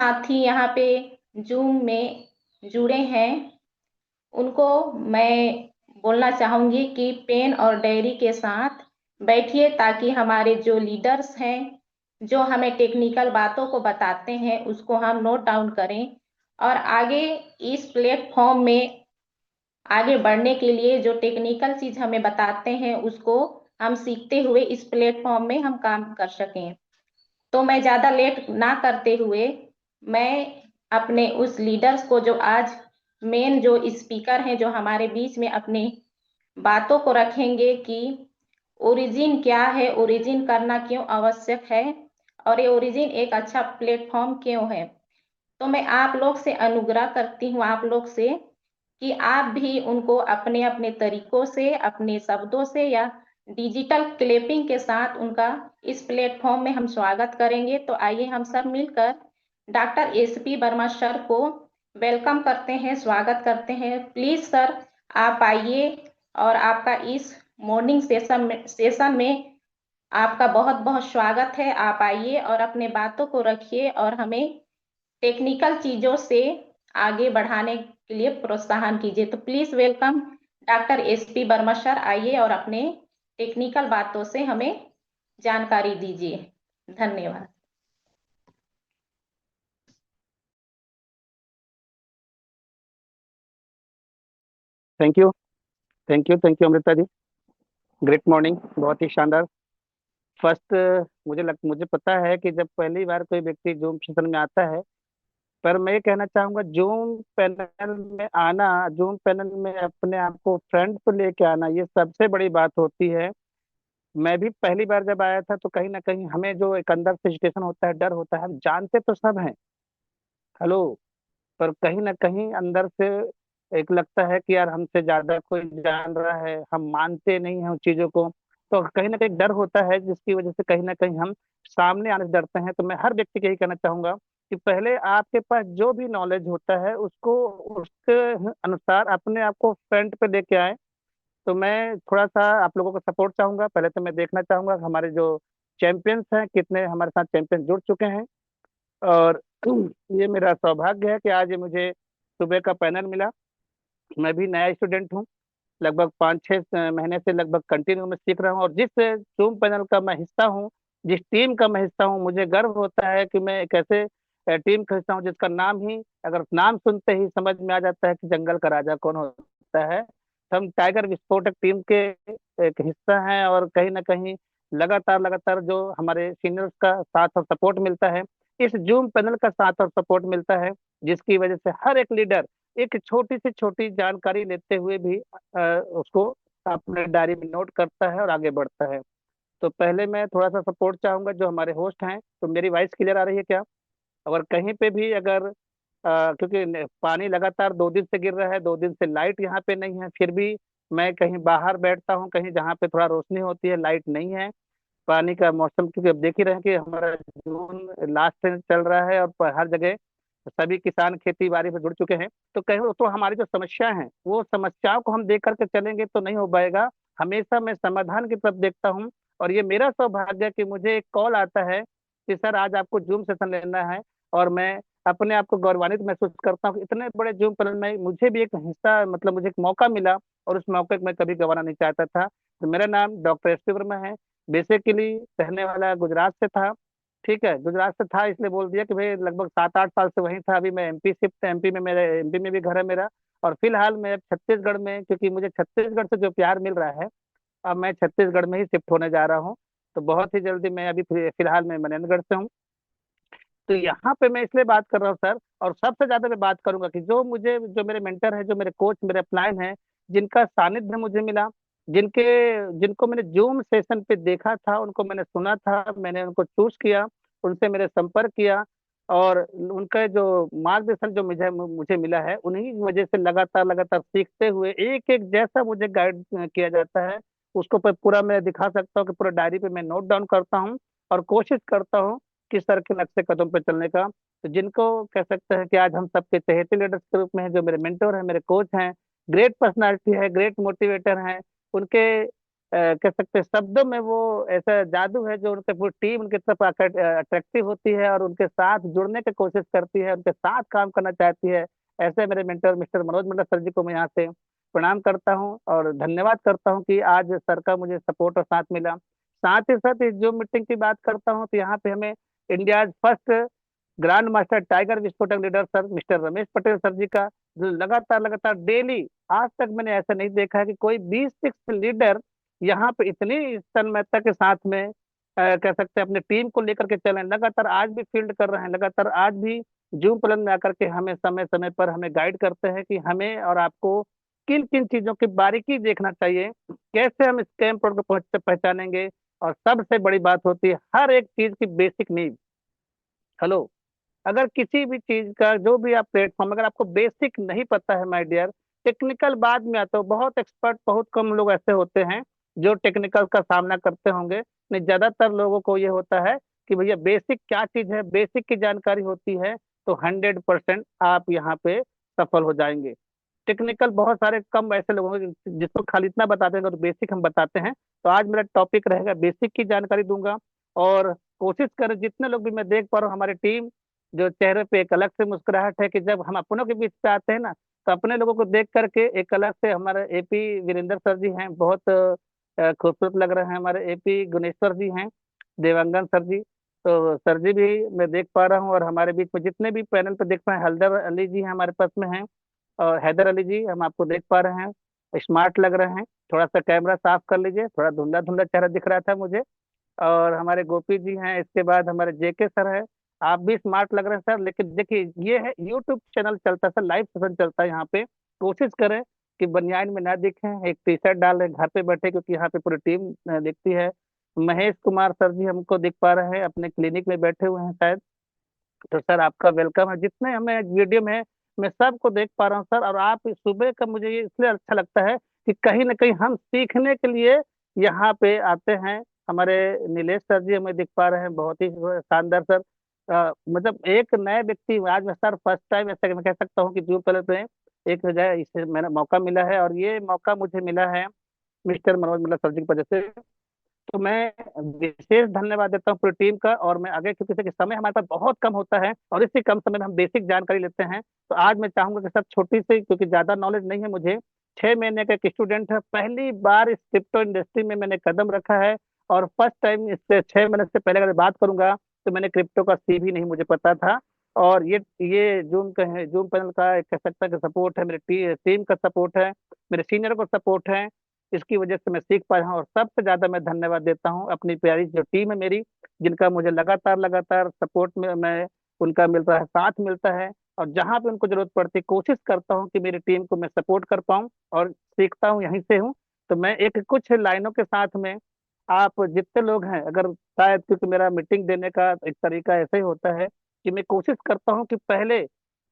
साथी यहाँ पे जूम में जुड़े हैं, उनको मैं बोलना चाहूंगी कि पेन और डायरी के साथ बैठिए, ताकि हमारे जो लीडर्स हैं, जो हमें टेक्निकल बातों को बताते हैं, उसको हम नोट डाउन करें और आगे इस प्लेटफॉर्म में आगे बढ़ने के लिए जो टेक्निकल चीज हमें बताते हैं, उसको हम सीखते हुए इस प्लेटफॉर्म में हम काम कर सकें। तो मैं ज्यादा लेट ना करते हुए, मैं अपने उस लीडर्स को, जो आज मेन जो स्पीकर हैं, जो हमारे बीच में अपने बातों को रखेंगे कि ओरिजिन क्या है, ओरिजिन करना क्यों आवश्यक है और ये ओरिजिन एक अच्छा प्लेटफॉर्म क्यों है। तो मैं आप लोग से अनुग्रह करती हूँ, आप लोग से, कि आप भी उनको अपने अपने तरीकों से, अपने शब्दों से या डिजिटल क्लिपिंग के साथ उनका इस प्लेटफॉर्म में हम स्वागत करेंगे। तो आइए हम सब मिलकर डॉक्टर एसपी वर्मा सर को वेलकम करते हैं, स्वागत करते हैं। प्लीज सर, आप आइए और आपका इस मॉर्निंग सेशन में आपका बहुत बहुत स्वागत है। आप आइए और अपने बातों को रखिए और हमें टेक्निकल चीजों से आगे बढ़ाने के लिए प्रोत्साहन कीजिए। तो please welcome doctor SP Verma sir, आइए और अपने टेक्निकल बातों से हमें जानकारी दीजिए। धन्यवाद। Thank you. Thank you Amrita ji. Great morning, बहुत ही शानदार। फर्स्ट, मुझे पता है कि जब पहली बार कोई व्यक्ति जूम सेशन में आता है, पर मैं ये कहना चाहूंगा, जूम पैनल में आना, जूम पैनल में अपने आप को फ्रंट पर लेके आना, ये सबसे बड़ी बात होती है। मैं भी पहली बार जब आया था तो कहीं ना कहीं हमें जो एक अंदर से स्टेशन होता है, डर होता है। हम जानते तो सब हैं, हेलो, पर कहीं ना कहीं अंदर से एक लगता है कि यार हमसे ज्यादा कोई जान रहा है, हम मानते नहीं हैं उन चीजों को। तो कहीं ना कहीं डर होता है, जिसकी वजह से कहीं ना कहीं हम सामने आने से डरते हैं। तो मैं हर व्यक्ति को यही कहना चाहूंगा कि पहले आपके पास जो भी नॉलेज होता है, उसको उसके अनुसार अपने आप को फ्रंट पे लेके आए। तो मैं थोड़ा सा आप लोगों को सपोर्ट चाहूंगा। पहले तो मैं देखना चाहूंगा कि हमारे जो चैंपियंस हैं, कितने हमारे साथ चैंपियन जुड़ चुके हैं। और ये मेरा सौभाग्य है कि आज ये मुझे सुबह का पैनल मिला। मैं भी नया स्टूडेंट हूँ, लगभग 5-6 महीने से लगभग कंटिन्यू में सीख रहा हूँ। और जिस जूम पैनल का मैं हिस्सा हूँ, जिस टीम का मैं हिस्सा हूँ, मुझे गर्व होता है कि मैं एक ऐसे टीम का हिस्सा हूँ जिसका नाम ही, अगर नाम सुनते ही समझ में आ जाता है कि जंगल का राजा कौन होता है। तो हम टाइगर विस्फोटक टीम के एक हिस्सा हैं। और कहीं ना कहीं लगातार लगातार जो हमारे सीनियर्स का साथ और सपोर्ट मिलता है, इस जूम पैनल का साथ और सपोर्ट मिलता है, जिसकी वजह से हर एक लीडर एक छोटी से छोटी जानकारी लेते हुए भी उसको अपने डायरी में नोट करता है और आगे बढ़ता है। तो पहले मैं थोड़ा सा सपोर्ट चाहूंगा जो हमारे होस्ट हैं। तो मेरी वॉइस क्लियर आ रही है क्या? अगर कहीं पे भी अगर क्योंकि पानी लगातार 2 दिन से गिर रहा है, 2 दिन से लाइट यहाँ पे नहीं है, फिर भी मैं कहीं बाहर बैठता हूँ, कहीं जहाँ पे थोड़ा रोशनी होती है, लाइट नहीं है। पानी का मौसम, क्योंकि अब देख ही रहे हैं कि हमारा जून लास्ट से चल रहा है और हर जगह सभी किसान खेती बाड़ी में जुड़ चुके हैं। तो कहीं तो हमारी जो समस्या है, वो समस्याओं को हम देख करके चलेंगे तो नहीं हो पाएगा। हमेशा मैं समाधान की तरफ देखता हूँ। और ये मेरा सौभाग्य है कि मुझे एक कॉल आता है कि सर आज आपको जूम सेशन लेना है। और मैं अपने आप को गौरवान्वित महसूस करता हूँ कि इतने बड़े जूम पैनल में मुझे भी एक हिस्सा, मतलब मुझे एक मौका मिला, और उस मौके को मैं कभी गंवाना नहीं चाहता था। तो मेरा नाम डॉक्टर एस पी वर्मा है। बेसिकली रहने वाला गुजरात से था। ठीक है, गुजरात से था इसलिए बोल दिया कि भाई लगभग 7-8 साल से वहीं था। अभी मैं एमपी शिफ्ट, एमपी में मेरे, एमपी में भी घर है मेरा। और फिलहाल मैं अब छत्तीसगढ़ में, क्योंकि मुझे छत्तीसगढ़ से जो प्यार मिल रहा है, अब मैं छत्तीसगढ़ में ही शिफ्ट होने जा रहा हूँ। तो बहुत ही जल्दी मैं अभी फिलहाल मैं मनेंद्रगढ़ से हूँ। तो यहाँ पे मैं इसलिए बात कर रहा हूँ सर, और सबसे ज्यादा मैं बात करूंगा कि जो मेरे मेंटर है, जो मेरे कोच, मेरे अपलाइन है, जिनका सानिध्य मुझे मिला, जिनके जिनको मैंने जूम सेशन पे देखा था, उनको मैंने सुना था, मैंने उनको चूज किया, उनसे मेरे संपर्क किया। और उनका जो मार्गदर्शन जो मुझे मुझे मिला है, उन्हीं की वजह से लगातार लगातार सीखते हुए एक एक जैसा मुझे गाइड किया जाता है, उसको पूरा मैं दिखा सकता हूँ कि पूरा डायरी पे मैं नोट डाउन करता हूँ और कोशिश करता हूँ किस सर के नक्शे कदम पे चलने का। तो जिनको कह सकते हैं कि आज हम सबके चहेते लीडर्स के रूप में हैं, जो मेरे मेंटर हैं, मेरे कोच हैं, ग्रेट पर्सनालिटी है, ग्रेट मोटिवेटर हैं, उनके कह सकते हैं शब्दों में वो ऐसा जादू है जो उनके पूरी टीम उनके तरफ अट्रैक्टिव होती है और उनके साथ जुड़ने की कोशिश करती है, उनके साथ काम करना चाहती है। ऐसे मेरे मेंटर मिस्टर मनोज मंडल सर जी को मैं यहाँ से प्रणाम करता हूँ और धन्यवाद करता हूँ कि आज सर का मुझे सपोर्ट और साथ मिला। साथ ही साथ इस जो मीटिंग की बात करता हूँ तो यहाँ पे हमें India first grand master tiger विस्फोटक leader sir mister Ramesh Patel sir ji का, जो लगातार लगातार डेली, आज तक मैंने ऐसा नहीं देखा है कि कोई 20 लीडर यहाँ पे इतनी तन्मयता के साथ में कह सकते हैं अपने टीम को लेकर के चले, लगातार आज भी फील्ड कर रहे हैं, लगातार आज भी जूम प्लान में आकर के हमें समय समय पर हमें गाइड करते हैं कि हमें और आपको किन किन चीजों की बारीकी देखना चाहिए, कैसे हम स्कैम को पहचानेंगे। और सबसे बड़ी बात होती है हर एक चीज की बेसिक नीड। हेलो, अगर किसी भी चीज का जो भी आप प्लेटफॉर्म, अगर आपको बेसिक नहीं पता है माय डियर, टेक्निकल बाद में आता हो, बहुत एक्सपर्ट बहुत कम लोग ऐसे होते हैं जो टेक्निकल का सामना करते होंगे, नहीं ज्यादातर लोगों को ये होता है कि भैया बेसिक क्या चीज है, बेसिक की जानकारी होती है तो 100% आप यहाँ पे सफल हो जाएंगे। टेक्निकल बहुत सारे कम ऐसे लोग होंगे जिसको खाली इतना बता देंगे तो बेसिक हम बताते हैं। तो आज मेरा टॉपिक रहेगा बेसिक की जानकारी दूंगा। और कोशिश करें जितने लोग भी मैं देख पा रहा हूँ हमारी टीम, जो चेहरे पे एक अलग से मुस्कुराहट है कि जब हम अपनों के बीच पे आते हैं ना तो अपने लोगों को देख करके एक अलग से, हमारे एपी वीरेंद्र सर जी हैं, बहुत खूबसूरत लग रहे हैं। हमारे एपी गुनेश्वर जी हैं, देवांगन सर जी, तो सर जी भी मैं देख पा रहा हूँ। और हमारे बीच में जितने भी पैनल पे देख पाए, हल्दर अली जी हैं हमारे पास में हैं, और हैदर अली जी हम आपको देख पा रहे हैं, स्मार्ट लग रहे हैं। थोड़ा सा कैमरा साफ कर लीजिए, थोड़ा धुंधला धुंधला चेहरा दिख रहा था मुझे। और हमारे गोपी जी हैं, इसके बाद हमारे जेके सर है, आप भी स्मार्ट लग रहे हैं सर। लेकिन देखिए ये है यूट्यूब चैनल चलता है सर, लाइव सेशन चलता है यहाँ पे, कोशिश करें कि बनियान में ना दिखें, एक टी शर्ट डाल रहे घर पे बैठे, क्योंकि यहाँ पे पूरी टीम दिखती है। महेश कुमार सर जी हमको दिख पा रहे हैं, अपने क्लिनिक में बैठे हुए हैं शायद। तो सर आपका वेलकम है, जितने हमें वीडियो में मैं सबको देख पा रहा हूँ सर। और आप सुबह का मुझे ये इसलिए अच्छा लगता है कि कहीं ना कहीं हम सीखने के लिए यहाँ पे आते हैं। हमारे नीलेश सर जी हमें दिख पा रहे हैं, बहुत ही शानदार सर। मतलब एक नए व्यक्ति आज मैं सर फर्स्ट टाइम ऐसा मैं कह सकता हूँ कि जूम प्ले पे एक जगह इसे मैंने मौका मिला है, और ये मौका मुझे मिला है मिस्टर मनोज मतलब सर जी की वजह से। तो मैं विशेष धन्यवाद देता हूँ पूरी टीम का। और मैं आगे, क्योंकि देखिए समय हमारे पास बहुत कम होता है और इसी कम समय में हम बेसिक जानकारी लेते हैं, तो आज मैं चाहूंगा कि सब छोटी सी, क्योंकि ज्यादा नॉलेज नहीं है मुझे, 6 महीने का एक स्टूडेंट है, पहली बार इस क्रिप्टो इंडस्ट्री में मैंने कदम रखा है। और फर्स्ट टाइम इससे 6 महीने से पहले अगर बात करूंगा तो मैंने क्रिप्टो का सी भी नहीं मुझे पता था। और ये जूम का है, जूम पैनल का एक कह सकता है कि सपोर्ट है, मेरे टीम का सपोर्ट है, मेरे सीनियर का सपोर्ट है, इसकी वजह से मैं सीख पाया हूँ। और सबसे ज्यादा मैं धन्यवाद देता हूँ अपनी प्यारी जो टीम है मेरी, जिनका मुझे लगातार लगातार सपोर्ट में मैं उनका मिलता है, साथ मिलता है। और जहाँ पे उनको जरूरत पड़ती है कोशिश करता हूँ कि मेरी टीम को मैं सपोर्ट कर पाऊँ, और सीखता हूँ यहीं से हूँ। तो मैं एक कुछ लाइनों के साथ में, आप जितने लोग हैं, अगर शायद क्योंकि मेरा मीटिंग देने का एक तरीका ऐसे ही होता है कि मैं कोशिश करता हूँ कि पहले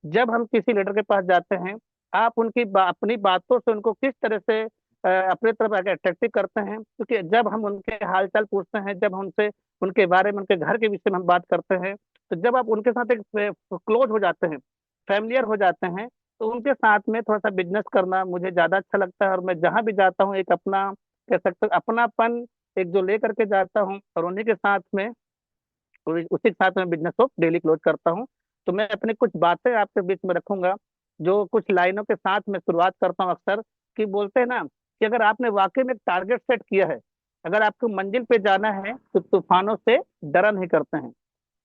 जब हम किसी लीडर के पास जाते हैं, आप अपनी बातों से उनको किस तरह से अपने तरफ आगे अट्रैक्टिव करते हैं। क्योंकि जब हम उनके हालचाल पूछते हैं, जब हम उनसे उनके बारे में, उनके घर के विषय में हम बात करते हैं, तो जब आप उनके साथ एक क्लोज हो जाते हैं, फैमिलियर हो जाते हैं, तो उनके साथ में थोड़ा सा बिजनेस करना मुझे ज्यादा अच्छा लगता है। और मैं जहाँ भी जाता हूँ एक अपना कह सकते हो अपनापन एक जो लेकर के जाता हूँ, और उन्हीं के साथ में उसी के साथ में बिजनेस को डेली क्लोज करता हूँ। तो मैं अपनी कुछ बातें आपके बीच में रखूंगा, जो कुछ लाइनों के साथ मैं शुरुआत करता हूँ अक्सर, कि बोलते हैं ना कि अगर आपने वाकई में एक टारगेट सेट किया है, अगर आपको मंजिल पे जाना है तो तूफानों से डरा नहीं करते हैं।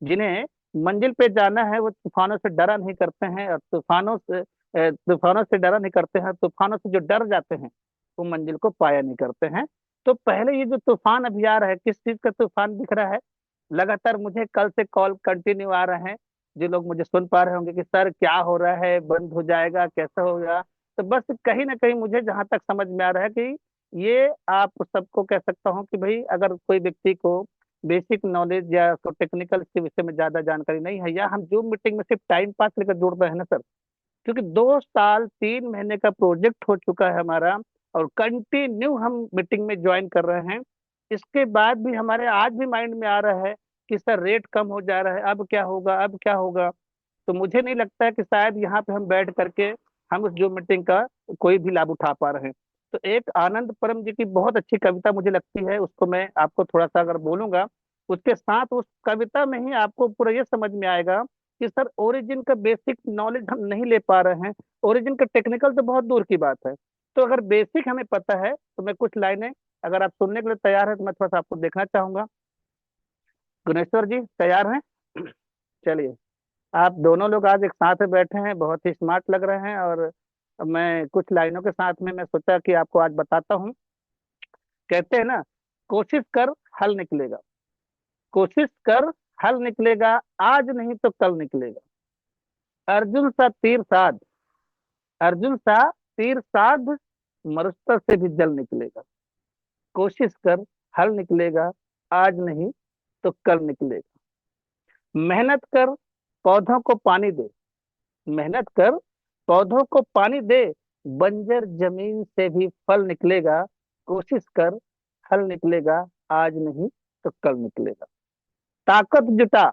जिन्हें मंजिल पे जाना है वो तूफानों से डरा नहीं करते हैं, और तूफानों से डरा नहीं करते हैं, तूफानों से जो डर जाते हैं वो मंजिल को पाया नहीं करते हैं। तो पहले ये जो तूफान अभी आ रहा है, किस चीज का तूफान दिख रहा है? लगातार मुझे कल से कॉल कंटिन्यू आ रहे हैं, जो लोग मुझे सुन पा रहे होंगे कि सर क्या हो रहा है, बंद हो जाएगा, कैसा होगा। तो बस कहीं ना कहीं मुझे जहां तक समझ में आ रहा है कि ये आप सबको कह सकता हूँ कि भाई अगर कोई व्यक्ति को बेसिक नॉलेज या तो टेक्निकल के विषय में ज्यादा जानकारी नहीं है, या हम जूम मीटिंग में सिर्फ टाइम पास लेकर जुड़ रहे हैं ना सर, क्योंकि 2 साल 3 महीने का प्रोजेक्ट हो चुका है हमारा, और कंटिन्यू हम मीटिंग में ज्वाइन कर रहे हैं। इसके बाद भी हमारे आज भी माइंड में आ रहा है कि सर रेट कम हो जा रहा है, अब क्या होगा, अब क्या होगा। तो मुझे नहीं लगता है कि शायद यहाँ पे हम बैठ करके हम उस जो मीटिंग का कोई भी लाभ उठा पा रहे हैं। तो एक आनंद परम जी की बहुत अच्छी कविता मुझे लगती है, उसको मैं आपको थोड़ा सा अगर बोलूंगा, उसके साथ उस कविता में ही आपको पूरा ये समझ में आएगा कि सर ओरिजिन का बेसिक नॉलेज हम नहीं ले पा रहे हैं। ओरिजिन का टेक्निकल तो बहुत दूर की बात है। तो अगर बेसिक हमें पता है तो मैं कुछ लाइनें, अगर आप सुनने के लिए तैयार है तो मैं थोड़ा सा आपको देखना चाहूंगा। गुनेश्वर जी तैयार हैं? चलिए, आप दोनों लोग आज एक साथ में बैठे हैं, बहुत ही स्मार्ट लग रहे हैं। और मैं कुछ लाइनों के साथ में मैं सोचा कि आपको आज बताता हूँ। कहते हैं ना, कोशिश कर हल निकलेगा, कोशिश कर हल निकलेगा, आज नहीं तो कल निकलेगा। अर्जुन सा तीर साध, अर्जुन सा तीर साध, मरुस्थल से भी जल निकलेगा। कोशिश कर हल निकलेगा, आज नहीं तो कल निकलेगा। मेहनत कर पौधों को पानी दे, मेहनत कर पौधों को पानी दे, बंजर जमीन से भी फल निकलेगा। कोशिश कर हल निकलेगा, आज नहीं तो कल निकलेगा। ताकत जुटा,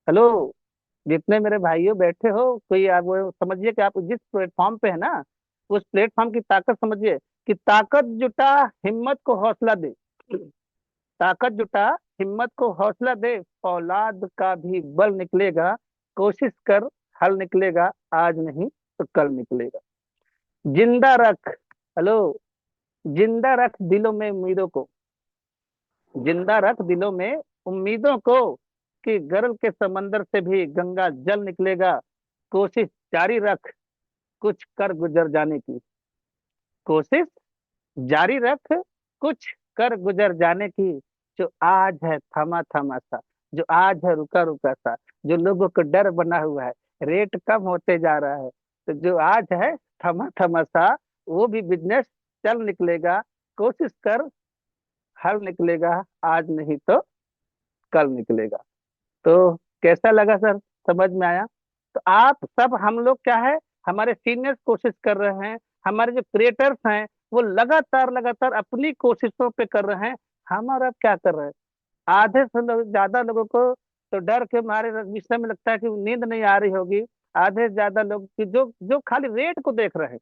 हेलो, जितने मेरे भाइयों बैठे हो, कोई आप वो समझिए कि आप जिस प्लेटफॉर्म पे है ना, उस प्लेटफॉर्म की ताकत समझिए कि ताकत जुटा, हिम्मत को हौसला दे। ताकत जुटा, हिम्मत को हौसला दे, औलाद का भी बल निकलेगा। कोशिश कर हल निकलेगा, आज नहीं तो कल निकलेगा। जिंदा रख, हेलो, जिंदा रख दिलों में उम्मीदों को, जिंदा रख दिलों में उम्मीदों को, कि गर्ल के समंदर से भी गंगा जल निकलेगा। कोशिश जारी रख, कुछ कर गुजर जाने की, कोशिश जारी रख, कुछ कर गुजर जाने की। जो आज है थमा थमा सा, जो आज है रुका रुका सा, जो लोगों को डर बना हुआ है, रेट कम होते जा रहा है, तो जो आज है थमा थमा सा, वो भी बिजनेस चल निकलेगा। कोशिश कर हल निकलेगा, आज नहीं तो कल निकलेगा। तो कैसा लगा सर, समझ में आया? तो आप सब, हम लोग क्या है, हमारे सीनियर्स कोशिश कर रहे हैं, हमारे जो क्रिएटर्स हैं वो लगातार लगातार अपनी कोशिशों पे कर रहे हैं। हमारा क्या कर रहे हैं? आधे से ज्यादा लोगों को तो डर के मारे विषय में लगता है कि नींद नहीं आ रही होगी। आधे से ज्यादा लोग कि जो जो खाली रेट को देख रहे हैं,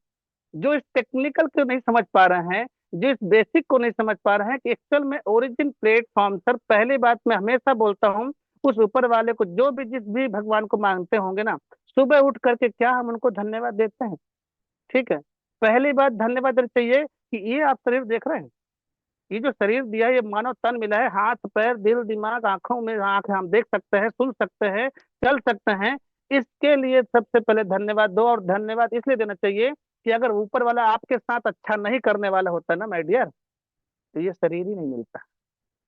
जो इस टेक्निकल को नहीं समझ पा रहे हैं, जो इस बेसिक को नहीं समझ पा रहे हैं कि एक्चुअल में ओरिजिन प्लेटफॉर्म, सर पहली बात मैं हमेशा बोलता हूँ, उस ऊपर वाले को जो भी जिस भी भगवान को मांगते होंगे ना, सुबह उठ करके क्या हम उनको धन्यवाद देते हैं? ठीक है, पहली बात धन्यवाद देना चाहिए कि ये आप शरीर देख रहे हैं, ये जो शरीर दिया है, ये मानव तन मिला है, हाथ पैर दिल दिमाग, आंखों में आंख, हम देख सकते हैं, सुन सकते हैं, चल सकते हैं। इसके लिए सबसे पहले धन्यवाद दो। और धन्यवाद इसलिए देना चाहिए कि अगर ऊपर वाला आपके साथ अच्छा नहीं करने वाला होता ना माय डियर, तो ये शरीर ही नहीं मिलता।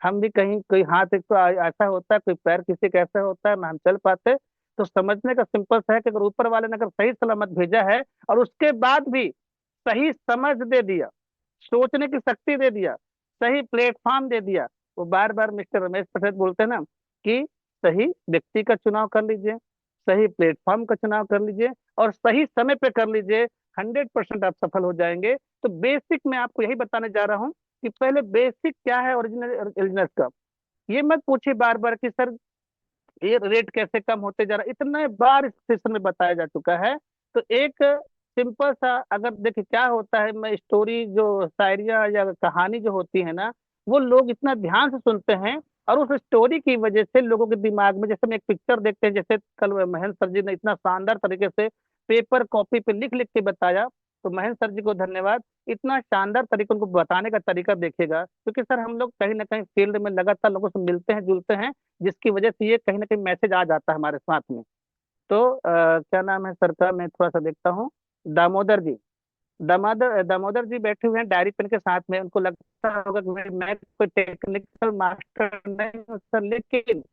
हम भी कहीं कोई हाथ एक तो ऐसा होता है, कोई पैर किसी का ऐसा होता है, ना हम चल पाते। तो समझने का सिंपल सा है कि अगर ऊपर वाले ने अगर सही सलामत भेजा है और उसके बाद भी सही समझ दे दिया, सोचने की शक्ति दे दिया, सही प्लेटफॉर्म दे दिया, वो बार बार मिस्टर रमेश पटेल बोलते हैं ना कि सही व्यक्ति का चुनाव कर लीजिए, सही प्लेटफॉर्म का चुनाव कर लीजिए और सही समय पे कर लीजिए, 100% आप सफल हो जाएंगे। तो बेसिक मैं आपको यही बताने जा रहा हूँ कि पहले बेसिक क्या है ओरिजिनल ओरिजिनल का। ये मत पूछिए बार बार कि सर ये रेट कैसे कम होते जा रहा है, इतने बार इस सेशन में बताया जा चुका है। तो एक सिंपल सा, अगर देखिए क्या होता है, मैं स्टोरी जो शायरिया या कहानी जो होती है ना, वो लोग इतना ध्यान से सुनते हैं और उस स्टोरी की वजह से लोगों के दिमाग में, जैसे हम एक पिक्चर देखते हैं, जैसे कल महेंद्र सर जी ने इतना शानदार तरीके से पेपर कॉपी पे लिख लिख के बताया, तो महेंद्र सर जी को धन्यवाद। इतना शानदार तरीका, उनको बताने का तरीका देखिएगा, क्योंकि सर हम लोग कहीं ना कहीं फील्ड में लगातार लोगों से मिलते हैं जुलते हैं, जिसकी वजह से ये कहीं ना कहीं मैसेज आ जाता है हमारे साथ में। तो क्या नाम है सर का, मैं थोड़ा सा देखता हूँ। दामोदर जी, दामोदर दामोदर जी बैठे हुए हैं डायरी पेन के साथ में, उनको लगता होगा कि मैं कोई टेक्निकल मास्टर नहीं हूँ सर, लेकिन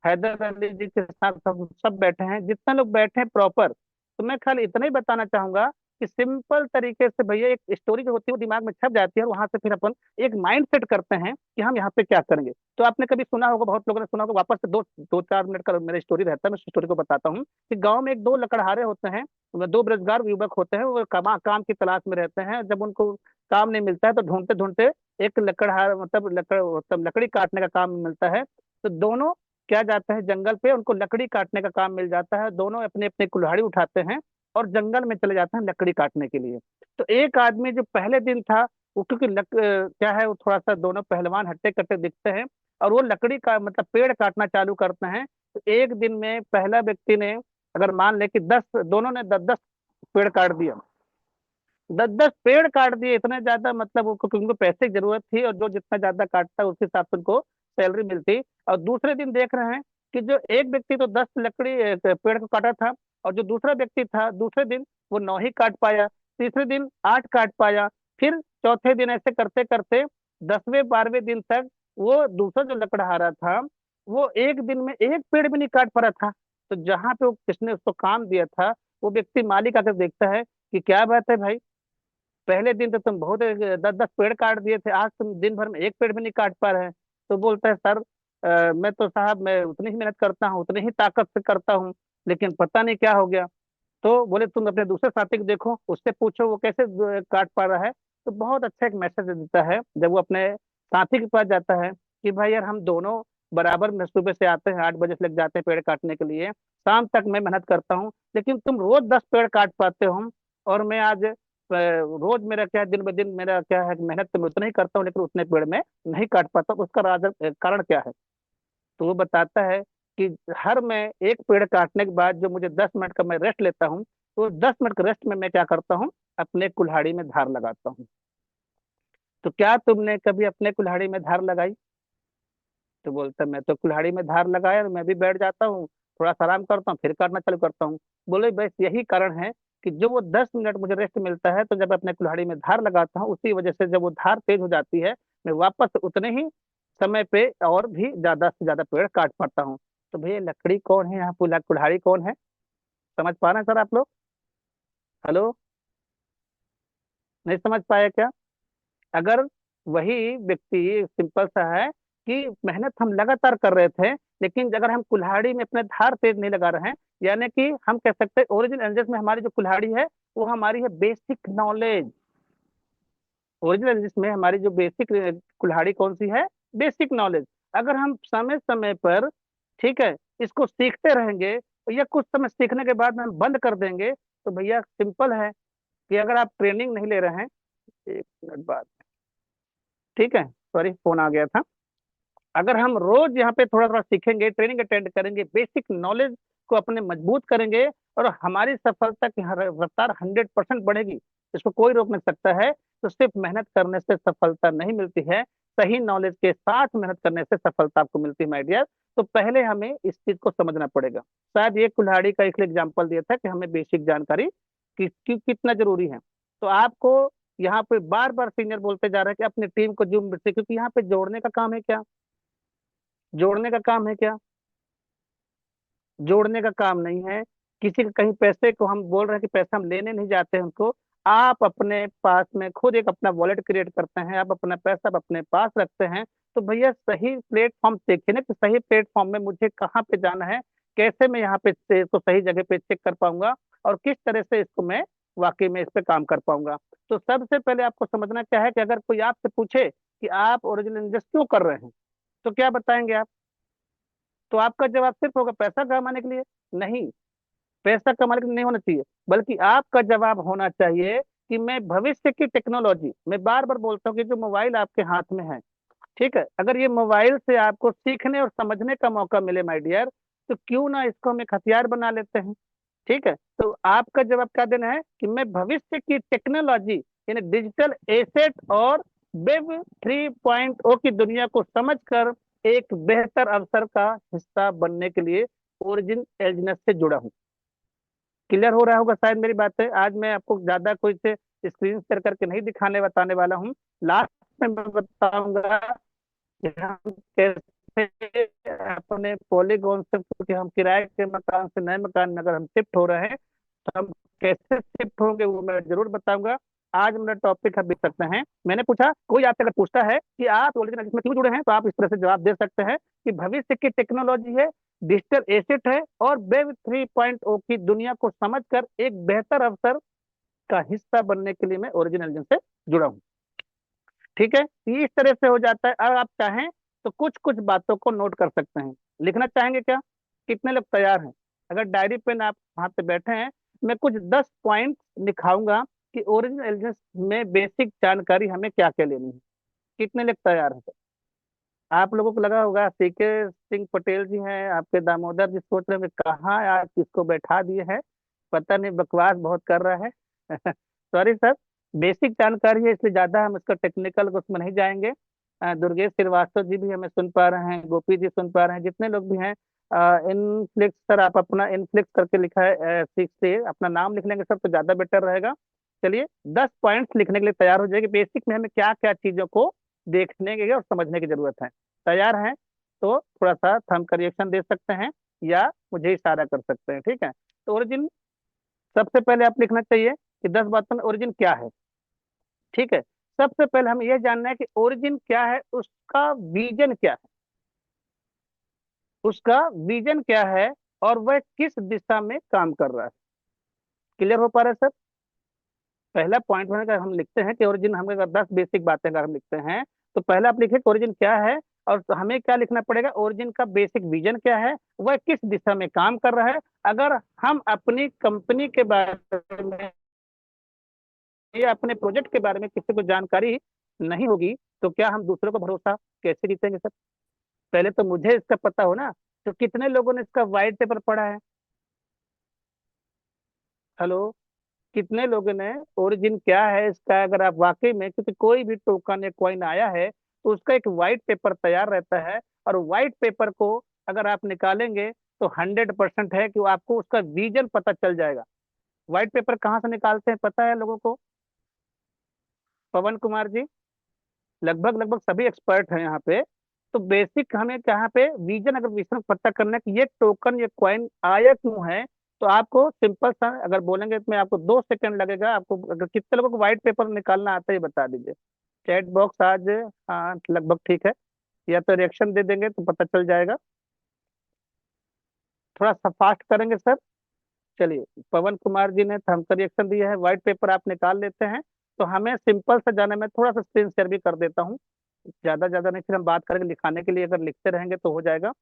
हैदर अली जी के साथ सब सब बैठे हैं, जितने लोग बैठे हैं प्रॉपर। तो मैं खाली इतना ही बताना चाहूंगा कि सिंपल तरीके से भैया एक स्टोरी जो होती है वो दिमाग में छप जाती है और वहां से फिर अपन एक माइंड सेट करते हैं कि हम यहाँ पे क्या करेंगे। तो आपने कभी सुना होगा, बहुत लोगों ने सुना होगा, वापस से दो दो 4 मिनट का मेरा स्टोरी रहता है, मैं उस स्टोरी को बताता हूँ कि गाँव में एक दो लकड़हारे होते हैं, दो बेरोजगार युवक होते हैं, वो काम की तलाश में रहते हैं। जब उनको काम नहीं मिलता है तो ढूंढते ढूंढते एक लकड़हार मतलब लकड़ी काटने का काम मिलता है। तो दोनों क्या जाते हैं जंगल पे, उनको लकड़ी काटने का काम मिल जाता है, दोनों अपने अपने कुल्हाड़ी उठाते हैं और जंगल में चले जाते हैं लकड़ी काटने के लिए। तो एक आदमी जो पहले दिन था, वो क्योंकि क्या है, वो थोड़ा सा दोनों पहलवान हट्टे कट्टे दिखते हैं, और वो लकड़ी का मतलब पेड़ काटना चालू करते हैं। तो एक दिन में पहला व्यक्ति ने, अगर मान ले कि 10, दोनों ने 10-10 पेड़ काट दिया, 10-10 पेड़ काट दिए, इतने ज्यादा, मतलब वो, क्योंकि उनको पैसे की जरूरत थी, और जो जितना ज्यादा काटता उस हिसाब से उनको सैलरी मिलती। और दूसरे दिन देख रहे हैं कि जो एक व्यक्ति तो 10 पेड़ को काटा था, और जो दूसरा व्यक्ति था दूसरे दिन वो 9 ही काट पाया, तीसरे दिन 8 काट पाया, फिर चौथे दिन ऐसे करते करते 10वें 12वें दिन तक वो दूसरा जो लकड़हारा था वो एक दिन में एक पेड़ भी नहीं काट पा रहा था। तो जहां पे वो किसने उसको काम दिया था, वो व्यक्ति मालिक आकर देखता है कि क्या बात है भाई, पहले दिन तो तुम बहुत 10-10 पेड़ काट दिए थे, आज तुम दिन भर में एक पेड़ भी नहीं काट पा रहे हैं। तो बोलता है, सर मैं तो साहब, मैं उतनी ही मेहनत करता हूँ, उतनी ही ताकत से करता हूँ, लेकिन पता नहीं क्या हो गया। तो बोले, तुम अपने दूसरे साथी को देखो, उससे पूछो वो कैसे काट पा रहा है। तो बहुत अच्छा एक मैसेज देता है जब वो अपने साथी के पास जाता है कि भाई यार, हम दोनों बराबर में सुबह से आते हैं, 8 बजे से लग जाते हैं पेड़ काटने के लिए, शाम तक मैं मेहनत करता हूँ, लेकिन तुम रोज 10 पेड़ काट पाते हो, और मैं आज रोज मेरा क्या है, दिन ब दिन मेरा क्या है कि मेहनत तो मैं उतना ही करता हूँ, लेकिन उतने पेड़ में नहीं काट पाता, उसका कारण क्या है। तो वो बताता है कि हर मैं एक पेड़ काटने के बाद जो मुझे 10 मिनट का मैं रेस्ट लेता हूँ, तो 10 मिनट के रेस्ट में मैं क्या करता हूँ, अपने कुल्हाड़ी में धार लगाता हूँ। तो क्या तुमने कभी अपने कुल्हाड़ी में धार लगाई? तो बोलता, मैं तो कुल्हाड़ी में धार लगाया और मैं भी बैठ जाता हूँ, थोड़ा सा आराम करता हूँ, फिर काटना चालू करता हूँ। बोले, बस यही कारण है कि जो वो 10 मिनट मुझे रेस्ट मिलता है, तो जब अपने कुल्हाड़ी में धार लगाता हूँ, उसी वजह से जब वो धार तेज हो जाती है, मैं वापस उतने ही समय पे और भी ज्यादा से ज्यादा पेड़ काट पाता हूँ। तो भैया, लकड़ी कौन है यहाँ, कुल्हाड़ी कौन है? समझ पा रहे हैं सर आप लोग? हेलो, नहीं समझ पाया क्या? अगर वही व्यक्ति सिंपल सा है कि मेहनत हम लगातार कर रहे थे, लेकिन अगर हम कुल्हाड़ी में अपने धार तेज नहीं लगा रहे हैं, यानी कि हम कह सकते हैं ओरिजिनल एंजल्स में हमारी जो कुल्हाड़ी है, वो हमारी है बेसिक नॉलेज। ओरिजिनल एंजल्स में हमारी जो बेसिक कुल्हाड़ी कौन सी है? Basic knowledge. अगर हम समय समय पर, ठीक है, इसको सीखते रहेंगे, या कुछ समय सीखने के बाद में हम बंद कर देंगे, तो भैया सिंपल है कि अगर आप ट्रेनिंग नहीं ले रहे हैं, 1 मिनट बाद, ठीक है, सॉरी फोन आ गया था, अगर हम रोज यहाँ पे थोड़ा थोड़ा सीखेंगे, ट्रेनिंग अटेंड करेंगे, बेसिक नॉलेज को अपने मजबूत करेंगे, और हमारी सफलता की रफ्तार 100% बढ़ेगी, इसको कोई रोक नहीं सकता है। तो सिर्फ मेहनत करने से सफलता नहीं मिलती है, सही नॉलेज के साथ मेहनत करने से सफलता आपको मिलती है माय डियर। तो पहले हमें इस चीज को समझना पड़ेगा। शायद ये कुल्हाड़ी का एक एग्जाम्पल दिया था कि हमें बेसिक जानकारी कितना जरूरी है। तो आपको यहाँ पे बार बार सीनियर बोलते जा रहे हैं कि अपनी टीम को जूम से, क्योंकि यहाँ पे जोड़ने का काम है क्या? जोड़ने का काम है क्या? जोड़ने का काम नहीं है। किसी के कहीं पैसे को हम बोल रहे हैं कि पैसा हम लेने नहीं जाते हैं उनको, आप अपने पास में खुद एक अपना वॉलेट क्रिएट करते हैं, आप अपना पैसा अपने पास रखते हैं। तो भैया सही प्लेटफॉर्म देखिए ना, कि सही प्लेटफॉर्म में मुझे कहाँ पे जाना है, कैसे मैं यहाँ पे इसको सही जगह पे चेक कर पाऊंगा, और किस तरह से इसको मैं वाकई में इस पे काम कर पाऊंगा। तो सबसे पहले आपको समझना क्या है कि अगर कोई आपसे पूछे कि आप ओरिजिनल इन्वेस्ट क्यों कर रहे हैं, तो क्या बताएंगे आप? तो आपका जवाब सिर्फ होगा पैसा कमाने के लिए? नहीं, पैसा कमाने के लिए नहीं होना चाहिए, बल्कि आपका जवाब होना चाहिए कि मैं भविष्य की टेक्नोलॉजी, मैं बार बार बोलता हूँ कि जो मोबाइल आपके हाथ में है, ठीक है, अगर ये मोबाइल से आपको सीखने और समझने का मौका मिले माय डियर, तो क्यों ना इसको हम एक हथियार बना लेते हैं। ठीक है, तो आपका जवाब क्या देना है कि मैं भविष्य की टेक्नोलॉजी, यानी डिजिटल एसेट और वेब 3.0 की दुनिया को समझकर एक बेहतर अवसर का हिस्सा बनने के लिए ओरिजिन एजनेस से जुड़ा हूँ। क्लियर हो रहा होगा शायद मेरी बात है। आज मैं आपको ज्यादा कोई से स्क्रीन शेयर करके नहीं दिखाने बताने वाला हूँ। लास्ट में मैं बताऊंगा कि हम कैसे अपने पॉलीगॉन से, क्योंकि हम किराए के मकान से नए मकान में अगर हम शिफ्ट हो रहे हैं, तो हम कैसे शिफ्ट होंगे वो मैं जरूर बताऊंगा। आज मेरा टॉपिक है, देख सकते हैं, मैंने पूछा, कोई आपसे अगर पूछता है कि आप ओरिजिनल इसमें क्यों जुड़े हैं, तो आप इस तरह से जवाब दे सकते हैं कि भविष्य की टेक्नोलॉजी है, डिजिटल एसेट है, और वेब 3.0 की दुनिया को समझकर एक बेहतर अवसर का हिस्सा बनने के लिए मैं ओरिजिनल से जुड़ा हूँ। ठीक है, इस तरह से हो जाता है। अगर आप चाहें तो कुछ कुछ बातों को नोट कर सकते हैं। लिखना चाहेंगे क्या? कितने लोग तैयार हैं? अगर डायरी पेन आप हाथ पे बैठे हैं, मैं कुछ 10 पॉइंट लिखाऊंगा, कि ओरिजिन एलिजेंस में बेसिक जानकारी हमें क्या क्या लेनी है। कितने लोग तैयार हैं? आप लोगों को लगा होगा सीके सिंह पटेल जी हैं, आपके दामोदर जी सोच रहे हैं कहाँ यार किसको बैठा दिए हैं, पता नहीं बकवास बहुत कर रहा है। सॉरी सर, बेसिक जानकारी है इसलिए ज्यादा हम इसका टेक्निकल उसमें नहीं जाएंगे। दुर्गेश श्रीवास्तव जी भी हमें सुन पा रहे हैं, गोपी जी सुन पा रहे हैं, जितने लोग भी हैं। इनफ्लिक्स सर, आप अपना इनफ्लिक्स करके लिखा है, सीख से अपना नाम लिख लेंगे सर तो ज्यादा बेटर रहेगा। चलिए 10 पॉइंट्स लिखने के लिए तैयार हो जाएगी, बेसिक में हमें क्या क्या चीजों को देखने की और समझने की जरूरत है। तैयार हैं तो थोड़ा सा थंब का रिएक्शन दे सकते हैं या मुझे इशारा कर सकते हैं, ठीक है। तो ओरिजिन सबसे पहले आप लिखना चाहिए कि 10 बातों में ओरिजिन क्या है, ठीक है। सबसे पहले हमें यह जानना है कि ओरिजिन क्या है, उसका विजन क्या है, उसका विजन क्या है और वह किस दिशा में काम कर रहा है। क्लियर हो पा रहा है सर? पहला पॉइंट में अगर हम लिखते हैं कि ओरिजिन, हम अगर 10 बेसिक बातें अगर हम लिखते हैं तो पहला आप लिखिए ओरिजिन क्या है, और हमें क्या लिखना पड़ेगा, ओरिजिन का बेसिक विजन क्या है, वह किस दिशा में काम कर रहा है। अगर हम अपनी कंपनी के बारे में या अपने प्रोजेक्ट के बारे में किसी को जानकारी नहीं होगी तो क्या हम दूसरों को भरोसा कैसे जीतेंगे सर? पहले तो मुझे इसका पता हो ना। तो कितने लोगों ने इसका व्हाइट पेपर पढ़ा है? हेलो, कितने लोगों ने ओरिजिन क्या है इसका, अगर आप वाकई में, क्योंकि कोई भी टोकन या कॉइन आया है तो उसका एक व्हाइट पेपर तैयार रहता है, और व्हाइट पेपर को अगर आप निकालेंगे तो 100% है कि वो आपको उसका विजन पता चल जाएगा। व्हाइट पेपर कहाँ से निकालते हैं पता है लोगों को? पवन कुमार जी, लगभग लगभग सभी एक्सपर्ट हैं यहाँ पे। तो बेसिक हमें यहाँ पे विजन, अगर विजन पता करना है कि ये टोकन ये कॉइन आया क्यों है, तो आपको सिंपल सा अगर बोलेंगे तो मैं आपको 2 सेकंड लगेगा। आपको अगर कितने लोगों को व्हाइट पेपर निकालना आता है ये बता दीजिए। चैट बॉक्स आज, हाँ लगभग ठीक है, या तो रिएक्शन दे देंगे तो पता चल जाएगा। थोड़ा सा फास्ट करेंगे सर। चलिए, पवन कुमार जी ने थम्स रिएक्शन दिया है, व्हाइट पेपर आप निकाल लेते हैं। तो हमें सिंपल से जाना, मैं थोड़ा सा स्क्रीन शेयर भी कर देता हूँ, ज्यादा ज्यादा नहीं, फिर हम बात करेंगे लिखाने के लिए, अगर लिखते रहेंगे तो हो जाएगा।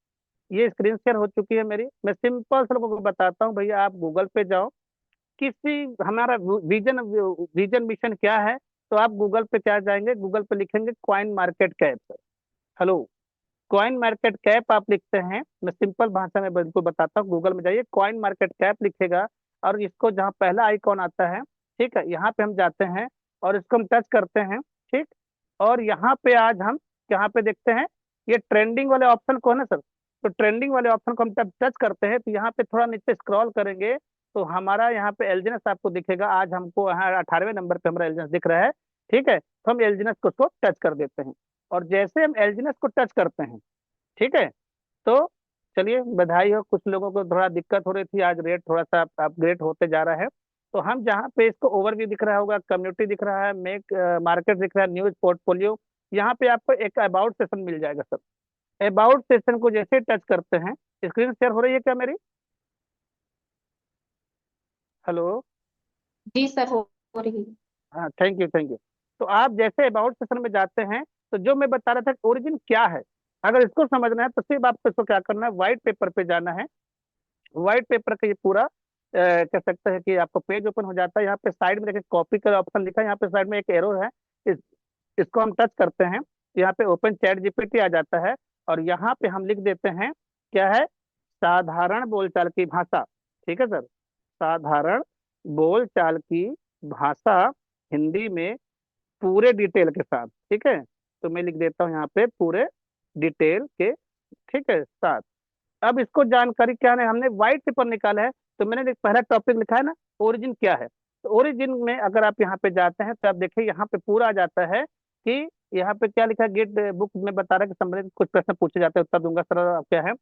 ये स्क्रीन शेयर हो चुकी है मेरी, मैं सिंपल से लोगों को बताता हूँ। भैया आप गूगल पे जाओ, किसी हमारा विजन, विजन मिशन क्या है, तो आप गूगल पे क्या जाएंगे, गूगल पे लिखेंगे coin market cap. Hello, coin market cap आप लिखते हैं, मैं सिंपल भाषा में बिल्कुल बताता हूँ। गूगल में जाइए, कॉइन मार्केट कैप लिखेगा, और इसको जहाँ पहला आइकॉन आता है, ठीक है, यहाँ पे हम जाते हैं और इसको हम टच करते हैं, ठीक। और यहाँ पे आज हम यहाँ पे देखते हैं ये ट्रेंडिंग वाले ऑप्शन को है ना सर। तो ट्रेंडिंग वाले ऑप्शन को हम जब टच करते हैं तो यहाँ पे थोड़ा नीचे स्क्रॉल करेंगे तो हमारा यहाँ पे एलजीएनएस आपको दिखेगा। आज हमको यहाँ 18वें नंबर पे हमारा एलजीएनएस दिख रहा है, ठीक है। तो हम एलजीएनएस को उसको टच कर देते हैं, और जैसे हम एलजीएनएस को टच करते हैं, ठीक है, तो चलिए बधाई हो, कुछ लोगों को थोड़ा दिक्कत हो रही थी, आज रेट थोड़ा सा अपग्रेड होते जा रहा है। तो हम जहाँ पे इसको ओवरव्यू दिख रहा होगा, कम्युनिटी दिख रहा है, मेक मार्केट दिख रहा है, न्यूज पोर्टफोलियो, यहाँ पे आपको एक अबाउट सेशन मिल जाएगा सर। अबाउट सेशन को जैसे टच करते हैं, स्क्रीन शेयर हो रही है क्या मेरी? हेलो, जी सर, हो रही। हाँ थैंक यू थैंक यू। तो आप जैसे अबाउट सेशन में जाते हैं, तो जो मैं बता रहा था ओरिजिन क्या है, अगर इसको समझना है तो सिर्फ आपको इसको क्या करना है, व्हाइट पेपर पे जाना है। व्हाइट पेपर का ये पूरा कह सकते हैं कि आपको पेज ओपन हो जाता है। यहाँ पे साइड में देखिए कॉपी का ऑप्शन लिखा है, यहाँ पे साइड में एक एरो है, इस इसको हम टच करते हैं, यहाँ पे ओपन चैट जीपीटी आ जाता है, और यहाँ पे हम लिख देते हैं क्या है, साधारण बोलचाल की भाषा, ठीक है सर। साधारण बोलचाल की भाषा, हिंदी में पूरे डिटेल के साथ, ठीक है। तो मैं लिख देता हूँ यहाँ पे पूरे डिटेल के, ठीक है, साथ। अब इसको जानकारी क्या है, हमने व्हाइट पेपर निकाला है, तो मैंने पहला टॉपिक लिखा है ना, ओरिजिन क्या है। तो ओरिजिन में अगर आप यहाँ पे जाते हैं तो आप देखिए यहाँ पे पूरा आ जाता है कि यहाँ पे क्या लिखा है, गेट बुक में बता रहा है कि संबंधित कुछ प्रश्न पूछे जाते हैं, उत्तर दूंगा सर। अब क्या है,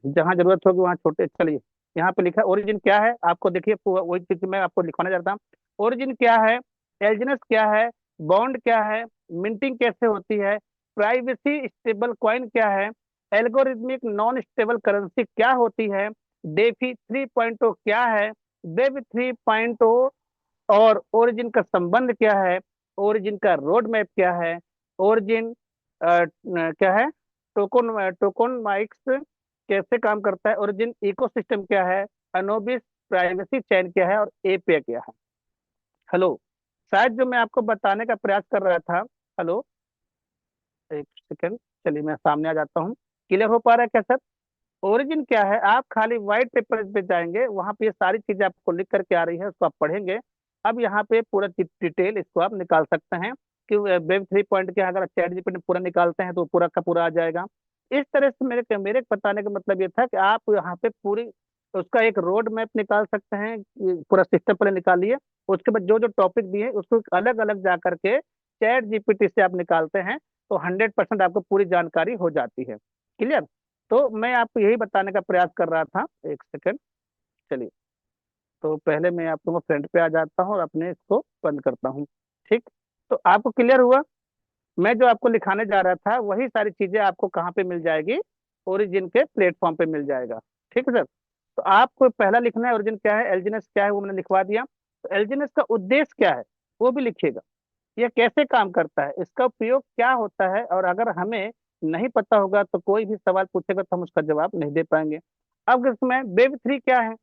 जहाँ जरूरत होगी वहाँ छोटे, चलिए यहाँ पे लिखा है ओरिजिन क्या है, आपको देखिए वही चीज मैं आपको लिखवाना चाहता हूँ। ओरिजिन क्या है, एल्जिनस क्या है, बॉन्ड क्या है, मिंटिंग कैसे होती है, प्राइवेसी स्टेबल कॉइन क्या है, एल्गोरिथमिक नॉन स्टेबल करेंसी क्या होती है, डेफी 3.0 क्या है, वेब 3.0 और ओरिजिन का संबंध क्या है, ओरिजिन का रोड मैप क्या है, ओरिजिन क्या है, टोकोनमाइक्स कैसे काम करता है, ओरिजिन इकोसिस्टम क्या है, अनोबिस प्राइवेसी चैन क्या है, और एपीआई क्या है। हेलो, शायद जो मैं आपको बताने का प्रयास कर रहा था। हेलो, एक सेकंड, चलिए मैं सामने आ जाता हूँ। क्लियर हो पा रहा है क्या सर? ओरिजिन क्या है, आप खाली व्हाइट पेपर पे जाएंगे, वहां पे ये सारी चीजें आपको लिख करके आ रही है, उसको आप पढ़ेंगे। अब यहाँ पे पूरा डिटेल इसको आप निकाल सकते हैं कि वेब 3 पॉइंट के अगर चैट जीपीटी पूरा निकालते हैं तो पूरा का पूरा आ जाएगा। इस तरह से मेरे मेरे बताने का मतलब ये था कि आप यहाँ पे पूरी उसका एक रोड मैप निकाल सकते हैं, पूरा सिस्टम पहले निकालिए। उसके बाद जो जो टॉपिक दिए उसको अलग अलग जा करके चैट जीपीटी से आप निकालते हैं, तो 100% आपको पूरी जानकारी हो जाती है। क्लियर? तो मैं आपको यही बताने का प्रयास कर रहा था। एक सेकंड, चलिए। तो पहले मैं आपको फ्रंट पे आ जाता हूँ और अपने इसको बंद करता हूँ। ठीक, तो आपको क्लियर हुआ? मैं जो आपको लिखाने जा रहा था वही सारी चीजें आपको कहाँ पे मिल जाएगी, ओरिजिन के प्लेटफॉर्म पे मिल जाएगा। ठीक है सर? तो आपको पहला लिखना है ओरिजिन क्या है, एलजीएनएस क्या है, वो मैंने लिखवा दिया। तो एलजीएनएस का उद्देश्य क्या है वो भी लिखिएगा। यह कैसे काम करता है, इसका उपयोग क्या होता है, और अगर हमें नहीं पता होगा तो कोई भी सवाल पूछेगा तो हम उसका जवाब नहीं दे पाएंगे। अब इसमें वेब 3 क्या है,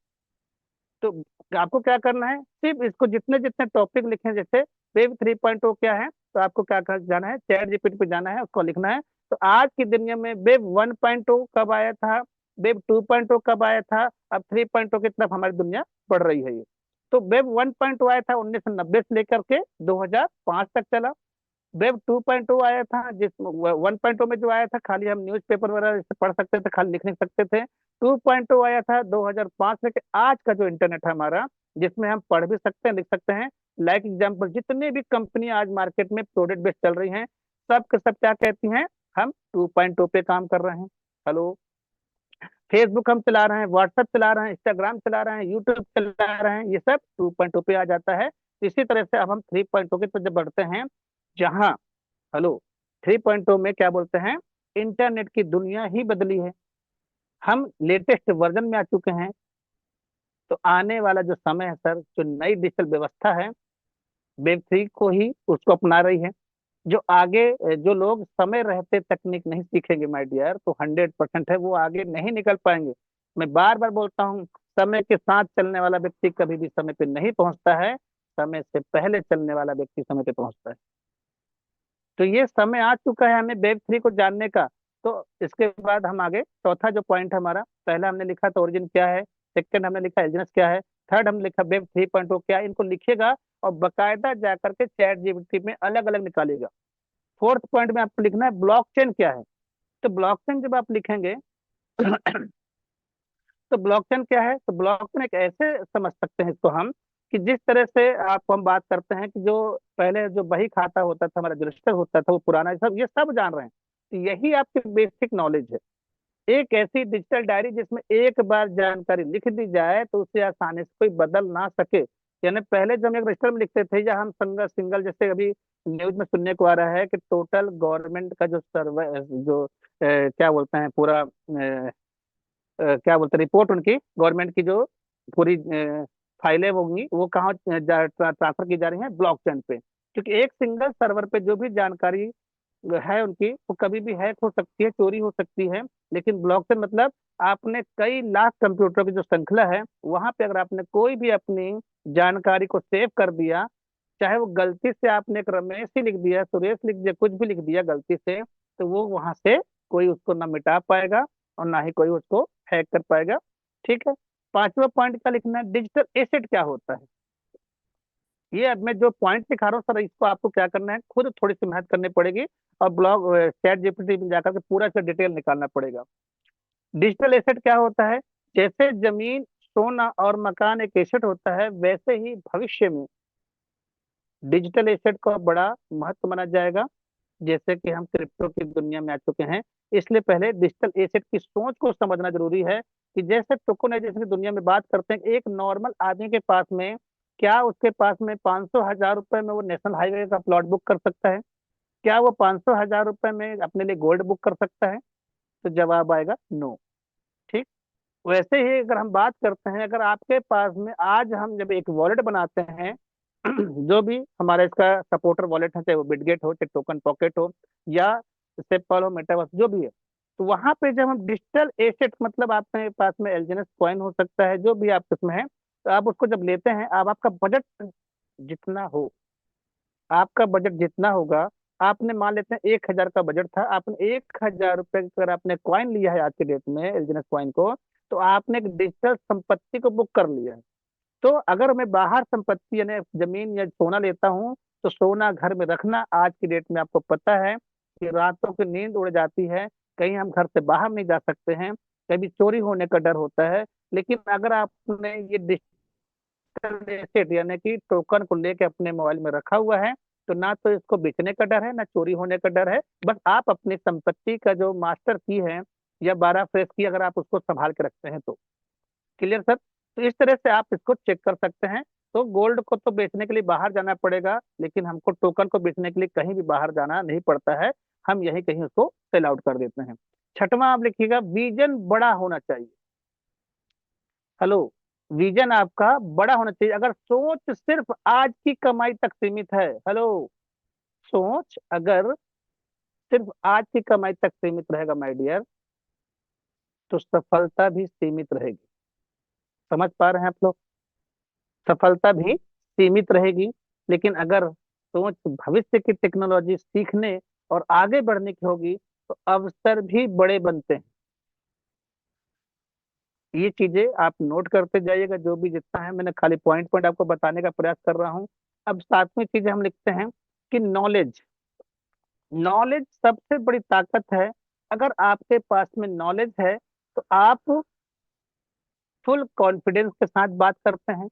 तो आपको क्या करना है, सिर्फ इसको जितने जितने टॉपिक लिखे, जैसे वेब 3.0 क्या है, तो आपको क्या जाना है, चैट जीपीटी पे जाना है, उसको लिखना है। तो आज की दुनिया में वेब 1.0 कब आया था, वेब 2.0 कब आया था, अब 3.0 की तरफ हमारी दुनिया बढ़ रही है ये। तो वेब 1.0 आया था 1990 से लेकर के 2005 तक चला। वेब 2.0 आया था, जिस 1.0 में जो आया था खाली हम न्यूज़पेपर वगैरह से पढ़ सकते थे, खाली लिख नहीं सकते थे। 2.0 आया था 2005 से, कि आज का जो इंटरनेट है हमारा, जिसमें हम पढ़ भी सकते हैं, लिख सकते हैं। लाइक एग्जाम्पल, जितने भी कंपनी आज मार्केट में प्रोडक्ट बेस्ड चल रही हैं, सब के सब क्या कहती हैं, हम 2.0 पे काम कर रहे हैं। हेलो, फेसबुक हम चला रहे हैं, व्हाट्सएप चला रहे हैं, इंस्टाग्राम चला रहे हैं, यूट्यूब चला रहे हैं, ये सब 2.0 पे आ जाता है। इसी तरह से अब हम 3.0 की तरफ जब बढ़ते हैं, जहाँ, हेलो, 3.0 में क्या बोलते हैं, इंटरनेट की दुनिया ही बदली है, हम लेटेस्ट वर्जन में आ चुके हैं। तो आने वाला जो समय है सर, जो नई डिजिटल व्यवस्था है, वेब 3 को ही उसको अपना रही है। जो आगे जो लोग समय रहते तकनीक नहीं सीखेंगे माय डियर, तो 100% है वो आगे नहीं निकल पाएंगे। मैं बार बार बोलता हूँ, समय के साथ चलने वाला व्यक्ति कभी भी समय पे नहीं पहुंचता है, समय से पहले चलने वाला व्यक्ति समय पे पहुंचता है। तो ये समय आ चुका है हमें वेब 3 को जानने का। तो इसके बाद हम आगे, चौथा जो पॉइंट है हमारा, पहला हमने लिखा था ओरिजिन क्या है, सेकंड हमने लिखा एलजीएनएस क्या है, थर्ड हमने लिखा वेब 3.0 क्या है। इनको लिखिएगा और बकायदा जाकर के चैट जीपीटी में अलग अलग निकालिएगा। फोर्थ पॉइंट में आपको लिखना है ब्लॉकचेन क्या है। तो ब्लॉकचेन जब आप लिखेंगे तो ब्लॉकचेन क्या है, तो ब्लॉकचेन एक ऐसे समझ सकते हैं इसको हम, कि जिस तरह से आप हम बात करते हैं कि जो पहले जो बही खाता होता था, हमारा जो रजिस्टर होता था वो पुराना, सब ये सब जान रहे हैं। तो यही आपकी बेसिक नॉलेज है। एक ऐसी डिजिटल डायरी जिसमें एक बार जानकारी लिख दी जाए तो उसे आसानी से कोई बदल ना सके। यानी पहले जब हम एक रजिस्टर में लिखते थे, या हम सिंगल सिंगल, जैसे अभी न्यूज में सुनने को आ रहा है कि टोटल गवर्नमेंट का जो सर्वे, जो क्या बोलते हैं पूरा, क्या बोलते हैं, रिपोर्ट उनकी गवर्नमेंट की जो पूरी फाइलें होंगी वो कहाँ ट्रांसफर की जा रही हैं, ब्लॉकचेन पे। क्योंकि एक सिंगल सर्वर पे जो भी जानकारी है उनकी, वो कभी भी हैक हो सकती है, चोरी हो सकती है। लेकिन ब्लॉकचेन मतलब आपने कई लाख कंप्यूटर की जो श्रृंखला है, वहां पे अगर आपने कोई भी अपनी जानकारी को सेव कर दिया, चाहे वो गलती से आपने एक रमेश ही लिख दिया, सुरेश लिख दिया, कुछ भी लिख दिया गलती से, तो वो वहां से कोई उसको ना मिटा पाएगा और ना ही कोई उसको हैक कर पाएगा। ठीक है? पांचवा पॉइंट का लिखना है डिजिटल एसेट क्या होता है। ये अब मैं जो पॉइंट दिखा रहा हूँ सर, इसको आपको क्या करना है, खुद थोड़ी सी मेहनत करनी पड़ेगी और ब्लॉग चैट जीपीटी में जाकर के पूरा इसका डिटेल निकालना पड़ेगा। डिजिटल एसेट क्या होता है, जैसे जमीन, सोना और मकान एक एसेट होता है, वैसे ही भविष्य में डिजिटल एसेट का बड़ा महत्व माना जाएगा। जैसे कि हम क्रिप्टो की दुनिया में आ चुके हैं, इसलिए पहले डिजिटल एसेट की सोच को समझना जरूरी है। कि जैसे टोकनाइजेशन की दुनिया में बात करते हैं, एक नॉर्मल आदमी के पास में, क्या उसके पास में 500,000 रुपए में वो नेशनल हाईवे का प्लॉट बुक कर सकता है? क्या वो 500,000 रुपए में अपने लिए गोल्ड बुक कर सकता है? तो जवाब आएगा नो। ठीक, वैसे ही अगर हम बात करते हैं, अगर आपके पास में आज हम जब एक वॉलेट बनाते हैं जो भी हमारा इसका सपोर्टर वॉलेट है, चाहे वो बिटगेट हो, चाहे टोकन पॉकेट हो, या पेपल हो, मेटावर्स जो भी है, तो वहां पे जब हम डिजिटल एसेट, मतलब आपके पास में एलजीएनएस कॉइन हो सकता है, जो भी आपके उसमें है, तो आप उसको जब लेते हैं, आप आपका बजट जितना हो, आपका बजट जितना होगा, आपने मान लेते हैं 1,000 का बजट था, आपने 1,000 रुपए का अगर आपने कॉइन लिया है आज के डेट में एलजीएनएस कॉइन को, तो आपने एक डिजिटल संपत्ति को बुक कर लिया है। तो अगर मैं बाहर संपत्ति यानी जमीन या सोना लेता हूँ, तो सोना घर में रखना आज की डेट में आपको पता है कि रातों की नींद उड़ जाती है, कहीं हम घर से बाहर नहीं जा सकते हैं, कभी चोरी होने का डर होता है। लेकिन अगर आपने ये डिजिटल एसेट यानी कि टोकन को लेके अपने मोबाइल में रखा हुआ है, तो ना तो इसको बेचने का डर है, ना चोरी होने का डर है। बस आप अपनी संपत्ति का जो मास्टर की है या 12 फ्रेश की, अगर आप उसको संभाल के रखते हैं तो। Clear sir? तो इस तरह से आप इसको चेक कर सकते हैं। तो गोल्ड को तो बेचने के लिए बाहर जाना पड़ेगा, लेकिन हमको टोकन को बेचने के लिए कहीं भी बाहर जाना नहीं पड़ता है, हम यहीं कहीं उसको सेल आउट कर देते हैं। छठवां आप लिखिएगा, विजन बड़ा होना चाहिए। हेलो, विजन आपका बड़ा होना चाहिए। अगर सोच सिर्फ आज की कमाई तक सीमित है, हेलो, सोच अगर सिर्फ आज की कमाई तक सीमित रहेगा माय डियर, तो सफलता भी सीमित रहेगी। समझ पा रहे हैं आप लोग? सफलता भी सीमित रहेगी। लेकिन अगर सोच भविष्य की टेक्नोलॉजी सीखने और आगे बढ़ने की होगी, तो अवसर भी बड़े बनते हैं। ये चीजें आप नोट करते जाइएगा, जो भी जितना है मैंने खाली पॉइंट पॉइंट आपको बताने का प्रयास कर रहा हूँ। अब सातवीं चीजें हम लिखते हैं कि नॉलेज। नॉलेज सबसे बड़ी ताकत है। अगर आपके पास में नॉलेज है, तो आप फुल कॉन्फिडेंस के साथ बात करते हैं।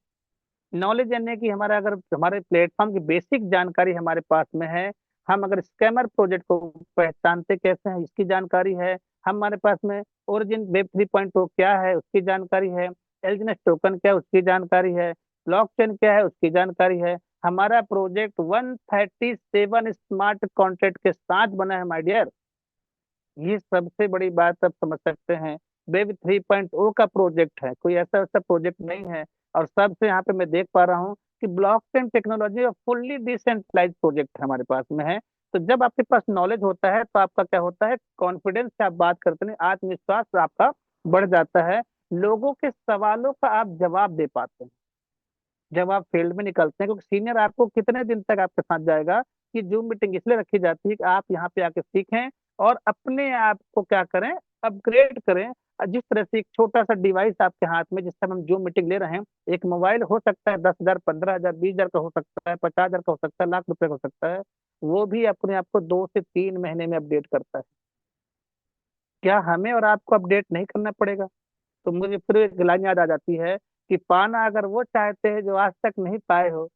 नॉलेज यानी कि हमारा अगर हमारे प्लेटफॉर्म की बेसिक जानकारी हमारे पास में है, हम अगर स्कैमर प्रोजेक्ट को पहचानते कैसे हैं इसकी जानकारी है, हमारे पास में ओरिजिन वेब 3.0 क्या है उसकी जानकारी है, एलजीएनएस टोकन क्या है उसकी जानकारी है, ब्लॉकचेन क्या है उसकी जानकारी है, हमारा प्रोजेक्ट 137 स्मार्ट कॉन्ट्रैक्ट के साथ बना है माय डियर। ये सबसे बड़ी बात आप समझ सकते हैं। वेब 3.0 का प्रोजेक्ट है, कोई ऐसा वैसा प्रोजेक्ट नहीं है। और सबसे यहाँ पे मैं देख पा रहा हूँ कि ब्लॉकचेन टेक्नोलॉजी और फुल्ली डिसेंट्रलाइज प्रोजेक्ट हमारे पास में है। तो जब आपके पास नॉलेज होता है, तो आपका क्या होता है, कॉन्फिडेंस से आप बात करते हैं, आत्मविश्वास आपका बढ़ जाता है, लोगों के सवालों का आप जवाब दे पाते हैं जब आप फील्ड में निकलते हैं। क्योंकि सीनियर आपको कितने दिन तक आपके साथ जाएगा, कि जूम मीटिंग इसलिए रखी जाती है कि आप यहाँ पे आके सीखें और अपने आप को क्या करें, अपग्रेड करें। और जिस तरह से एक छोटा सा डिवाइस आपके हाथ में, जिस समय हम जूम मीटिंग ले रहे हैं, एक मोबाइल हो सकता है 10,000, 15,000, 20,000 का हो सकता है, 50,000 का हो सकता है, लाख रुपए का हो सकता है, वो भी अपने आप को 2 से 3 महीने में अपडेट करता है। क्या हमें और आपको अपडेट नहीं करना पड़ेगा? तो मुझे फिर एक लाइन याद आ जाती है कि पाना अगर वो चाहते हैं जो आज तक नहीं पाए हो,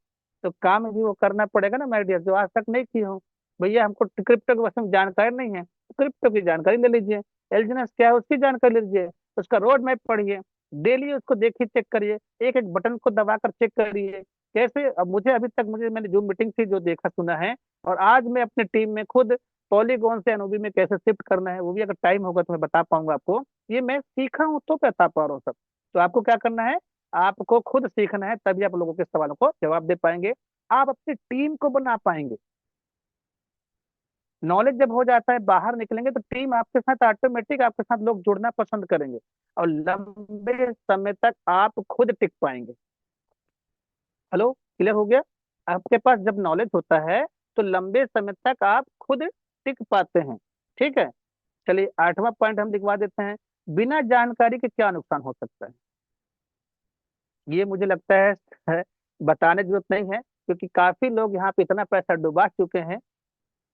तो काम भी वो करना पड़ेगा ना माय डियर, जो आज तक नहीं किए हो। भैया हमको क्रिप्टो के बारे में जानकारी नहीं है, तो क्रिप्टो की जानकारी ले लीजिए, एलजीएनएस क्या है उसकी जानकारी ले लीजिए, उसका रोड मैप पढ़िए, डेली उसको देखिए, चेक करिए, एक एक बटन को दबाकर चेक करिए। कैसे, अब मुझे अभी तक मैंने जो मीटिंग थी जो देखा सुना है, और आज मैं अपनी टीम में खुद पॉलीगॉन से एनओबी में कैसे शिफ्ट करना है, वो भी अगर टाइम होगा तो मैं बता पाऊंगा आपको। ये मैं सीखा हूँ तो बता पा रहा हूँ सब। तो आपको क्या करना है, आपको खुद सीखना है, तभी आप लोगों के सवालों को जवाब दे पाएंगे, आप अपनी टीम को बना पाएंगे। नॉलेज जब हो जाता है, बाहर निकलेंगे तो टीम आपके साथ ऑटोमेटिक, आपके साथ लोग जुड़ना पसंद करेंगे, और लंबे समय तक आप खुद टिक पाएंगे। हेलो, क्लियर हो गया? आपके पास जब नॉलेज होता है, तो लंबे समय तक आप खुद टिक पाते हैं। ठीक है, चलिए 8वां पॉइंट हम लिखवा देते हैं, बिना जानकारी के क्या नुकसान हो सकता है। ये मुझे लगता है बताने की जरूरत नहीं है, क्योंकि काफी लोग यहाँ पे इतना पैसा डुबा चुके हैं,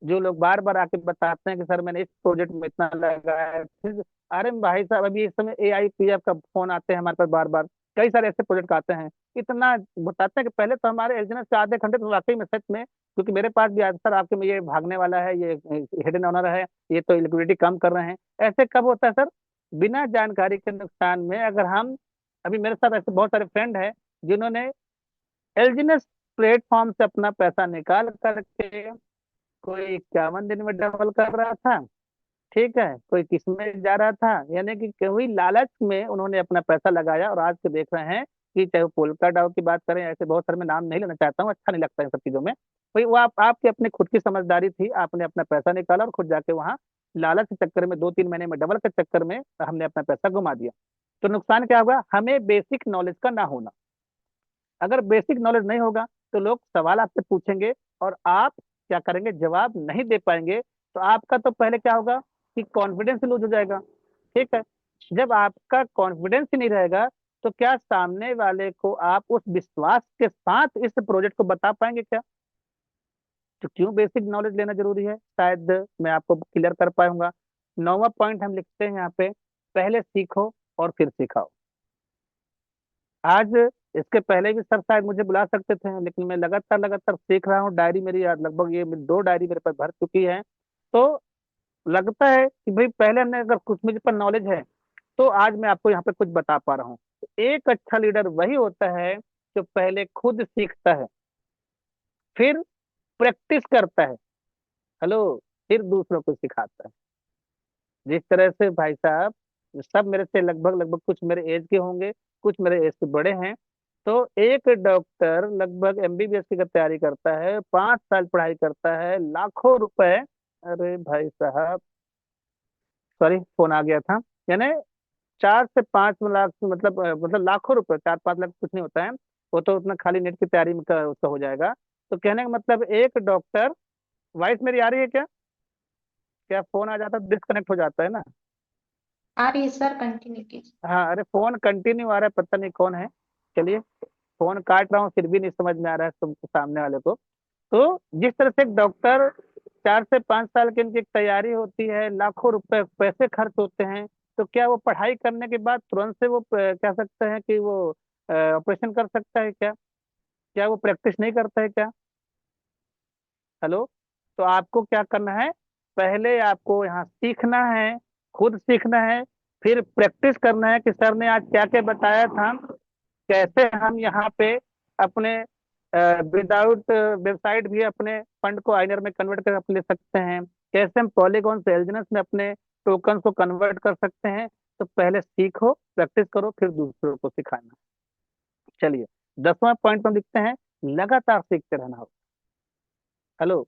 जो लोग बार बार आके बताते हैं कि सर मैंने इस प्रोजेक्ट में इतना लगाया है, फिर अरे भाई साहब अभी इस समय एआई पीएफ का फोन आते हैं हमारे पास बार बार, कई सारे ऐसे प्रोजेक्ट आते हैं, इतना बताते हैं कि पहले तो हमारे एलजीएनएस के आधे घंटे तो वाकई में सच में, क्योंकि मेरे पास भी आता सर आपके में ये भागने वाला है, ये हिडन ऑनर है, ये तो लिक्विडिटी कम कर रहे हैं। ऐसे कब होता है सर? बिना जानकारी के नुकसान में। अगर हम, अभी मेरे साथ ऐसे बहुत सारे फ्रेंड हैं जिन्होंने एलजीएनएस प्लेटफॉर्म से अपना पैसा निकाल करके, कोई 51 दिन में डबल कर रहा था, ठीक है, कोई किस में जा रहा था, यानी कि कोई लालच में उन्होंने अपना पैसा लगाया, और आज के देख रहे हैं कि चाहे वो पोलका डाउ की बात करें, ऐसे बहुत सारे, मैं नाम नहीं लेना चाहता हूँ, अच्छा नहीं लगता इन सब चीजों में। भाई वो आपकी अपनी खुद की समझदारी थी, आपने अपना पैसा निकाला और खुद जाके वहां लालच के चक्कर में 2-3 महीने में डबल के चक्कर में हमने अपना पैसा घुमा दिया। तो नुकसान क्या होगा, हमें बेसिक नॉलेज का ना होना। अगर बेसिक नॉलेज नहीं होगा, तो लोग सवाल आपसे पूछेंगे और आप क्या करेंगे, जवाब नहीं दे पाएंगे, तो आपका तो पहले क्या होगा कि कॉन्फिडेंस लूज हो जाएगा। ठीक है। जब आपका कॉन्फिडेंस ही नहीं रहेगा, तो क्या सामने वाले को आप उस विश्वास के साथ इस प्रोजेक्ट को बता पाएंगे क्या? तो क्यों बेसिक नॉलेज लेना जरूरी है, शायद मैं आपको क्लियर कर पाऊंगा। 9वां पॉइंट हम लिखते हैं यहाँ पे, पहले सीखो और फिर सिखाओ। आज इसके पहले भी सर शायद मुझे बुला सकते थे, लेकिन मैं लगातार लगातार सीख रहा हूँ। डायरी मेरी आज लगभग ये 2 डायरी मेरे पास भर चुकी है। तो लगता है कि भाई पहले हमने अगर कुछ मुझे पर नॉलेज है, तो आज मैं आपको यहाँ पे कुछ बता पा रहा हूँ। तो एक अच्छा लीडर वही होता है जो पहले खुद सीखता है, फिर प्रैक्टिस करता है, हेलो, फिर दूसरों को सिखाता है। जिस तरह से भाई साहब सब मेरे से लगभग लगभग, कुछ मेरे एज के होंगे, कुछ मेरे एज से बड़े हैं। तो एक डॉक्टर लगभग एमबीबीएस की तैयारी करता है, 5 साल पढ़ाई करता है, लाखों रुपए। अरे भाई साहब, सॉरी फोन आ गया था। यानी 4 से 5 लाख, मतलब लाखों रुपए, 4-5 लाख कुछ नहीं होता है। वो तो उतना खाली नेट की तैयारी में उसका हो जाएगा। तो कहने का मतलब एक डॉक्टर, वॉइस मेरी आ रही है क्या? क्या फोन आ जाता है डिस्कनेक्ट हो जाता है ना? आ रही है सर, कंटिन्यू कीजिए। हाँ, अरे फोन कंटिन्यू आ रहा है, पता नहीं कौन है। चलिए, फोन काट रहा हूँ फिर भी नहीं समझ में आ रहा है तुमको, सामने वाले को। तो जिस तरह से एक डॉक्टर, 4 से 5 साल की इनकी एक तैयारी होती है, लाखों रुपए पैसे खर्च होते हैं, तो क्या वो पढ़ाई करने के बाद तुरंत से वो कह सकते हैं कि वो ऑपरेशन कर सकता है क्या? क्या वो प्रैक्टिस नहीं करता है क्या? हेलो। तो आपको क्या करना है, पहले आपको यहाँ सीखना है, खुद सीखना है, फिर प्रैक्टिस करना है कि सर ने आज क्या क्या बताया था, कैसे हम यहाँ पे अपने विदाउट वेबसाइट भी अपने फंड को आइनर में कन्वर्ट कर ले सकते हैं, कैसे हम पॉलीगॉन से एलजीएनएस में अपने टोकन को कन्वर्ट कर सकते हैं। तो पहले सीखो, प्रैक्टिस करो, फिर दूसरों को सिखाना। चलिए, 10वां पॉइंट हम लिखते हैं, लगातार सीखते रहना हो। हेलो।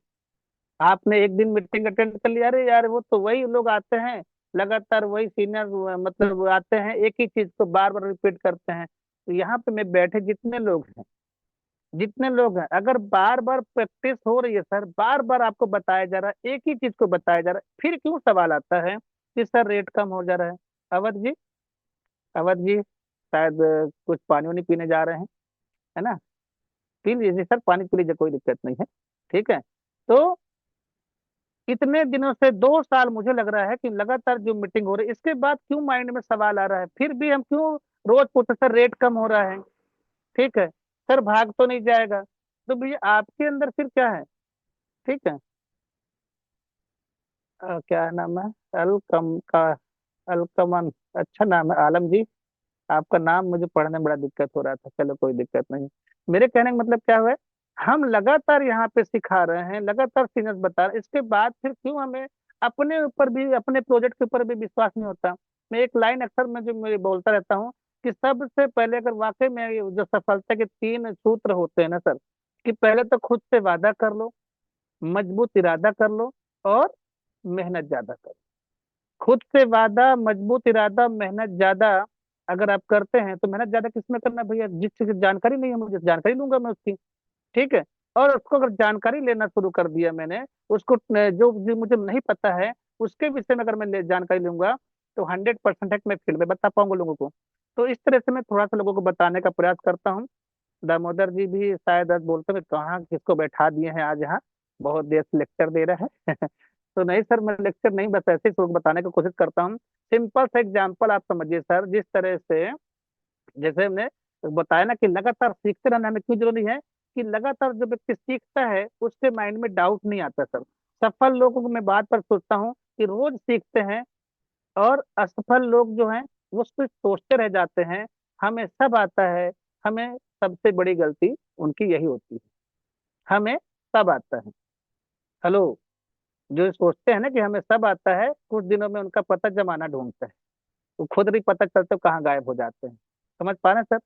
आपने एक दिन मीटिंग अटेंड कर लिया, अरे यार वो तो वही लोग आते हैं, लगातार वही सीनियर मतलब आते हैं, एक ही चीज को बार बार रिपीट करते हैं। तो यहाँ पे मैं बैठे जितने लोग हैं, अगर बार बार प्रैक्टिस हो रही है सर, बार बार आपको बताया जा रहा है, एक ही चीज को बताया जा रहा है, फिर क्यों सवाल आता है कि सर रेट कम हो जा रहा है? अवध जी, अवध जी शायद कुछ पानी वानी पीने जा रहे हैं, है ना? पी लीजिए सर, पानी पी लीजिए, कोई दिक्कत नहीं है। ठीक है। तो इतने दिनों से 2 साल मुझे लग रहा है कि लगातार जो मीटिंग हो रही है, इसके बाद क्यों माइंड में सवाल आ रहा है, फिर भी हम क्यों रोज पूछते सर रेट कम हो रहा है? ठीक है, सर भाग तो नहीं जाएगा? तो भैया आपके अंदर फिर क्या है? ठीक है। क्या नाम है? अलकम का, अलकमन, अच्छा नाम है आलम जी। आपका नाम मुझे पढ़ने में बड़ा दिक्कत हो रहा था, चलो कोई दिक्कत नहीं। मेरे कहने का मतलब क्या हुआ है, हम लगातार यहाँ पे सिखा रहे हैं, लगातार सीनियर्स बता रहे हैं, इसके बाद फिर क्यों हमें अपने ऊपर भी, अपने प्रोजेक्ट के ऊपर भी विश्वास नहीं होता? मैं एक लाइन अक्सर मैं जो मैं बोलता रहता हूँ कि सबसे पहले अगर वाकई में ये जो सफलता के 3 सूत्र होते हैं ना सर, कि पहले तो खुद से वादा कर लो, मजबूत इरादा कर लो, और मेहनत ज्यादा करो। खुद से वादा, मजबूत इरादा, मेहनत ज्यादा अगर आप करते हैं, तो मेहनत ज्यादा किसमें करना है भैया, जिस चीज की जानकारी नहीं है मुझे, जानकारी लूंगा मैं उसकी। ठीक है। और उसको अगर जानकारी लेना शुरू कर दिया मैंने, उसको जो मुझे नहीं पता है, उसके विषय में अगर मैं जानकारी लूंगा, तो 100% है कि मैं फील्ड में बता पाऊंगा लोगों को। तो इस तरह से मैं थोड़ा सा लोगों को बताने का प्रयास करता हूँ। दामोदर जी भी शायद आज बोलते हुए कहाँ किसको बैठा दिए हैं आज यहाँ, बहुत देर से लेक्चर दे रहे हैं। तो नहीं सर, मैं लेक्चर नहीं, बस ऐसे ही लोग बताने की कोशिश करता हूँ। सिंपल सा एग्जांपल आप समझिए सर, जिस तरह से जैसे हमने बताया ना कि लगातार सीखते रहना हमें क्यों जरूरी है, कि लगातार जो व्यक्ति सीखता है उसके माइंड में डाउट नहीं आता सर। सफल लोगों को मैं बात पर सोचता हूँ कि रोज सीखते हैं, और असफल लोग जो हैं वो सिर्फ सोचते रह जाते हैं, हमें सब आता है। हमें सबसे बड़ी गलती उनकी यही होती है, हमें सब आता है। हेलो। जो सोचते हैं ना कि हमें सब आता है, कुछ दिनों में उनका पता जमाना ढूंढता है, वो खुद नहीं पता चलते कहाँ गायब हो जाते हैं। समझ पा रहे हैं सर?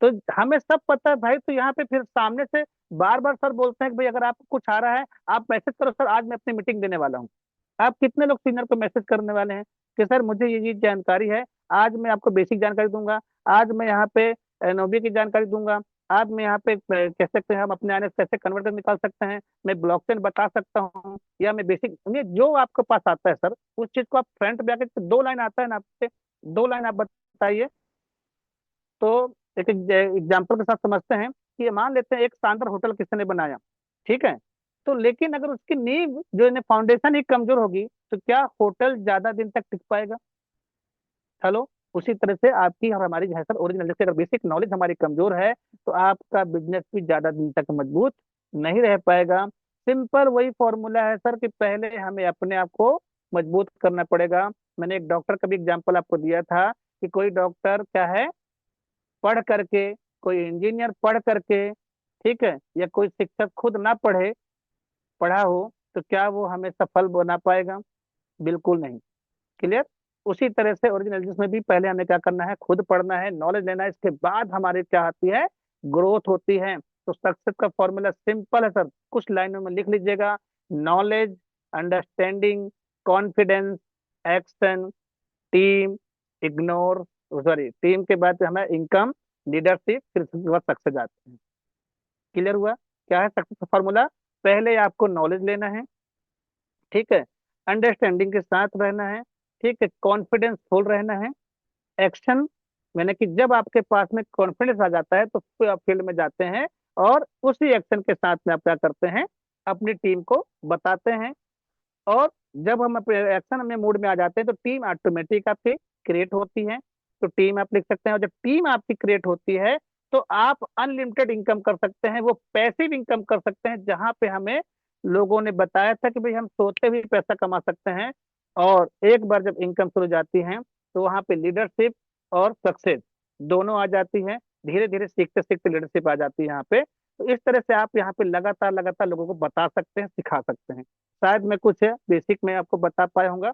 तो हमें सब पता है भाई, तो यहाँ पे फिर सामने से बार बार सर बोलते हैं कि भाई अगर आपको कुछ आ रहा है, आप मैसेज करो सर, आज मैं अपनी मीटिंग देने वाला हूँ। आप कितने लोग सीनियर को मैसेज करने वाले हैं कि सर मुझे ये जानकारी है, आज मैं आपको बेसिक जानकारी दूंगा, आज मैं यहाँ पे एनओबी की जानकारी दूंगा, आप में यहाँ पे कह सकते हैं हम अपने आने से कैसे कन्वर्ट कर निकाल सकते हैं, मैं ब्लॉकचेन बता सकता हूँ, या मैं बेसिक, ये जो आपके पास आता है सर उस चीज को आप फ्रंट पे आके 2 लाइन आता है ना आपसे, 2 लाइन आप बताइए। तो एक एग्जाम्पल के साथ समझते हैं कि ये मान लेते हैं एक शानदार होटल किसी ने बनाया, ठीक है, तो लेकिन अगर उसकी नींव जो है फाउंडेशन ही कमजोर होगी तो क्या होटल ज्यादा दिन तक टिक पाएगा? हेलो। उसी तरह से आपकी और हमारी जो है सर ओरिजिनल, जैसे अगर बेसिक नॉलेज हमारी कमजोर है तो आपका बिजनेस भी ज्यादा दिन तक मजबूत नहीं रह पाएगा। सिंपल वही फॉर्मूला है सर कि पहले हमें अपने आप को मजबूत करना पड़ेगा। मैंने एक डॉक्टर का भी एग्जाम्पल आपको दिया था कि कोई डॉक्टर क्या है, पढ़ करके, कोई इंजीनियर पढ़ करके, ठीक है, या कोई शिक्षक खुद ना पढ़े, पढ़ा हो, तो क्या वो हमें सफल बना पाएगा? बिल्कुल नहीं। क्लियर। उसी तरह से ओरिजिनल में भी पहले हमें क्या करना है, खुद पढ़ना है, नॉलेज लेना है, इसके बाद हमारी क्या आती है, ग्रोथ होती है। तो सक्सेस का फॉर्मूला सिंपल है सर, कुछ लाइनों में लिख लीजिएगा। Knowledge, understanding, confidence, action, team, ignore, sorry, team के बाद हमें इनकम, लीडरशिप, फिर उसके बाद सक्सेस आते हैं। क्लियर हुआ? क्या है सक्सेस का फॉर्मूला? पहले आपको नॉलेज लेना है, ठीक है, अंडरस्टैंडिंग के साथ रहना है, ठीक है, कॉन्फिडेंस फुल रहना है, एक्शन, मैंने कि जब आपके पास में कॉन्फिडेंस आ जाता है तो फिर आप फील्ड में जाते हैं और उसी एक्शन के साथ में आप क्या करते हैं, अपनी टीम को बताते हैं। और जब हम अपने एक्शन में मूड में आ जाते हैं तो टीम ऑटोमेटिक आपकी क्रिएट होती है। तो टीम आप लिख सकते हैं, और जब टीम आपकी क्रिएट होती है तो आप अनलिमिटेड इनकम कर सकते हैं, वो पैसिव इनकम कर सकते हैं, जहां पे हमें लोगों ने बताया था कि भाई हम सोते हुए पैसा कमा सकते हैं। और एक बार जब इनकम शुरू हो जाती है तो वहां पे लीडरशिप और सक्सेस दोनों आ जाती है। धीरे धीरे सीखते सीखते लीडरशिप आ जाती है यहाँ पे। तो इस तरह से आप यहाँ पे लगातार लगातार लोगों को बता सकते हैं, सिखा सकते हैं। शायद मैं कुछ है बेसिक में आपको बता पाया होगा।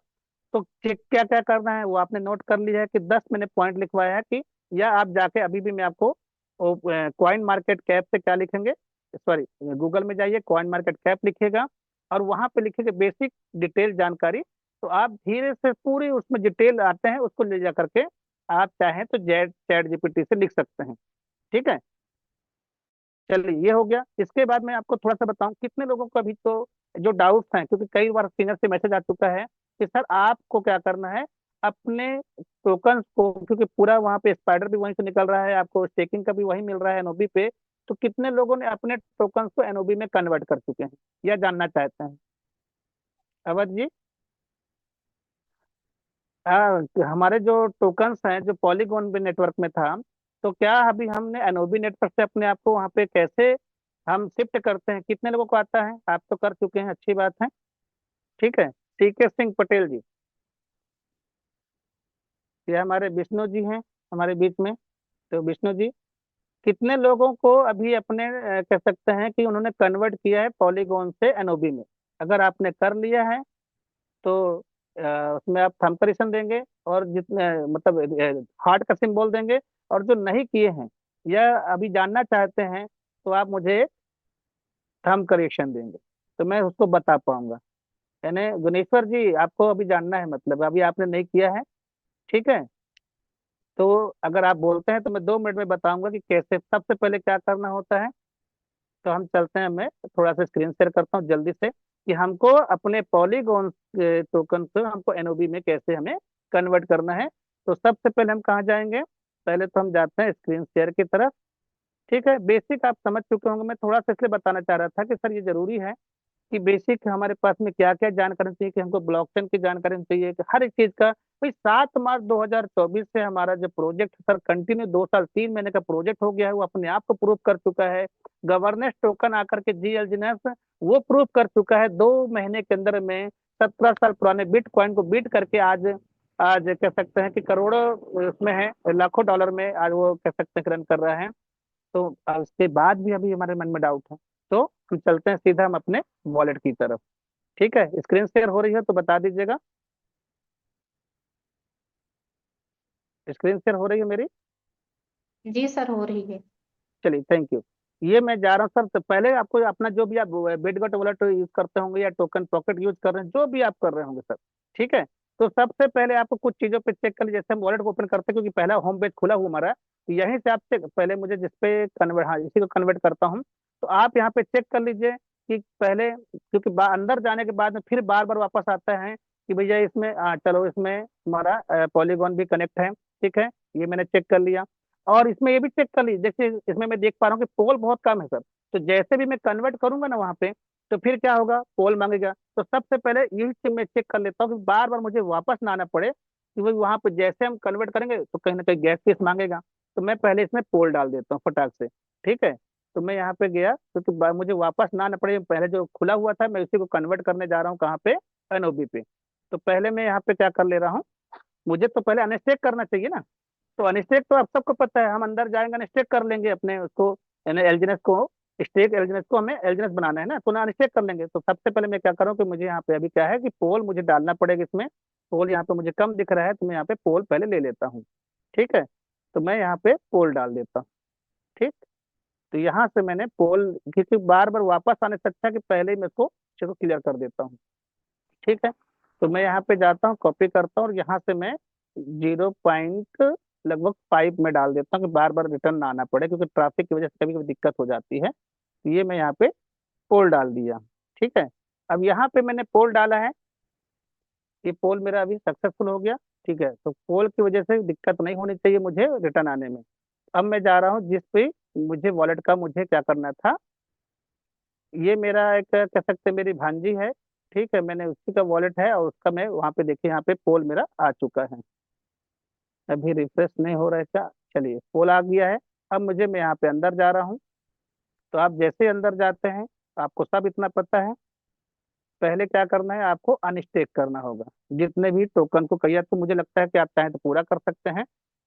तो क्या क्या करना है वो आपने नोट कर लिया है कि 10 मैंने पॉइंट लिखवाया है कि, या आप जाके अभी भी मैं आपको कॉइन मार्केट कैप से क्या लिखेंगे, सॉरी, गूगल में जाइए, कॉइन मार्केट कैप लिखिएगा और वहां पे लिखेंगे बेसिक डिटेल जानकारी। तो आप धीरे से पूरी उसमें डिटेल आते हैं, उसको ले जा करके आप चाहें तो जेट चैट जीपीटी से लिख सकते हैं। ठीक है, चलिए ये हो गया। इसके बाद मैं आपको थोड़ा सा बताऊं कितने लोगों को अभी तो जो डाउट्स हैं, क्योंकि कई बार सीनियर से मैसेज आ चुका है कि सर आपको क्या करना है, अपने टोकन को, क्योंकि पूरा वहां पे स्पाइडर भी वहीं से निकल रहा है, आपको स्टेकिंग का भी वहीं मिल रहा है एनओबी पे, तो कितने लोगों ने अपने टोकन को एनओबी में कन्वर्ट कर चुके हैं या जानना चाहते हैं? अवध जी। हाँ, हमारे जो टोकन्स हैं जो पॉलीगॉन पे नेटवर्क में था, तो क्या अभी हमने एनओबी नेटवर्क से अपने आप को वहाँ पे कैसे हम शिफ्ट करते हैं, कितने लोगों को आता है? आप तो कर चुके हैं, अच्छी बात है। ठीक है, सीके सिंह पटेल जी, ये हमारे विष्णु जी हैं हमारे बीच में। तो विष्णु जी, कितने लोगों को अभी अपने कह सकते हैं कि उन्होंने कन्वर्ट किया है पॉलीगॉन से एनओबी में? अगर आपने कर लिया है तो उसमें आप थंब का निशान देंगे, और जितने मतलब हार्ट का सिंबल देंगे। और जो नहीं किए हैं या अभी जानना चाहते हैं तो आप मुझे थंब का रिएक्शन देंगे, तो मैं उसको बता पाऊंगा। यानी गुनेश्वर जी, आपको अभी जानना है, मतलब अभी आपने नहीं किया है, ठीक है, तो अगर आप बोलते हैं तो मैं 2 मिनट में बताऊंगा कि कैसे सबसे पहले क्या करना होता है। तो हम चलते हैं, मैं थोड़ा सा स्क्रीन शेयर करता हूँ जल्दी से कि हमको अपने पॉलीगॉन टोकन से हमको एनओबी में कैसे हमें कन्वर्ट करना है। तो सबसे पहले हम कहाँ जाएंगे, पहले तो हम जाते हैं स्क्रीन शेयर की तरफ। ठीक है, बेसिक आप समझ चुके होंगे, मैं थोड़ा सा इसलिए बताना चाह रहा था कि सर ये जरूरी है कि बेसिक हमारे पास में क्या क्या जानकारी चाहिए, कि हमको ब्लॉकचेन की जानकारी चाहिए, कि हर एक चीज का। भाई 7 मार्च 2024 से हमारा जो प्रोजेक्ट सर कंटिन्यू 2 साल 3 महीने का प्रोजेक्ट हो गया है, वो अपने आप को प्रूव कर चुका है। गवर्नेंस टोकन आकर के GLGNS वो प्रूव कर चुका है 2 महीने के अंदर में। 17 साल पुराने बिटकॉइन को बीट करके आज आज कह सकते हैं कि करोड़ों उसमें है, लाखों डॉलर में आज वो कह सकते हैं कि रन कर रहा है। तो उसके बाद भी अभी हमारे मन में डाउट है, तो हम चलते हैं सीधा हम अपने वॉलेट की तरफ। ठीक है, स्क्रीन शेयर हो रही है तो बता दीजिएगा। स्क्रीन शेयर हो रही है मेरी? जी सर, हो रही है। चलिए, थैंक यू। ये मैं जा रहा हूँ सर, तो पहले आपको अपना जो भी आप बिटगट वॉलेट यूज करते होंगे या टोकन पॉकेट यूज कर रहे हैं, जो भी आप कर रहे होंगे सर, ठीक है, तो सबसे पहले आपको कुछ चीजों पे चेक कर लीजिए। जैसे हम वॉलेट को ओपन करते हैं, क्योंकि पहला होम पेज खुला हुआ हमारा, तो यहीं से आप चेक, पहले मुझे जिस पे कन्वर्ट, हाँ इसी को कन्वर्ट करता हूँ। तो आप यहाँ पे चेक कर लीजिए कि पहले, क्योंकि अंदर जाने के बाद में फिर बार बार वापस आता है कि भैया इसमें चलो इसमें हमारा पॉलीगॉन भी कनेक्ट है। ठीक है, ये मैंने चेक कर लिया। और इसमें ये भी चेक कर लीजिए, देखिए इसमें मैं देख पा रहा हूँ कि पोल बहुत कम है सर। तो जैसे भी मैं कन्वर्ट करूंगा ना वहाँ पे, तो फिर क्या होगा, पोल मांगेगा। तो सबसे पहले यही चीज मैं चेक कर लेता हूँ कि बार बार मुझे वापस ना आना पड़े, कि भाई वहां पे जैसे हम कन्वर्ट करेंगे तो कहीं ना कहीं गैस फीस मांगेगा। तो मैं पहले इसमें पोल डाल देता हूँ फटाक से। ठीक है, तो मैं यहाँ पे गया, क्योंकि मुझे वापस ना आना पड़े, पहले जो खुला हुआ था मैं उसी को कन्वर्ट करने जा रहा हूँ कहाँ पे, एनओबी पे। तो पहले मैं यहाँ पे क्या कर ले रहा हूँ, मुझे तो पहले अनस्टेक करना चाहिए ना। तो अनस्टेक तो आप सबको पता है, हम अंदर जाएंगे अनस्टेक कर लेंगे अपने उसको, यानी एलजीनेस को, स्टेक एलजीनेस को हमें एलजीनेस बनाना है ना, तो ना अनस्टेक कर लेंगे। तो सबसे पहले मैं क्या करूँ कि मुझे यहाँ पे अभी क्या है कि पोल मुझे डालना पड़ेगा इसमें। पोल यहाँ पे मुझे कम दिख रहा है, तो मैं यहाँ पे पोल पहले ले लेता हूँ। ठीक है, तो मैं यहाँ पे पोल डाल देता हूँ। ठीक, तो यहाँ से मैंने पोल, क्योंकि बार बार वापस आने से अच्छा कि पहले ही मैं इसको चलो क्लियर कर देता हूँ। ठीक है, तो मैं यहाँ पे जाता हूँ, कॉपी करता हूँ, और यहाँ से मैं 0 पॉइंट लगभग 5 में डाल देता हूँ कि बार बार रिटर्न ना आना पड़े, क्योंकि ट्रैफिक की वजह से कभी कभी दिक्कत हो जाती है। तो ये मैं यहाँ पे पोल डाल दिया। ठीक है, अब यहाँ पे मैंने पोल डाला है, ये पोल मेरा अभी सक्सेसफुल हो गया। ठीक है, तो पोल की वजह से दिक्कत नहीं होनी चाहिए मुझे रिटर्न आने में। अब मैं जा रहा हूँ जिस पे मुझे वॉलेट का मुझे क्या करना था, ये मेरा एक कह सकते हैं मेरी भांजी है। ठीक है, मैंने उसी का वॉलेट है, और उसका मैं वहाँ पे देखिए यहाँ पे पोल मेरा आ चुका है। अभी रिफ्रेश नहीं हो रहा है क्या, चलिए पोल आ गया है। अब मुझे, मैं यहाँ पे अंदर जा रहा हूँ। तो आप जैसे ही अंदर जाते हैं, आपको सब इतना पता है, पहले क्या करना है, आपको अनस्टेक करना होगा जितने भी टोकन को कहिए। तो मुझे लगता है कि आप चाहें तो पूरा कर सकते हैं।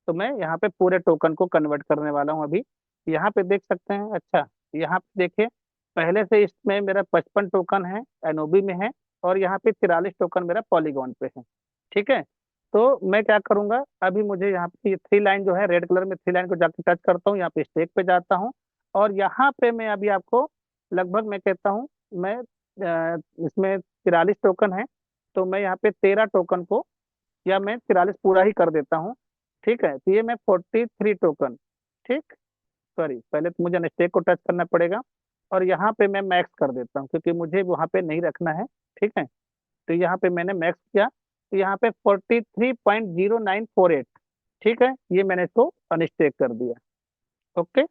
तो मैं यहाँ पे पूरे टोकन को कन्वर्ट करने वाला हूँ अभी। यहाँ पे देख सकते हैं, अच्छा यहाँ पे देखिए, पहले से इसमें मेरा 55 टोकन है, एनओबी में है, और यहाँ पे 43 टोकन मेरा पॉलीगॉन पे है। ठीक है, तो मैं क्या करूंगा, अभी मुझे यहाँ पे ये 3 लाइन जो है रेड कलर में, 3 लाइन को जाकर टच करता हूँ, यहाँ पे स्टेक पे जाता हूँ। और यहाँ पे मैं अभी आपको लगभग मैं कहता हूँ, मैं इसमें 43 टोकन है, तो मैं यहाँ पे 13 टोकन को, या मैं 43 पूरा ही कर देता हूँ। ठीक है, तो ये मैं 43 टोकन, ठीक, सॉरी पहले तो मुझे अनस्टेक को टच करना पड़ेगा, और यहाँ पे मैं मैक्स कर देता हूँ क्योंकि मुझे वहाँ पे नहीं रखना है। ठीक है, तो यहाँ पे मैंने मैक्स किया, तो यहाँ पे 43.0948। ठीक है, ये मैंने इसको अनस्टेक कर दिया। ओके,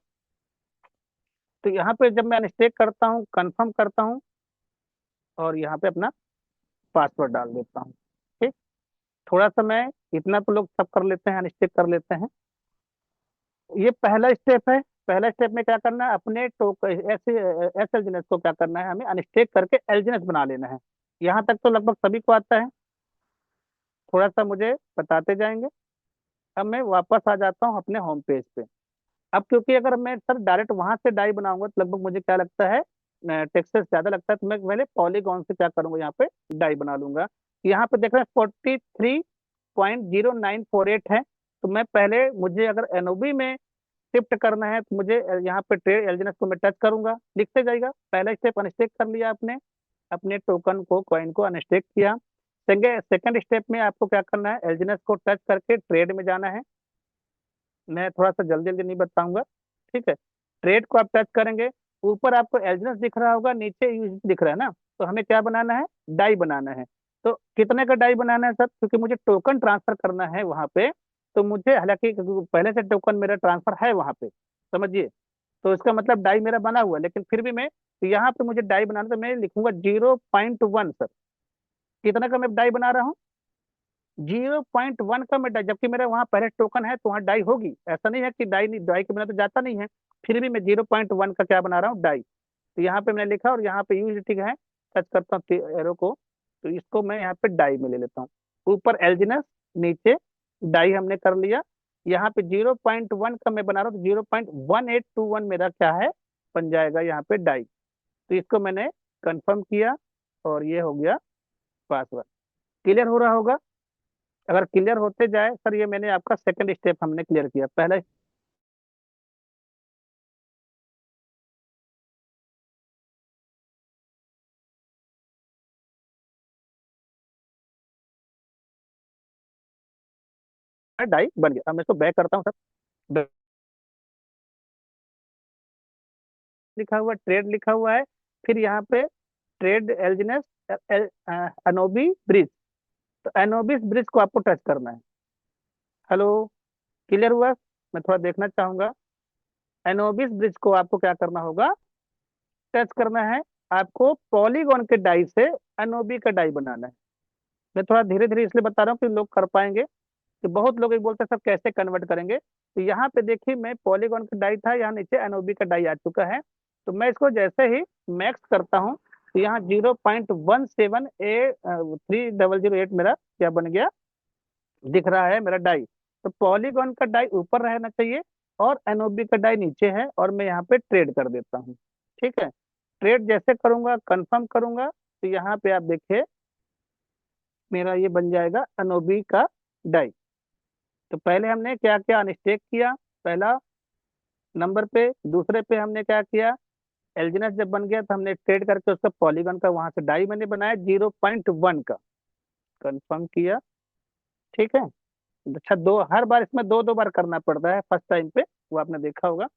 तो यहाँ पे जब मैं अनस्टेक करता हूँ, कंफर्म करता हूँ, और यहाँ पे अपना पासवर्ड डाल देता हूँ। ठीक, थोड़ा सा मैं, इतना तो लोग सब कर लेते हैं, अनस्टेक कर लेते हैं। ये पहला स्टेप है। पहला स्टेप में क्या करना है, अपने ऐसे एस एलजीनेस को क्या करना है, हमें अनस्टेक करके एलजीनेस बना लेना है। यहाँ तक तो लगभग सभी को आता है, थोड़ा सा मुझे बताते जाएंगे। अब मैं वापस आ जाता हूँ अपने होम पेज पे। अब क्योंकि अगर मैं सर डायरेक्ट वहां से डाई बनाऊंगा तो लगभग मुझे क्या लगता है, टेक्सचर ज्यादा लगता है, तो मैं पहले पॉलीगॉन से क्या करूंगा, यहाँ पे डाई बना लूंगा। यहाँ पे देख रहे हैं 43.0948 है। तो मैं पहले, मुझे अगर एनओबी में शिफ्ट करना है, तो मुझे यहाँ पे ट्रेड एलजीनेस को मैं टच करूंगा, दिखते जाएगा। पहला स्टेप अनस्टेक कर लिया आपने, अपने टोकन को, कॉइन को अनस्टेक किया। सेकंड स्टेप में आपको क्या करना है, एलजीनेस को टच करके ट्रेड में जाना है। मैं थोड़ा सा जल्दी जल्दी नहीं बताऊंगा। ठीक है, ट्रेड को आप टच करेंगे, ऊपर आपको एलजीनेस दिख रहा होगा, नीचे यूज दिख रहा है ना। तो हमें क्या बनाना है, डाई बनाना है। तो कितने का डाई बनाना है सर, क्योंकि मुझे टोकन ट्रांसफर करना है वहां पे। तो मुझे, हालांकि क्योंकि पहले से टोकन मेरा ट्रांसफर है वहां पे, समझिए, तो इसका मतलब डाई मेरा बना हुआ है। लेकिन फिर भी मैं, तो यहाँ पे मुझे डाई बनाना, तो मैं लिखूंगा 0.1 सर। कितना का मैं डाई बना रहा हूँ, 0.1 का मैं डाई, जबकि मेरा वहाँ पहले टोकन है तो वहाँ डाई होगी, ऐसा नहीं है कि डाई नहीं, डाई के बिना तो जाता नहीं है। फिर भी मैं 0.1 का क्या बना रहा हूँ, डाई। तो यहाँ पे मैंने लिखा, और यहाँ पे यूज ठीक है, टच करता हूँ एरो को, तो इसको मैं यहाँ पे डाई में ले लेता हूँ। ऊपर एल्जिनस, नीचे डाई हमने कर लिया। यहाँ पे 0.1 का मैं बना रहा हूँ, तो 0.1821 मेरा क्या है, बन जाएगा यहाँ पे डाई। तो इसको मैंने कंफर्म किया, और ये हो गया पासवर्ड। क्लियर हो रहा होगा। अगर क्लियर होते जाए सर, ये मैंने आपका सेकंड स्टेप हमने क्लियर किया, पहला डाई बन गया। अब मैं इसको बैक करता हूँ सर। लिखा हुआ है, ट्रेड लिखा हुआ है, फिर यहाँ पे ट्रेड एल्जिनस एनोबी ब्रिज। तो एनोबिस ब्रिज को आपको टच करना है। हेलो, क्लियर हुआ? मैं थोड़ा देखना चाहूंगा। एनोबिस ब्रिज को आपको क्या करना होगा, टच करना है। आपको पॉलीगॉन के डाई से एनओबी का डाई बनाना है। मैं थोड़ा धीरे धीरे इसलिए बता रहा हूँ कि लोग कर पाएंगे, कि बहुत लोग ये बोलते हैं सर कैसे कन्वर्ट करेंगे। तो यहाँ पे देखिए, मैं पॉलीगॉन का डाई था, यहाँ नीचे एनओबी का डाई आ चुका है। तो मैं इसको जैसे ही मैक्स करता हूँ, तो यहाँ 0.17A3008 मेरा क्या बन गया, दिख रहा है मेरा डाई। तो पॉलीगॉन का डाई ऊपर रहना चाहिए और एनओबी का डाई नीचे है, और मैं यहाँ पे ट्रेड कर देता हूँ। ठीक है, ट्रेड जैसे करूंगा, कंफर्म करूंगा, तो यहाँ पे आप देखिए मेरा ये बन जाएगा एनओबी का डाई। तो पहले हमने क्या किया, अनस्टेक किया पहला नंबर पे। दूसरे पे हमने क्या किया, एल्जिनस जब बन गया तो हमने ट्रेड करके उसका पॉलीगॉन का वहां से डाई मैंने बनाया 0.1 का, कंफर्म किया। ठीक है, अच्छा, दो हर बार इसमें दो दो बार करना पड़ता है फर्स्ट टाइम पे, वो आपने देखा होगा।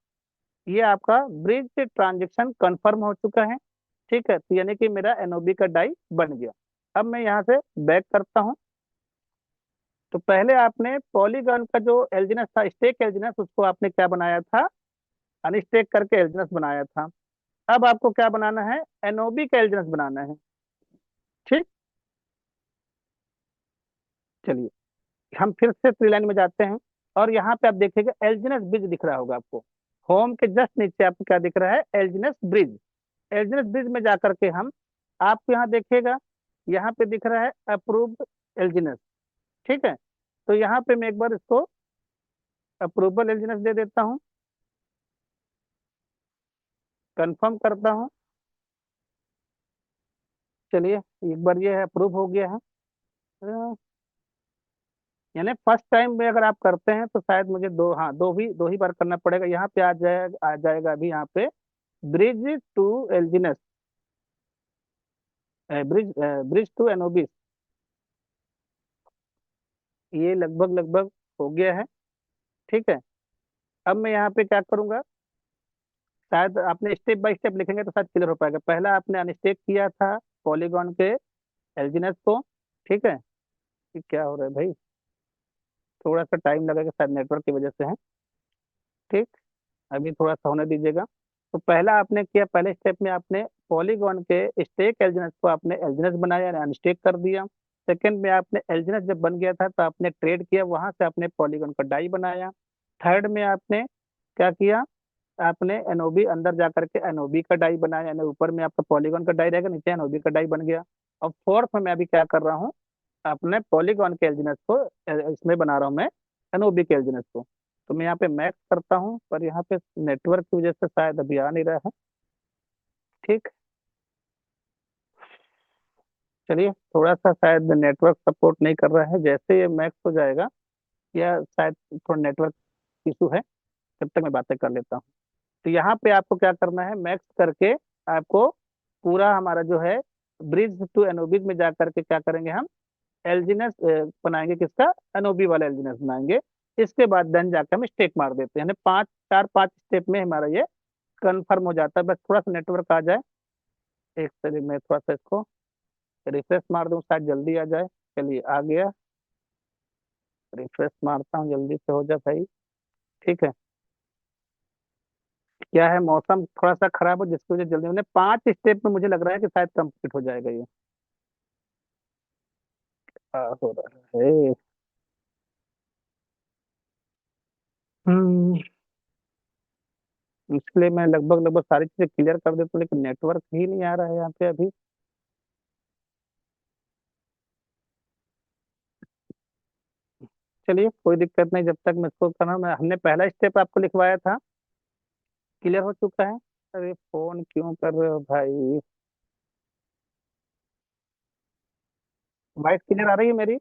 ये आपका ब्रिज ट्रांजेक्शन कंफर्म हो चुका है। ठीक है, तो यानी कि मेरा एनओबी का डाई बन गया। अब मैं यहाँ से बैक करता हूँ। तो पहले आपने पॉलीगॉन का जो एल्जिनस था, स्टेक एल्जिनस, उसको आपने क्या बनाया था, अनस्टेक करके एल्जिनस बनाया था। अब आपको क्या बनाना है, एनओबी का एल्जिनस बनाना है। ठीक, चलिए हम फिर से थ्री लाइन में जाते हैं, और यहाँ पे आप देखिएगा एल्जिनस ब्रिज दिख रहा होगा आपको। होम के जस्ट नीचे आपको क्या दिख रहा है, एल्जिनस ब्रिज। एल्जिनस ब्रिज में जाकर के हम, आपको यहाँ देखिएगा, यहाँ पे दिख रहा है अप्रूव्ड एल्जिनस। ठीक है, तो यहाँ पे मैं एक बार इसको अप्रूवल एल्जिनस दे देता हूँ, कंफर्म करता हूँ। चलिए, एक बार ये है अप्रूव हो गया है। यानी फर्स्ट टाइम में अगर आप करते हैं तो शायद मुझे दो, हाँ, दो ही बार करना पड़ेगा। यहाँ पे आ जाएगा अभी यहाँ पे ब्रिज टू एल्जिनस, ब्रिज टू एनोबिस। ये लगभग लगभग हो गया है। ठीक है, अब मैं यहाँ पे क्या करूंगा, शायद आपने स्टेप बाय स्टेप लिखेंगे तो शायद क्लियर हो पाएगा। पहला आपने अनस्टेक किया था पॉलीगॉन के एल्जिनस को। ठीक है, ये क्या हो रहा है भाई, थोड़ा सा टाइम लगेगा, शायद नेटवर्क की वजह से है। ठीक, अभी थोड़ा सा होने दीजिएगा। तो पहला आपने किया, पहले स्टेप में आपने पॉलीगॉन के स्टेक एल्जिनस को आपने एल्जिनस बनाया, यानी अनस्टेक कर दिया। सेकंड में आपने एल्जिनस जब बन गया था तो आपने ट्रेड किया, वहां से आपने पॉलीगॉन का डाई बनाया। थर्ड में आपने क्या किया, आपने एनओबी अंदर जा करके एनओबी का डाई बनाया, यानी ऊपर में आपका पॉलीगॉन का डाई रहेगा, नीचे एनओबी का डाई बन गया। और फोर्थ में मैं अभी क्या कर रहा हूँ, अपने पॉलीगॉन के एल्जिनस को इसमें बना रहा हूँ मैं एनओबी के एल्जिनस को। तो मैं यहाँ पे मैक्स करता हूँ, पर यहाँ पे नेटवर्क की वजह से शायद अभी आ नहीं रहा है। ठीक, चलिए, थोड़ा सा शायद नेटवर्क सपोर्ट नहीं कर रहा है। जैसे ये मैक्स हो जाएगा, या शायद थोड़ा नेटवर्क इशू है, तब तक मैं बातें कर लेता हूँ। तो यहाँ पे आपको क्या करना है, मैक्स करके आपको पूरा हमारा जो है ब्रिज टू एनओबी में जा करके क्या करेंगे, हम एल्जिनस बनाएंगे, किसका, एनओबी वाला एल्जिनस बनाएंगे। इसके बाद देन जाकर हम स्टेक मार देते हैं, यानी पांच स्टेप में हमारा ये कंफर्म हो जाता है। बस थोड़ा सा नेटवर्क आ जाए, एक सेकंड में थोड़ा सा इसको रिफ्रेश मार दूं, शायद जल्दी आ जाए। चलिए, आ गया, रिफ्रेश मारता हूँ, जल्दी से हो जाए भाई। ठीक है, क्या है, मौसम थोड़ा सा खराब हो जिसकी वजह से जल्दी, मैंने 5 स्टेप में मुझे लग रहा है कि शायद कंप्लीट हो जाएगा ये। हो रहा है। हम्म, इसलिए मैं लगभग लगभग सारी चीजें क्लियर कर देता हूँ, लेकिन नेटवर्क ही नहीं आ रहा है यहाँ पे अभी। चलिए, कोई दिक्कत नहीं, जब तक मैं इसको करना, मैं हमने पहला स्टेप आपको लिखवाया था, क्लियर हो चुका है। अरे फोन क्यों कर रहे हो भाई, वॉइस क्लियर आ रही है मेरी?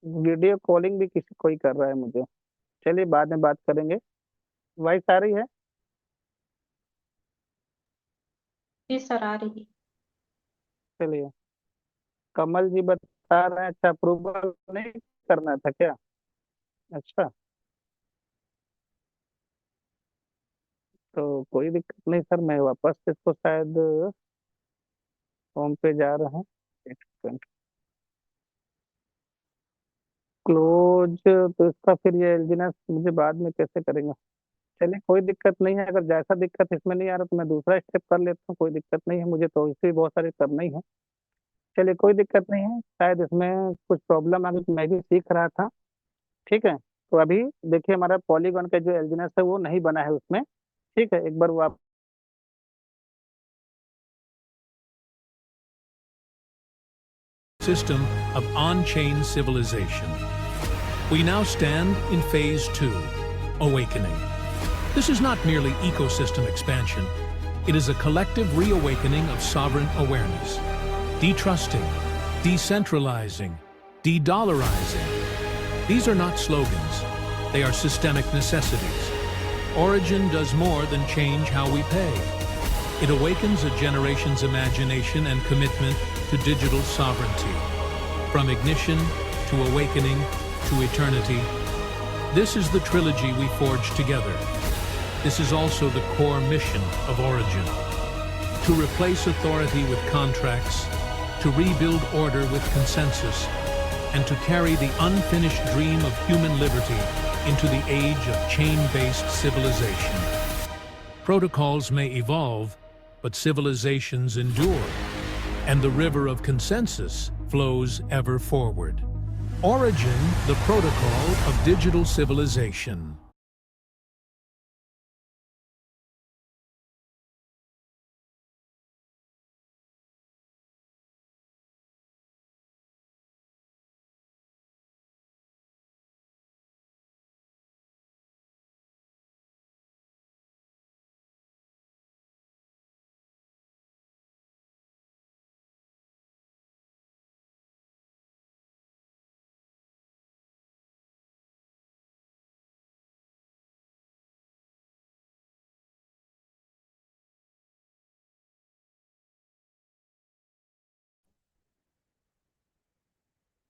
वीडियो कॉलिंग भी किसी कोई कर रहा है मुझे। चलिए, बाद में बात करेंगे। वॉइस आ रही है? जी सर, आ रही है। चलिए, कमल जी बता रहे हैं, अच्छा, अप्रूवल नहीं करना था क्या? अच्छा, तो कोई दिक्कत नहीं सर, मैं वापस इसको शायद होम पे जा रहा हूँ। एक सेकंड। क्लोज तो इसका फिर ये एलजीनेस मुझे बाद में कैसे करेंगे? चलिए कोई दिक्कत नहीं है, अगर जैसा दिक्कत इसमें नहीं आ रहा तो मैं दूसरा स्टेप कर लेता हूँ, कोई दिक्कत नहीं है, मुझे तो इससे भी बहुत सारे करना ही है। चलिए कोई दिक्कत नहीं है, शायद इसमें कुछ प्रॉब्लम आ गई तो मैं भी सीख रहा था। ठीक है, तो अभी देखिए हमारा पॉलीगॉन का जो एलजीनेस है वो नहीं बना है उसमें। ठीक है, एक बार वो आप System of on-chain civilization. We now stand in phase 2, awakening. This is not merely ecosystem expansion. It is a collective reawakening of sovereign awareness. Detrusting, decentralizing, de-dollarizing. These are not slogans. They are systemic necessities. Origin does more than change how we pay. It awakens a generation's imagination and commitment to digital sovereignty. From ignition to awakening to eternity, this is the trilogy we forged together. This is also the core mission of Origin. To replace authority with contracts, to rebuild order with consensus, and to carry the unfinished dream of human liberty into the age of chain-based civilization. Protocols may evolve, but civilizations endure, and the river of consensus flows ever forward. Origin, the protocol of digital civilization.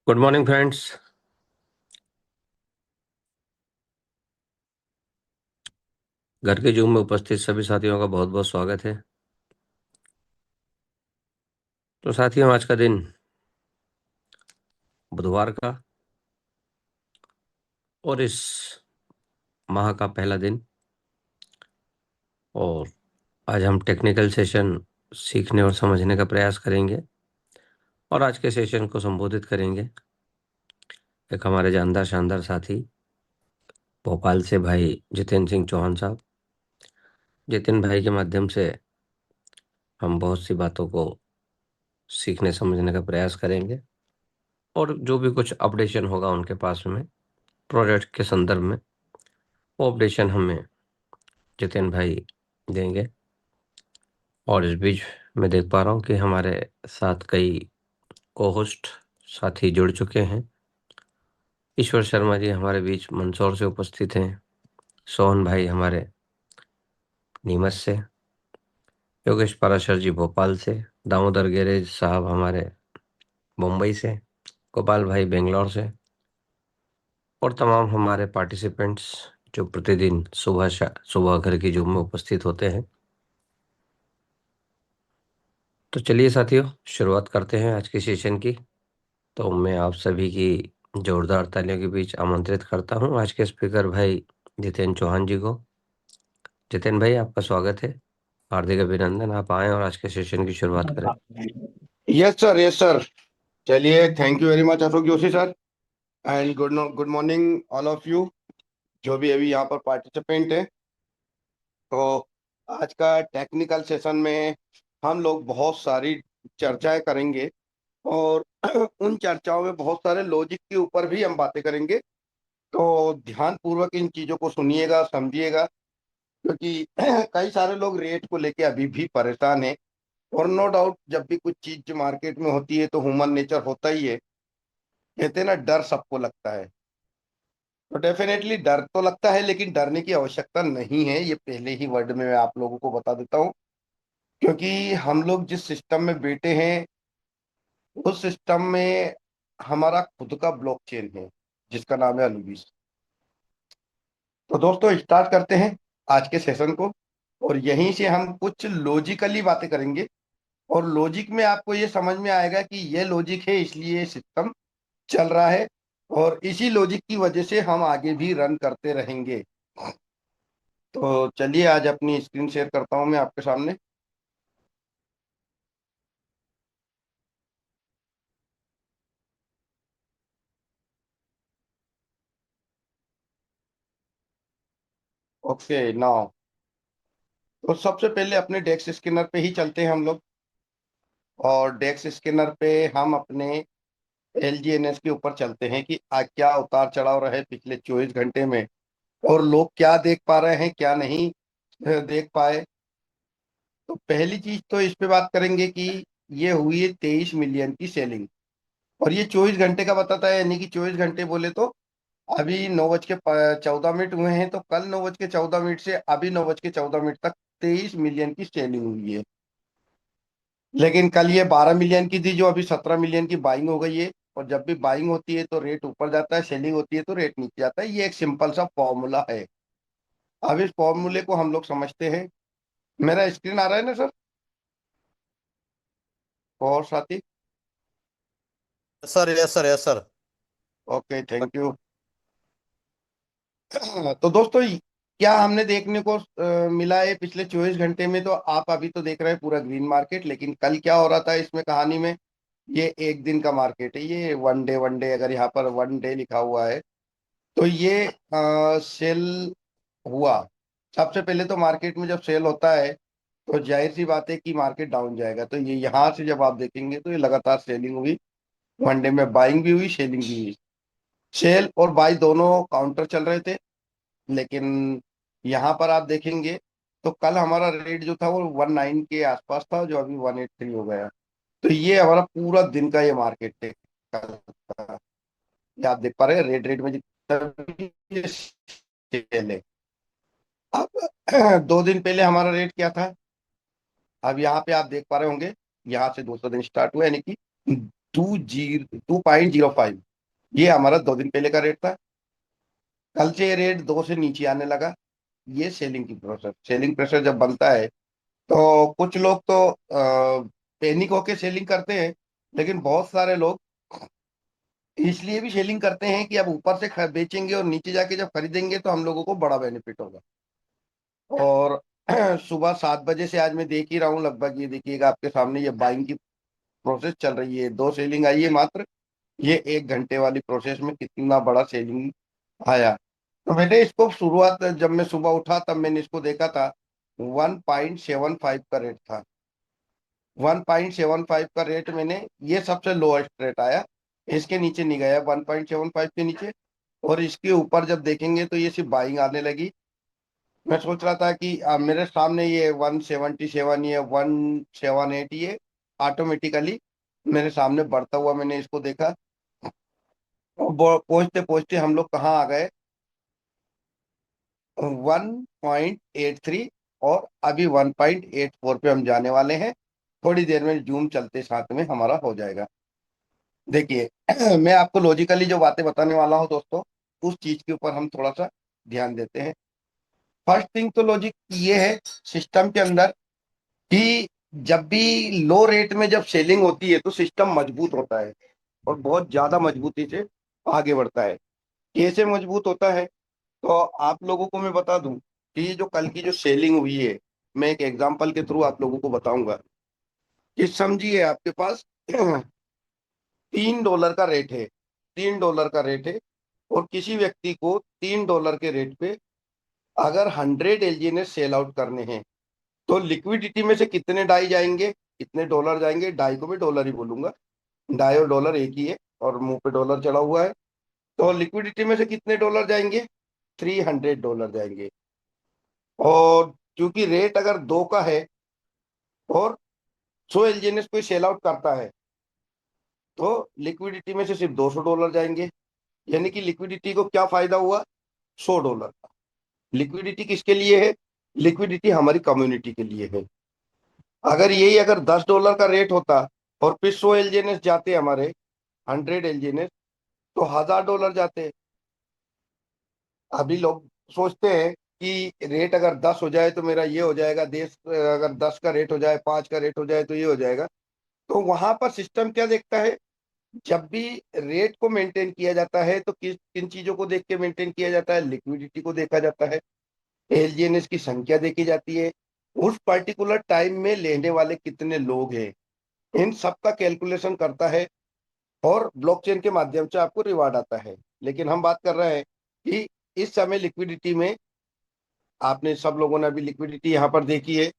Good morning friends. घर के zoom में उपस्थित सभी साथियों का बहुत बहुत स्वागत है। तो साथियों, आज का दिन बुधवार का और इस माह का पहला दिन, और आज हम टेक्निकल सेशन सीखने और समझने का प्रयास करेंगे और आज के सेशन को संबोधित करेंगे एक हमारे जानदार शानदार साथी भोपाल से भाई जितेंद्र सिंह चौहान साहब। जितिन भाई के माध्यम से हम बहुत सी बातों को सीखने समझने का प्रयास करेंगे और जो भी कुछ अपडेशन होगा उनके पास में प्रोजेक्ट के संदर्भ में, वो अपडेशन हमें जितेन भाई देंगे। और इस बीच मैं देख पा रहा हूँ कि हमारे साथ कई को होस्ट साथी जुड़ चुके हैं। ईश्वर शर्मा जी हमारे बीच मंदसौर से उपस्थित हैं, सोहन भाई हमारे नीमच से, योगेश पाराशर जी भोपाल से, दामोदर गेरेज साहब हमारे मुंबई से, गोपाल भाई बेंगलोर से, और तमाम हमारे पार्टिसिपेंट्स जो प्रतिदिन सुबह घर की जूम में उपस्थित होते हैं। तो चलिए साथियों, शुरुआत करते हैं आज की सेशन की। तो मैं आप सभी की जोरदार तालियों के बीच आमंत्रित करता हूं आज के स्पीकर भाई जितेंद्र चौहान जी को। जितेंद्र भाई, आपका स्वागत है, हार्दिक अभिनंदन, आप आए और आज के सेशन की शुरुआत करें। Yes sir, yes sir. चलिए, thank you very much Ashok Joshi sir, and good morning all of you जो भी अभी यहाँ पर पार्टिसिपेंट है। तो आज का टेक्निकल सेशन में हम लोग बहुत सारी चर्चाएं करेंगे और उन चर्चाओं में बहुत सारे लॉजिक के ऊपर भी हम बातें करेंगे। तो ध्यान पूर्वक इन चीजों को सुनिएगा, समझिएगा, क्योंकि कई सारे लोग रेट को लेके अभी भी परेशान हैं। और नो डाउट, जब भी कुछ चीज मार्केट में होती है तो ह्यूमन नेचर होता ही है। कहते हैं ना, डर सबको लगता है, तो डेफिनेटली डर तो लगता है, लेकिन डरने की आवश्यकता नहीं है। ये पहले ही वर्ड में मैं आप लोगों को बता देता हूँ, क्योंकि हम लोग जिस सिस्टम में बैठे हैं उस सिस्टम में हमारा खुद का ब्लॉकचेन है जिसका नाम है अनुबीस। तो दोस्तों, स्टार्ट करते हैं आज के सेशन को। और यहीं से हम कुछ लॉजिकली बातें करेंगे, और लॉजिक में आपको ये समझ में आएगा कि ये लॉजिक है इसलिए ये सिस्टम चल रहा है, और इसी लॉजिक की वजह से हम आगे भी रन करते रहेंगे। तो चलिए आज अपनी स्क्रीन शेयर करता हूं मैं आपके सामने। ओके नाउ, तो सबसे पहले अपने डेक्स स्कैनर पे ही चलते हैं हम लोग, और डेक्स स्कैनर पे हम अपने एलजीएनएस के ऊपर चलते हैं कि आज क्या उतार चढ़ाव रहे पिछले 24 घंटे में, और लोग क्या देख पा रहे हैं क्या नहीं देख पाए। तो पहली चीज तो इस पे बात करेंगे कि ये हुई है 23 मिलियन की सेलिंग, और ये 24 घंटे का बताता है, यानी कि 24 घंटे बोले तो अभी 9:14 हुए हैं, तो कल 9:14 से अभी 9:14 तक 23 मिलियन की सेलिंग हुई है। लेकिन कल ये 12 मिलियन की थी, जो अभी 17 मिलियन की बाइंग हो गई है। और जब भी बाइंग होती है तो रेट ऊपर जाता है, सेलिंग होती है तो रेट नीचे जाता है। ये एक सिंपल सा फॉर्मूला है। अब इस फॉर्मूले को हम लोग समझते हैं। मेरा स्क्रीन आ रहा है ना सर और साथी? Sir yes sir yes sir. Okay thank you. तो दोस्तों, क्या हमने देखने को मिला है पिछले 24 घंटे में? तो आप अभी तो देख रहे हैं पूरा ग्रीन मार्केट, लेकिन कल क्या हो रहा था इसमें कहानी में? ये एक दिन का मार्केट है, ये वन डे, अगर यहाँ पर वन डे लिखा हुआ है तो ये सेल हुआ। सबसे पहले तो मार्केट में जब सेल होता है तो जाहिर सी बात है कि मार्केट डाउन जाएगा। तो ये यहाँ से जब आप देखेंगे तो ये लगातार सेलिंग हुई, वन डे में बाइंग भी हुई सेलिंग भी हुई। सेल और बाई दोनों काउंटर चल रहे थे, लेकिन यहाँ पर आप देखेंगे तो कल हमारा रेट जो था वो 19 के आसपास था, जो अभी 183 हो गया। तो ये हमारा पूरा दिन का ये मार्केट है कल का। ये आप देख पा रहे हैं रेड रेड में जितना भी ये सेल है। अब 2 दिन पहले हमारा रेट क्या था? अब यहाँ पे आप देख पा रहे होंगे, यहाँ से दूसरा दिन स्टार्ट हुआ, यानी कि 2.05, ये हमारा 2 दिन पहले का रेट था। कल से ये रेट 2 से नीचे आने लगा। ये सेलिंग की प्रेशर, सेलिंग प्रेशर जब बनता है तो कुछ लोग तो पैनिक होके सेलिंग करते हैं, लेकिन बहुत सारे लोग इसलिए भी सेलिंग करते हैं कि अब ऊपर से बेचेंगे और नीचे जाके जब खरीदेंगे तो हम लोगों को बड़ा बेनिफिट होगा। और सुबह 7 बजे से आज मैं देख ही रहा हूँ लगभग, ये देखिएगा आपके सामने ये बाइंग की प्रोसेस चल रही है। 2 सेलिंग आई है मात्र, ये 1 घंटे वाली प्रोसेस में कितना बड़ा सेलिंग आया। तो मैंने इसको शुरुआत जब मैं सुबह उठा तब मैंने इसको देखा था, 1.75 का रेट था। 1.75 का रेट मैंने, ये सबसे लोएस्ट रेट आया, इसके नीचे नहीं गया 1.75 के नीचे। और इसके ऊपर जब देखेंगे तो ये सिर्फ बाइंग आने लगी। मैं सोच रहा था कि मेरे सामने ये 177, ये 178, ये ऑटोमेटिकली मेरे सामने बढ़ता हुआ मैंने इसको देखा। पहुंचते पहुंचते हम लोग कहाँ आ गए? 1.83, और अभी 1.84 पे हम जाने वाले हैं। थोड़ी देर में जूम चलते साथ में हमारा हो जाएगा। देखिए मैं आपको लॉजिकली जो बातें बताने वाला हूँ दोस्तों, उस चीज के ऊपर हम थोड़ा सा ध्यान देते हैं। फर्स्ट थिंग तो लॉजिक ये है सिस्टम के अंदर कि जब भी लो रेट में जब सेलिंग होती है तो सिस्टम मजबूत होता है, और बहुत ज्यादा मजबूती से आगे बढ़ता है। कैसे मजबूत होता है? तो आप लोगों को मैं बता दूं कि ये जो कल की जो सेलिंग हुई है, मैं एक एग्जांपल के थ्रू आप लोगों को बताऊंगा कि समझिए आपके पास $3 का रेट है, $3 का रेट है, और किसी व्यक्ति को $3 के रेट पे अगर 100 एलजीएनएस सेल आउट करने हैं, तो लिक्विडिटी में से कितने डाई जाएंगे, कितने डॉलर जाएंगे? डाई को मैं डॉलर ही बोलूंगा, डाई और डॉलर एक ही है, और मुंह पे डॉलर चढ़ा हुआ है। तो लिक्विडिटी में से कितने डॉलर जाएंगे? $300 जाएंगे। और क्योंकि रेट अगर 2 का है और 100 एलजीएनएस कोई सेल आउट करता है, तो लिक्विडिटी में से सिर्फ $200 जाएंगे। यानी कि लिक्विडिटी को क्या फायदा हुआ? $100 का। लिक्विडिटी किसके लिए है? लिक्विडिटी हमारी कम्युनिटी के लिए है। अगर यही अगर $10 का रेट होता और फिर 100 एलजीएनएस जाते हमारे, 100 एलजीएनएस, तो $1000 जाते। अभी लोग सोचते हैं कि रेट अगर 10 हो जाए तो मेरा ये हो जाएगा, देश अगर 10 का रेट हो जाए, 5 का रेट हो जाए तो ये हो जाएगा। तो वहां पर सिस्टम क्या देखता है, जब भी रेट को मेंटेन किया जाता है तो किन चीजों को देख के मेंटेन किया जाता है, लिक्विडिटी को देखा जाता है, एलजीएनएस की संख्या देखी जाती है, उस पर्टिकुलर टाइम में लेने वाले कितने लोग हैं, इन सब का कैलकुलेशन करता है और ब्लॉकचेन के माध्यम से आपको रिवार्ड आता है। लेकिन हम बात कर रहे हैं कि इस समय लिक्विडिटी में, आपने सब लोगों ने अभी लिक्विडिटी यहाँ पर देखी है,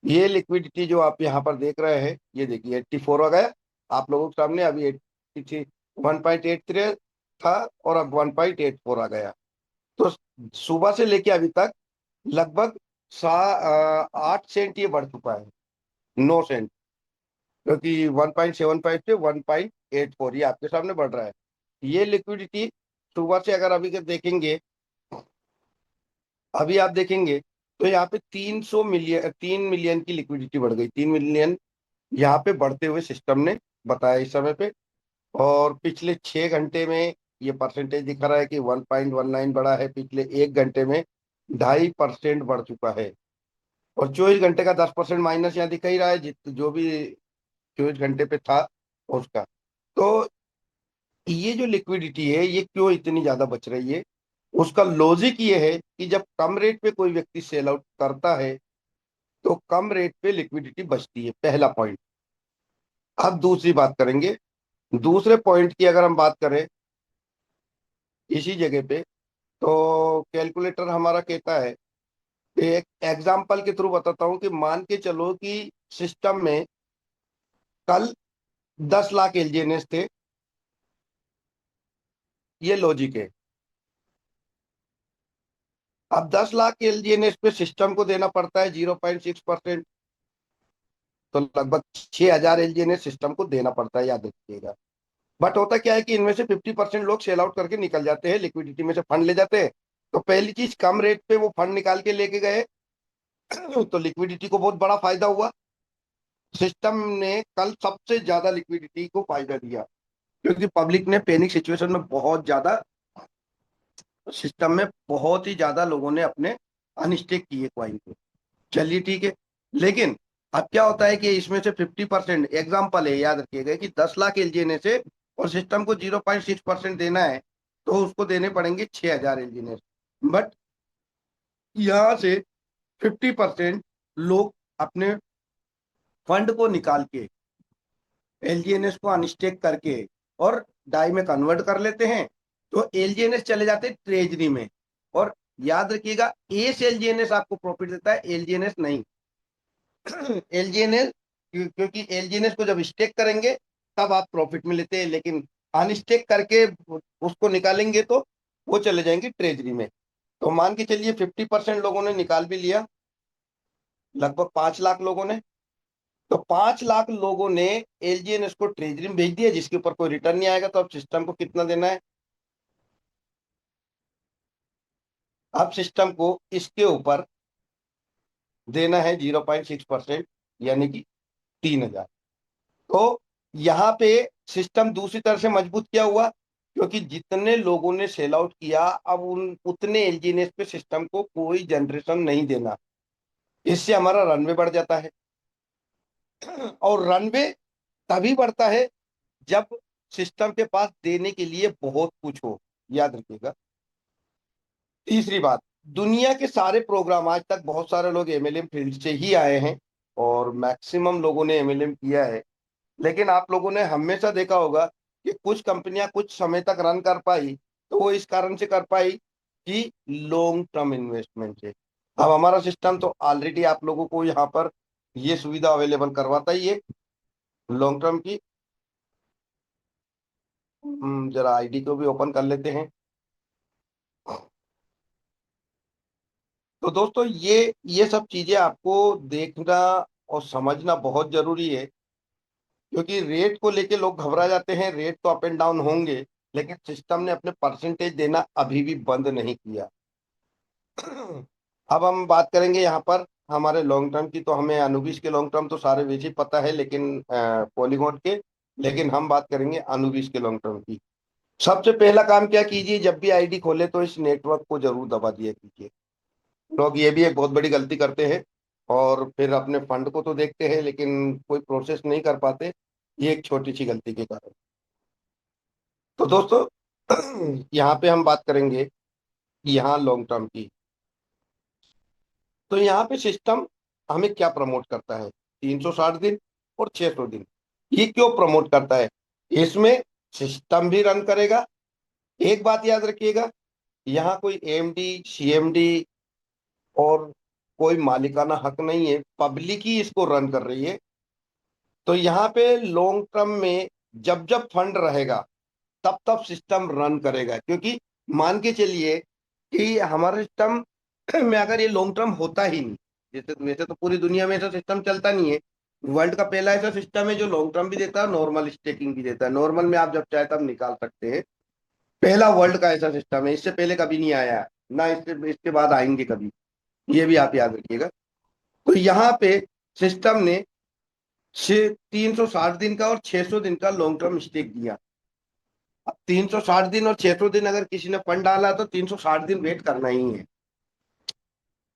ये लिक्विडिटी जो आप यहाँ पर देख रहे हैं, ये देखिए 84 आ गया आप लोगों के सामने, अभी 83 1.83 था और अब 1.84 आ गया। तो सुबह से लेके अभी तक लगभग 8 सेंट ये बढ़ चुका है, 9 सेंट, क्योंकि 1.75 से 1.84 ये आपके सामने बढ़ रहा है। ये लिक्विडिटी सुबह से अगर अभी के देखेंगे, अभी आप देखेंगे तो यहाँ पे 3 मिलियन की लिक्विडिटी बढ़ गई, 3 मिलियन यहाँ पे बढ़ते हुए सिस्टम ने बताया इस समय पे। और पिछले 6 घंटे में ये परसेंटेज दिखा रहा है कि 1.19 बढ़ा है, पिछले 1 घंटे में 2.5% बढ़ चुका है। और 24 घंटे का 10% माइनस यहाँ दिखा ही रहा है, जो भी 24 घंटे पे था उसका। तो ये जो लिक्विडिटी है ये क्यों इतनी ज्यादा बच रही है, उसका लॉजिक ये है कि जब कम रेट पे कोई व्यक्ति सेल आउट करता है तो कम रेट पे लिक्विडिटी बचती है, पहला पॉइंट। अब दूसरी बात करेंगे, दूसरे पॉइंट की अगर हम बात करें इसी जगह पे, तो कैलकुलेटर हमारा कहता है, एक एग्जांपल के थ्रू बताता हूं कि मान के चलो कि सिस्टम में कल 10 लाख एलजीएनएस थे, ये लॉजिक है। अब 10 लाख एलजीएनएस पे सिस्टम को देना पड़ता है 0.6%, तो लगभग 6,000 एलजीएनएस सिस्टम को देना पड़ता है, याद रखिएगा। बट होता क्या है कि इनमें से 50% लोग सेल आउट करके निकल जाते हैं, लिक्विडिटी में से फंड ले जाते हैं। तो पहली चीज, कम रेट पे वो फंड निकाल के लेके गए तो लिक्विडिटी को बहुत बड़ा फायदा हुआ। सिस्टम ने कल सबसे ज्यादा लिक्विडिटी को फायदा दिया, क्योंकि पब्लिक ने पैनिक सिचुएशन में बहुत ज्यादा, सिस्टम में बहुत ही ज्यादा लोगों ने अपने अनस्टेक किए कॉइन को। चलिए ठीक है, लेकिन अब क्या होता है कि इसमें से 50%, एग्जाम्पल है याद रखिएगा कि 10 लाख एलजीएनएस है और सिस्टम को 0.6% देना है, तो उसको देने पड़ेंगे 6,000 एलजीएनएस। बट यहाँ से 50% लोग अपने फंड को निकाल के एलजीएनएस को अनस्टेक करके और डाई में कन्वर्ट कर लेते हैं, तो एलजीएनएस चले जाते हैं ट्रेजरी में। और याद रखिएगा, एस एलजीएनएस आपको प्रॉफिट देता है, एलजीएनएस नहीं। एलजीएनएस, क्योंकि एलजीएनएस को जब स्टेक करेंगे तब आप प्रॉफिट में लेते हैं, लेकिन अनस्टेक करके उसको निकालेंगे तो वो चले जाएंगे ट्रेजरी में। तो मान के चलिए 50% लोगों ने निकाल भी लिया, लगभग 5 लाख लोगों ने। तो 5 लाख लोगों ने एलजीएनएस को ट्रेजरी में भेज दिया, जिसके ऊपर कोई रिटर्न नहीं आएगा। तो अब सिस्टम को कितना देना है, अब सिस्टम को इसके ऊपर देना है 0.6%, यानी कि 3,000। तो यहाँ पे सिस्टम दूसरी तरह से मजबूत क्या हुआ, क्योंकि जितने लोगों ने सेल आउट किया, अब उतने एलजीएनएस पे सिस्टम को कोई जनरेशन नहीं देना। इससे हमारा रनवे बढ़ जाता है, और रनवे तभी बढ़ता है जब सिस्टम के पास देने के लिए बहुत कुछ हो, याद रखिएगा। तीसरी बात, दुनिया के सारे प्रोग्राम, आज तक बहुत सारे लोग एमएलएम फील्ड से ही आए हैं और मैक्सिमम लोगों ने एमएलएम किया है। लेकिन आप लोगों ने हमेशा देखा होगा कि कुछ कंपनियां कुछ समय तक रन कर पाई, तो वो इस कारण से कर पाई कि लॉन्ग टर्म इन्वेस्टमेंट है। अब हमारा सिस्टम तो ऑलरेडी आप लोगों को यहाँ पर ये सुविधा अवेलेबल करवाता ही है लॉन्ग टर्म की। जरा आईडी को भी ओपन कर लेते हैं। तो दोस्तों, ये सब चीजें आपको देखना और समझना बहुत जरूरी है, क्योंकि रेट को लेके लोग घबरा जाते हैं। रेट तो अप एंड डाउन होंगे, लेकिन सिस्टम ने अपने परसेंटेज देना अभी भी बंद नहीं किया। अब हम बात करेंगे यहाँ पर हमारे लॉन्ग टर्म की। तो हमें अनुबिस के लॉन्ग टर्म तो सारे वैसे ही पता है, लेकिन पॉलीगॉन के, लेकिन हम बात करेंगे अनुबिस के लॉन्ग टर्म की। सबसे पहला काम क्या कीजिए, जब भी आईडी खोले तो इस नेटवर्क को जरूर दबा दिया कीजिए। लोग ये भी एक बहुत बड़ी गलती करते हैं, और फिर अपने फंड को तो देखते हैं लेकिन कोई प्रोसेस नहीं कर पाते, ये एक छोटी सी गलती के कारण। तो दोस्तों यहाँ पे हम बात करेंगे यहाँ लॉन्ग टर्म की। तो यहाँ पे सिस्टम हमें क्या प्रमोट करता है, 360 दिन और 600 दिन। ये क्यों प्रमोट करता है? इसमें सिस्टम भी रन करेगा। एक बात याद रखिएगा, यहाँ कोई एमडी सीएमडी और कोई मालिकाना हक नहीं है, पब्लिक ही इसको रन कर रही है। तो यहाँ पे लॉन्ग टर्म में जब जब फंड रहेगा तब तब सिस्टम रन करेगा, क्योंकि मान के चलिए कि हमारा सिस्टम में अगर ये लॉन्ग टर्म होता ही नहीं, जैसे वैसे तो पूरी दुनिया में ऐसा सिस्टम चलता नहीं है। वर्ल्ड का पहला ऐसा सिस्टम है जो लॉन्ग टर्म भी देता है, नॉर्मल स्टेकिंग भी देता है। नॉर्मल में आप जब चाहे तब निकाल सकते हैं, पहला वर्ल्ड का ऐसा सिस्टम है। इससे पहले कभी नहीं आया, ना इससे इसके बाद आएंगे कभी, ये भी आप याद रखिएगा। तो यहाँ पे सिस्टम ने 360 दिन का और 600 दिन का लॉन्ग टर्म स्टेक दिया। अब 360 दिन और 600 दिन अगर किसी ने फंड डाला तो 360 दिन वेट करना ही है।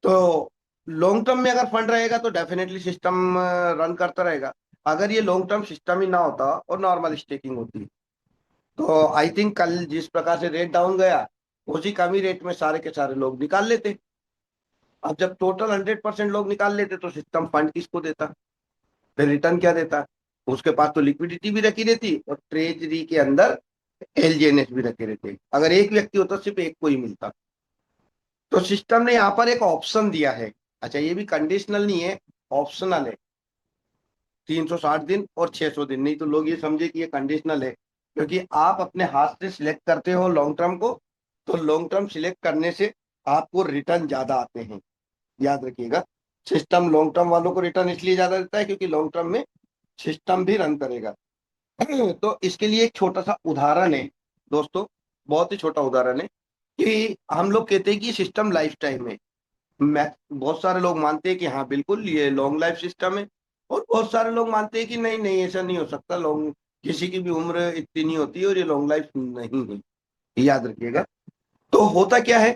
तो लॉन्ग टर्म में अगर फंड रहेगा तो डेफिनेटली सिस्टम रन करता रहेगा। अगर ये लॉन्ग टर्म सिस्टम ही ना होता और नॉर्मल स्टेकिंग होती, तो आई थिंक कल जिस प्रकार से रेट डाउन गया, उसी कम ही रेट में सारे के सारे लोग निकाल लेते। अब जब टोटल 100% लोग निकाल लेते तो सिस्टम फंड किसको देता, फिर रिटर्न क्या देता? उसके पास तो लिक्विडिटी भी रखी रहती और ट्रेजरी के अंदर एलजीएनएस भी रखे रहते। अगर एक व्यक्ति होता सिर्फ एक को ही मिलता। तो सिस्टम ने यहाँ पर एक ऑप्शन दिया है। अच्छा, ये भी कंडीशनल नहीं है, ऑप्शनल है। 360 दिन और 600 दिन, नहीं तो लोग ये समझे कि ये कंडीशनल है, क्योंकि आप अपने हाथ से सिलेक्ट करते हो लॉन्ग टर्म को, तो लॉन्ग टर्म सिलेक्ट करने से आपको रिटर्न ज्यादा आते हैं। याद रखिएगा, सिस्टम लॉन्ग टर्म वालों को रिटर्न इसलिए ज्यादा देता है क्योंकि लॉन्ग टर्म में सिस्टम भी रन करेगा। तो इसके लिए एक छोटा सा उदाहरण है दोस्तों, बहुत ही छोटा उदाहरण है कि हम लोग कहते हैं कि सिस्टम लाइफ टाइम है। बहुत सारे लोग मानते हैं कि हाँ बिल्कुल ये लॉन्ग लाइफ सिस्टम है, और बहुत सारे लोग मानते हैं कि नहीं नहीं ऐसा नहीं हो सकता, लॉन्ग किसी की भी उम्र इतनी नहीं होती और ये लॉन्ग लाइफ नहीं है। याद रखिएगा। तो होता क्या है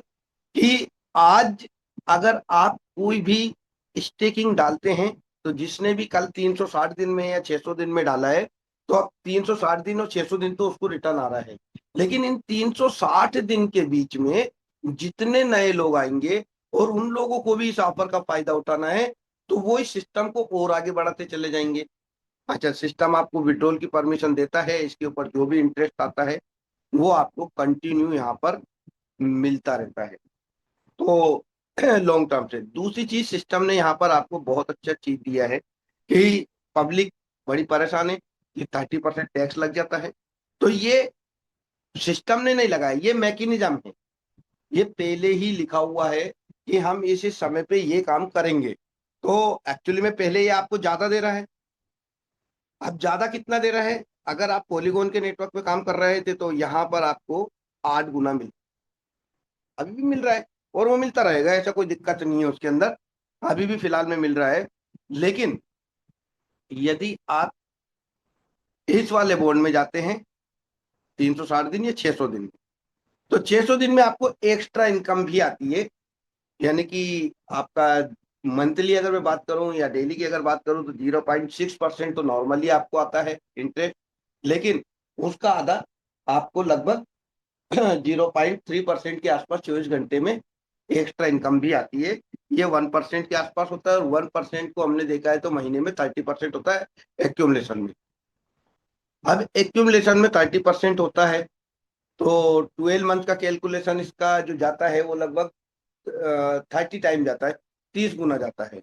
कि आज अगर आप कोई भी स्टेकिंग डालते हैं, तो जिसने भी कल 360 दिन में या 600 दिन में डाला है, तो अब 360 दिन और 600 दिन तो उसको रिटर्न आ रहा है। लेकिन इन 360 दिन के बीच में जितने नए लोग आएंगे और उन लोगों को भी इस ऑफर का फायदा उठाना है, तो वो इस सिस्टम को और आगे बढ़ाते चले जाएंगे। अच्छा, सिस्टम आपको विड्रॉल की परमिशन देता है, इसके ऊपर जो भी इंटरेस्ट आता है वो आपको कंटिन्यू यहाँ पर मिलता रहता है। तो लॉन्ग टर्म से दूसरी चीज, सिस्टम ने यहाँ पर आपको बहुत अच्छा चीज दिया है कि पब्लिक बड़ी परेशान है कि 30% टैक्स लग जाता है। तो ये सिस्टम ने नहीं लगाया, ये मैकेनिज्म है, ये पहले ही लिखा हुआ है कि हम इस समय पे ये काम करेंगे। तो एक्चुअली में पहले ये आपको ज्यादा दे रहा है। अब ज्यादा कितना दे रहा है? अगर आप पॉलीगॉन के नेटवर्क पे काम कर रहे थे तो यहाँ पर आपको 8 गुना अभी भी मिल रहा है, और वो मिलता रहेगा, ऐसा कोई दिक्कत नहीं है उसके अंदर, अभी भी फिलहाल में मिल रहा है। लेकिन यदि आप इस वाले बॉन्ड में जाते हैं 360 दिन या 600 दिन, तो 600 दिन में आपको एक्स्ट्रा इनकम भी आती है। यानी कि आपका मंथली अगर मैं बात करूं या डेली की अगर बात करूं तो 0.6% तो नॉर्मली आपको आता है इंटरेस्ट, लेकिन उसका आधा आपको लगभग 0.3% के आसपास 24 घंटे में एक्स्ट्रा इनकम भी आती है। ये 1% के आसपास होता है, और 1% को हमने देखा है तो महीने में 30% होता है एक्यूमुलेशन में। अब एक्यूमुलेशन में 30% होता है, तो 12 मंथ का कैलकुलेशन इसका जो जाता है वो लगभग 30 टाइम जाता है, 30 गुना जाता है।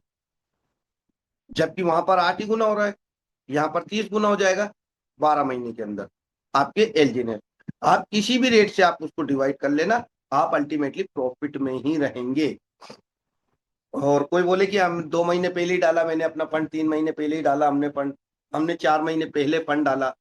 जबकि वहां पर 8 ही गुना हो रहा है, यहाँ पर 30 गुना हो जाएगा 12 महीने के अंदर आपके एलजीनेस। आप किसी भी रेट से आप उसको डिवाइड कर लेना, आप अल्टीमेटली प्रॉफिट में ही रहेंगे। और कोई बोले कि हम 2 महीने पहले ही डाला मैंने अपना फंड, 3 महीने पहले ही डाला हमने फंड, हमने 4 महीने पहले फंड डाला,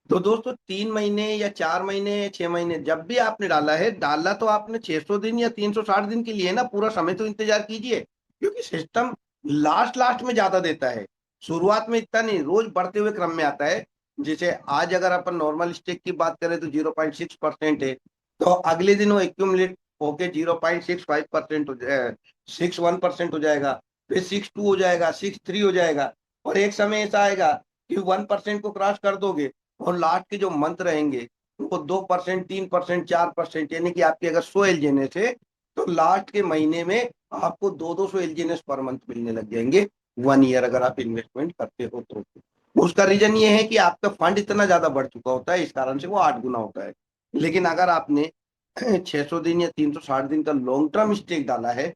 तो दोस्तों 3 महीने या 4 महीने 6 महीने जब भी आपने डाला है, डाला तो आपने 600 दिन या 360 दिन के लिए ना, पूरा समय तो इंतजार कीजिए, क्योंकि सिस्टम लास्ट में ज्यादा देता है, शुरुआत में इतना नहीं, रोज बढ़ते हुए क्रम में आता है। जैसे आज अगर अपन नॉर्मल स्टेक की बात करें तो 0.6% है, तो अगले दिन वो एक्यूमुलेट होके 0.65% 61% हो जाएगा, फिर 62 हो जाएगा, 63 हो जाएगा, और एक समय ऐसा आएगा कि 1% को क्रॉस कर दोगे और लास्ट के जो मंथ रहेंगे वो 2%, 3%, 4%, यानी कि आपके अगर 100 एलजीएनएस है तो लास्ट के महीने में आपको 200 एलजीएनएस पर मंथ मिलने लग जाएंगे 1 ईयर अगर आप इन्वेस्टमेंट करते हो तो। उसका रीजन ये है कि आपका फंड इतना ज्यादा बढ़ चुका होता है, इस कारण से वो 8 गुना होता है। लेकिन अगर आपने 600 दिन या 360 दिन का लॉन्ग टर्म स्टेक डाला है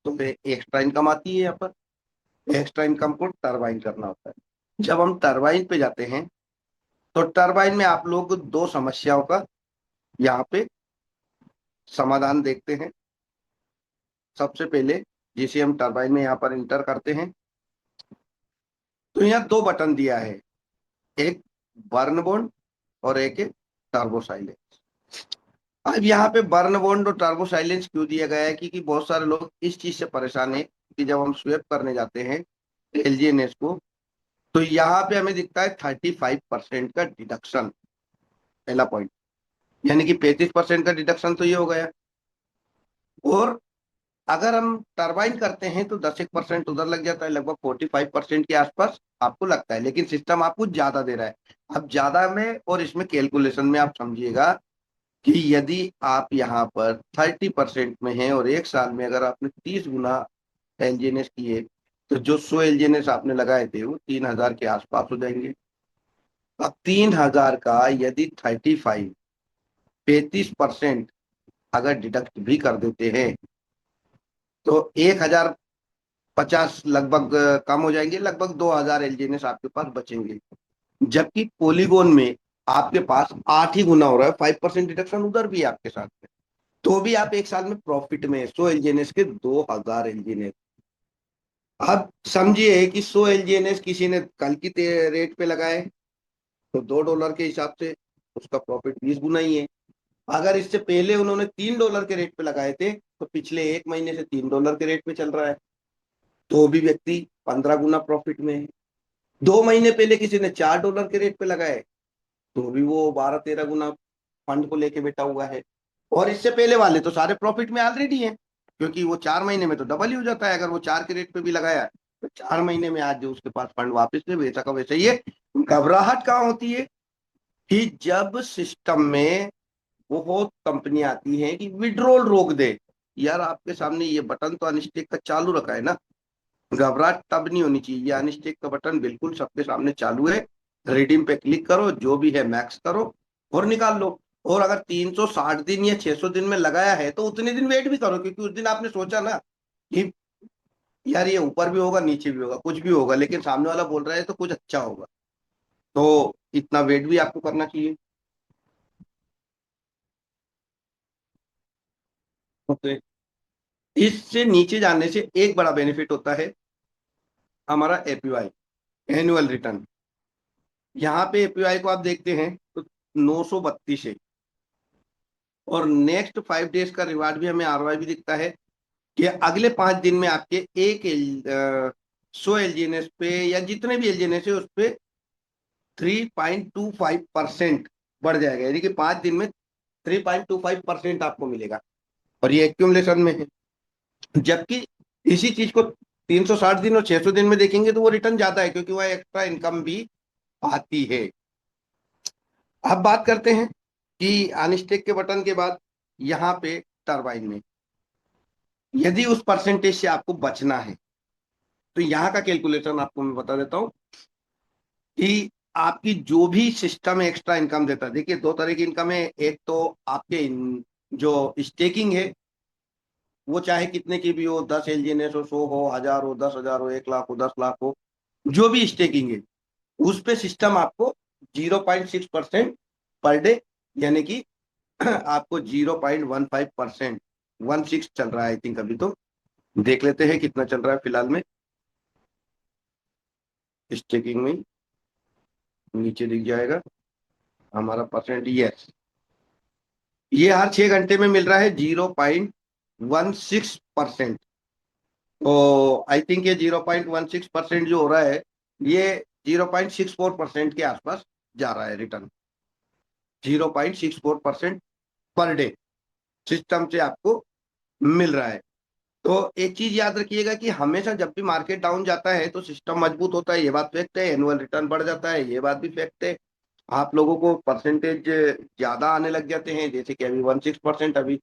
तो फिर एक्स्ट्रा इनकम आती है। यहाँ पर एक्स्ट्रा इनकम को टरबाइन करना होता है। जब हम टरबाइन पे जाते हैं तो टरबाइन में आप लोग दो समस्याओं का यहाँ पे समाधान देखते हैं। सबसे पहले जिसे हम टरबाइन में यहाँ पर इंटर करते हैं तो यहाँ दो बटन दिया है, एक बर्न बॉन्ड और एक टर्बो साइलेंस। अब यहाँ पे बर्न बॉन्ड और टर्बो साइलेंस क्यों दिया गया है, क्योंकि बहुत सारे लोग इस चीज से परेशान है कि जब हम स्वेप करने जाते हैं एलजीएनएस को तो यहाँ पे हमें दिखता है 35% का डिडक्शन, पहला पॉइंट, यानी कि 35% का डिडक्शन तो ये हो गया। और अगर हम टरबाइन करते हैं तो 10% उधर लग जाता है, लगभग 45% के आसपास आपको लगता है, लेकिन सिस्टम आपको ज्यादा दे रहा है। अब ज्यादा में और इसमें कैलकुलेशन में आप समझिएगा कि यदि आप यहाँ पर 30% में हैं और एक साल में अगर आपने 30 गुना एलजीएनएस किए तो जो 100 एलजीएनएस आपने लगाए थे वो 3000 के आसपास हो जाएंगे। अब 3000 का यदि 35% अगर डिडक्ट भी कर देते हैं तो 1050 लगभग कम हो जाएंगे, लगभग 2000 एलजीएनएस आपके पास बचेंगे। जबकि पॉलीगोन में आपके पास 8 ही गुना हो रहा है, 5% डिडक्शन उधर भी है आपके साथ में, तो भी आप एक साल में प्रॉफिट में 100 एलजीएनएस के 2000 एलजीएनएस। अब समझिए कि 100 एलजीएनएस किसी ने कल की रेट पे लगाए तो $2 के हिसाब से उसका प्रॉफिट 20 गुना ही है। अगर इससे पहले उन्होंने $3 के रेट पे लगाए थे तो पिछले एक महीने से $3 के रेट पे चल रहा है, तो भी व्यक्ति 15 गुना प्रॉफिट में है। 2 महीने पहले किसी ने $4 के रेट पे लगाए तो भी वो 12-13 गुना फंड को लेके बैठा हुआ है। और इससे पहले वाले तो सारे प्रॉफिट में ऑलरेडी हैं, क्योंकि वो 4 महीने में तो डबल ही हो जाता है। अगर वो 4 के रेट पे भी लगाया तो 4 महीने में आज जो उसके पास फंड वापस में वैसा का वैसा ही है। घबराहट कहाँ होती है कि जब सिस्टम में बहुत कंपनी आती है कि विड्रॉल रोक दे। यार आपके सामने ये बटन तो अनस्टेक का चालू रखा है ना, घबराहट तब नहीं होनी चाहिए। ये अनस्टेक का बटन बिल्कुल सबके सामने चालू है, रिडीम पे क्लिक करो, जो भी है मैक्स करो और निकाल लो। और अगर 360 दिन या 600 दिन में लगाया है तो उतने दिन वेट भी करो, क्योंकि उस दिन आपने सोचा ना कि यार ये ऊपर भी होगा नीचे भी होगा कुछ भी होगा, लेकिन सामने वाला बोल रहा है तो कुछ अच्छा होगा, तो इतना वेट भी आपको करना चाहिए। तो इससे नीचे जाने से एक बड़ा बेनिफिट होता है हमारा एपीवाई, एनुअल रिटर्न। यहाँ पे एपीवाई को आप देखते हैं तो 932 है, और नेक्स्ट 5 डेज का रिवार्ड भी हमें आरओआई भी दिखता है कि अगले 5 दिन में आपके 100 एलजीएनएस पे या जितने भी एलजीएनएस है उस पे 3.25% बढ़ जाएगा, यानी कि 5 दिन में 3.25% आपको मिलेगा, और ये एक्यूमुलेशन में है। जबकि इसी चीज को 360 दिन और 600 दिन में देखेंगे तो वो रिटर्न ज्यादा है, क्योंकि वह एक्स्ट्रा इनकम भी आती है। अब बात करते हैं कि अनस्टेक के बटन के बाद यहाँ पे टरबाइन में यदि उस परसेंटेज से आपको बचना है तो यहाँ का कैलकुलेशन आपको मैं बता देता हूँ कि आपकी जो भी सिस्टम एक्स्ट्रा इनकम देता है, देखिए 2 तरह की इनकम है। एक तो आपके जो स्टेकिंग है वो चाहे कितने की भी हो, 10 एलजीएनएस हो, 100 हो, 1000 हो, 10,000 हो, 1 लाख हो, 10 लाख हो, जो भी स्टेकिंग है उस पे सिस्टम आपको 0.6% पर डे, यानी कि आपको 0.15%, 16 चल रहा है आई थिंक। अभी तो देख लेते हैं कितना चल रहा है फिलहाल में। स्टेकिंग में नीचे दिख जाएगा हमारा परसेंट, यस, ये हर 6 घंटे में मिल रहा है 0.16%। तो आई थिंक ये 0.16% जो हो रहा है ये 0.64% के आसपास जा रहा है रिटर्न। 0.64% पर डे सिस्टम से आपको मिल रहा है। तो एक चीज याद रखिएगा कि हमेशा जब भी मार्केट डाउन जाता है तो सिस्टम मजबूत होता है, ये बात फैक्ट है। एनुअल रिटर्न बढ़ जाता है, ये बात भी फैक्ट है। आप लोगों को परसेंटेज ज्यादा आने लग जाते हैं, जैसे कि अभी 16% अभी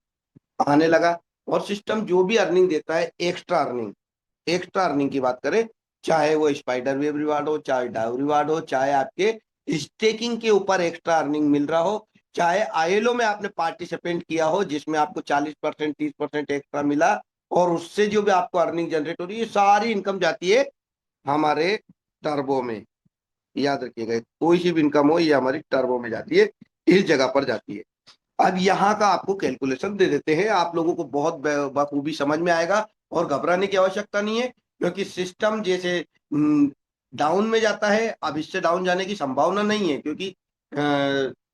आने लगा। और सिस्टम जो भी अर्निंग देता है, एक्स्ट्रा अर्निंग की बात करें, चाहे वो स्पाइडर वेब रिवार्ड हो, चाहे डाउ रिवार्ड हो, चाहे आपके स्टेकिंग के ऊपर एक्स्ट्रा अर्निंग मिल रहा हो, चाहे आईएलओ में आपने पार्टिसिपेंट किया हो जिसमें आपको 40% 30% एक्स्ट्रा मिला, और उससे जो भी आपको अर्निंग जनरेट हो रही है, सारी इनकम जाती है हमारे टर्बो में। याद रखिएगा, कोई सी भी इनकम हो ये हमारी टर्बो में जाती है, इस जगह पर जाती है। अब यहाँ का आपको कैलकुलेशन दे देते हैं, आप लोगों को बहुत बखूबी समझ में आएगा और घबराने की आवश्यकता नहीं है, क्योंकि सिस्टम जैसे डाउन में जाता है, अब इससे डाउन जाने की संभावना नहीं है, क्योंकि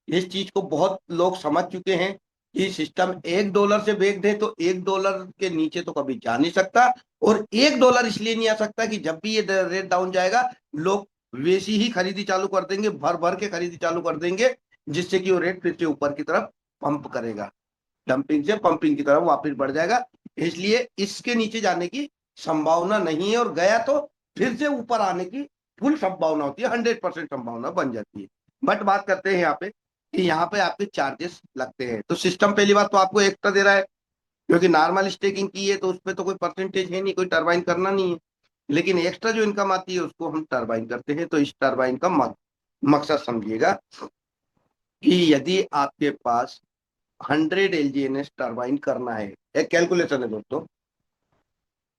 इस चीज को बहुत लोग समझ चुके हैं कि सिस्टम $1 से ब्रेक दे तो $1 के नीचे तो कभी जा नहीं सकता। और $1 इसलिए नहीं आ सकता कि जब भी ये रेट डाउन जाएगा, लोग वैसी ही खरीदी चालू कर देंगे, भर भर के खरीदी चालू कर देंगे, जिससे कि वो रेट फिर से ऊपर की तरफ पंप करेगा, डंपिंग से पंपिंग की तरफ वापस बढ़ जाएगा। इसलिए इसके नीचे जाने की संभावना नहीं है, और गया तो फिर से ऊपर आने की फुल संभावना होती है, 100% संभावना बन जाती है। बट बात करते हैं यहाँ पे कि यहाँ पे आपके चार्जेस लगते हैं। तो सिस्टम पहली बात तो आपको एक्स्ट्रा दे रहा है, क्योंकि नॉर्मल स्टेकिंग की है तो उसपे तो कोई परसेंटेज है नहीं, कोई टरबाइन करना नहीं है। लेकिन एक्स्ट्रा जो इनकम आती है उसको हम टरबाइन करते हैं। तो इस टरबाइन का मकसद समझिएगा कि यदि आपके पास 100 LGNS टरबाइन करना है, एक कैलकुलेशन है दोस्तों,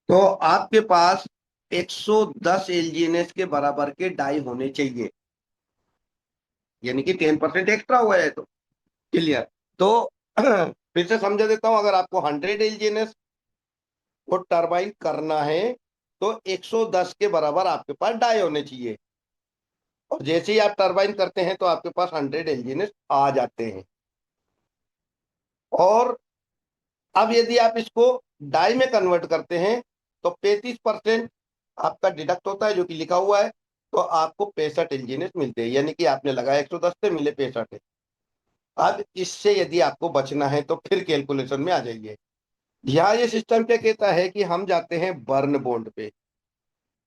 तो आपके पास 110 LGNS के बराबर के डाई होने चाहिए, यानी कि 10% एक्स्ट्रा हुआ है। तो क्लियर? तो फिर से समझा देता हूं, अगर आपको 100 LGNS को टरबाइन करना है तो 110 के बराबर आपके पास डाई होने चाहिए, और जैसे ही आप टरबाइन करते हैं तो आपके पास 100 LGNS आ जाते हैं। और अब यदि आप इसको डाई में कन्वर्ट करते हैं तो 35% आपका डिडक्ट होता है, जो कि लिखा हुआ है। तो आपको 65 LGNS मिलते हैं, यानी कि आपने लगाया 110 से मिले 65 है। अब इससे यदि आपको बचना है तो फिर कैलकुलेशन में आ जाइए। यहाँ ये सिस्टम क्या कहता है कि हम जाते हैं बर्न बॉन्ड पे।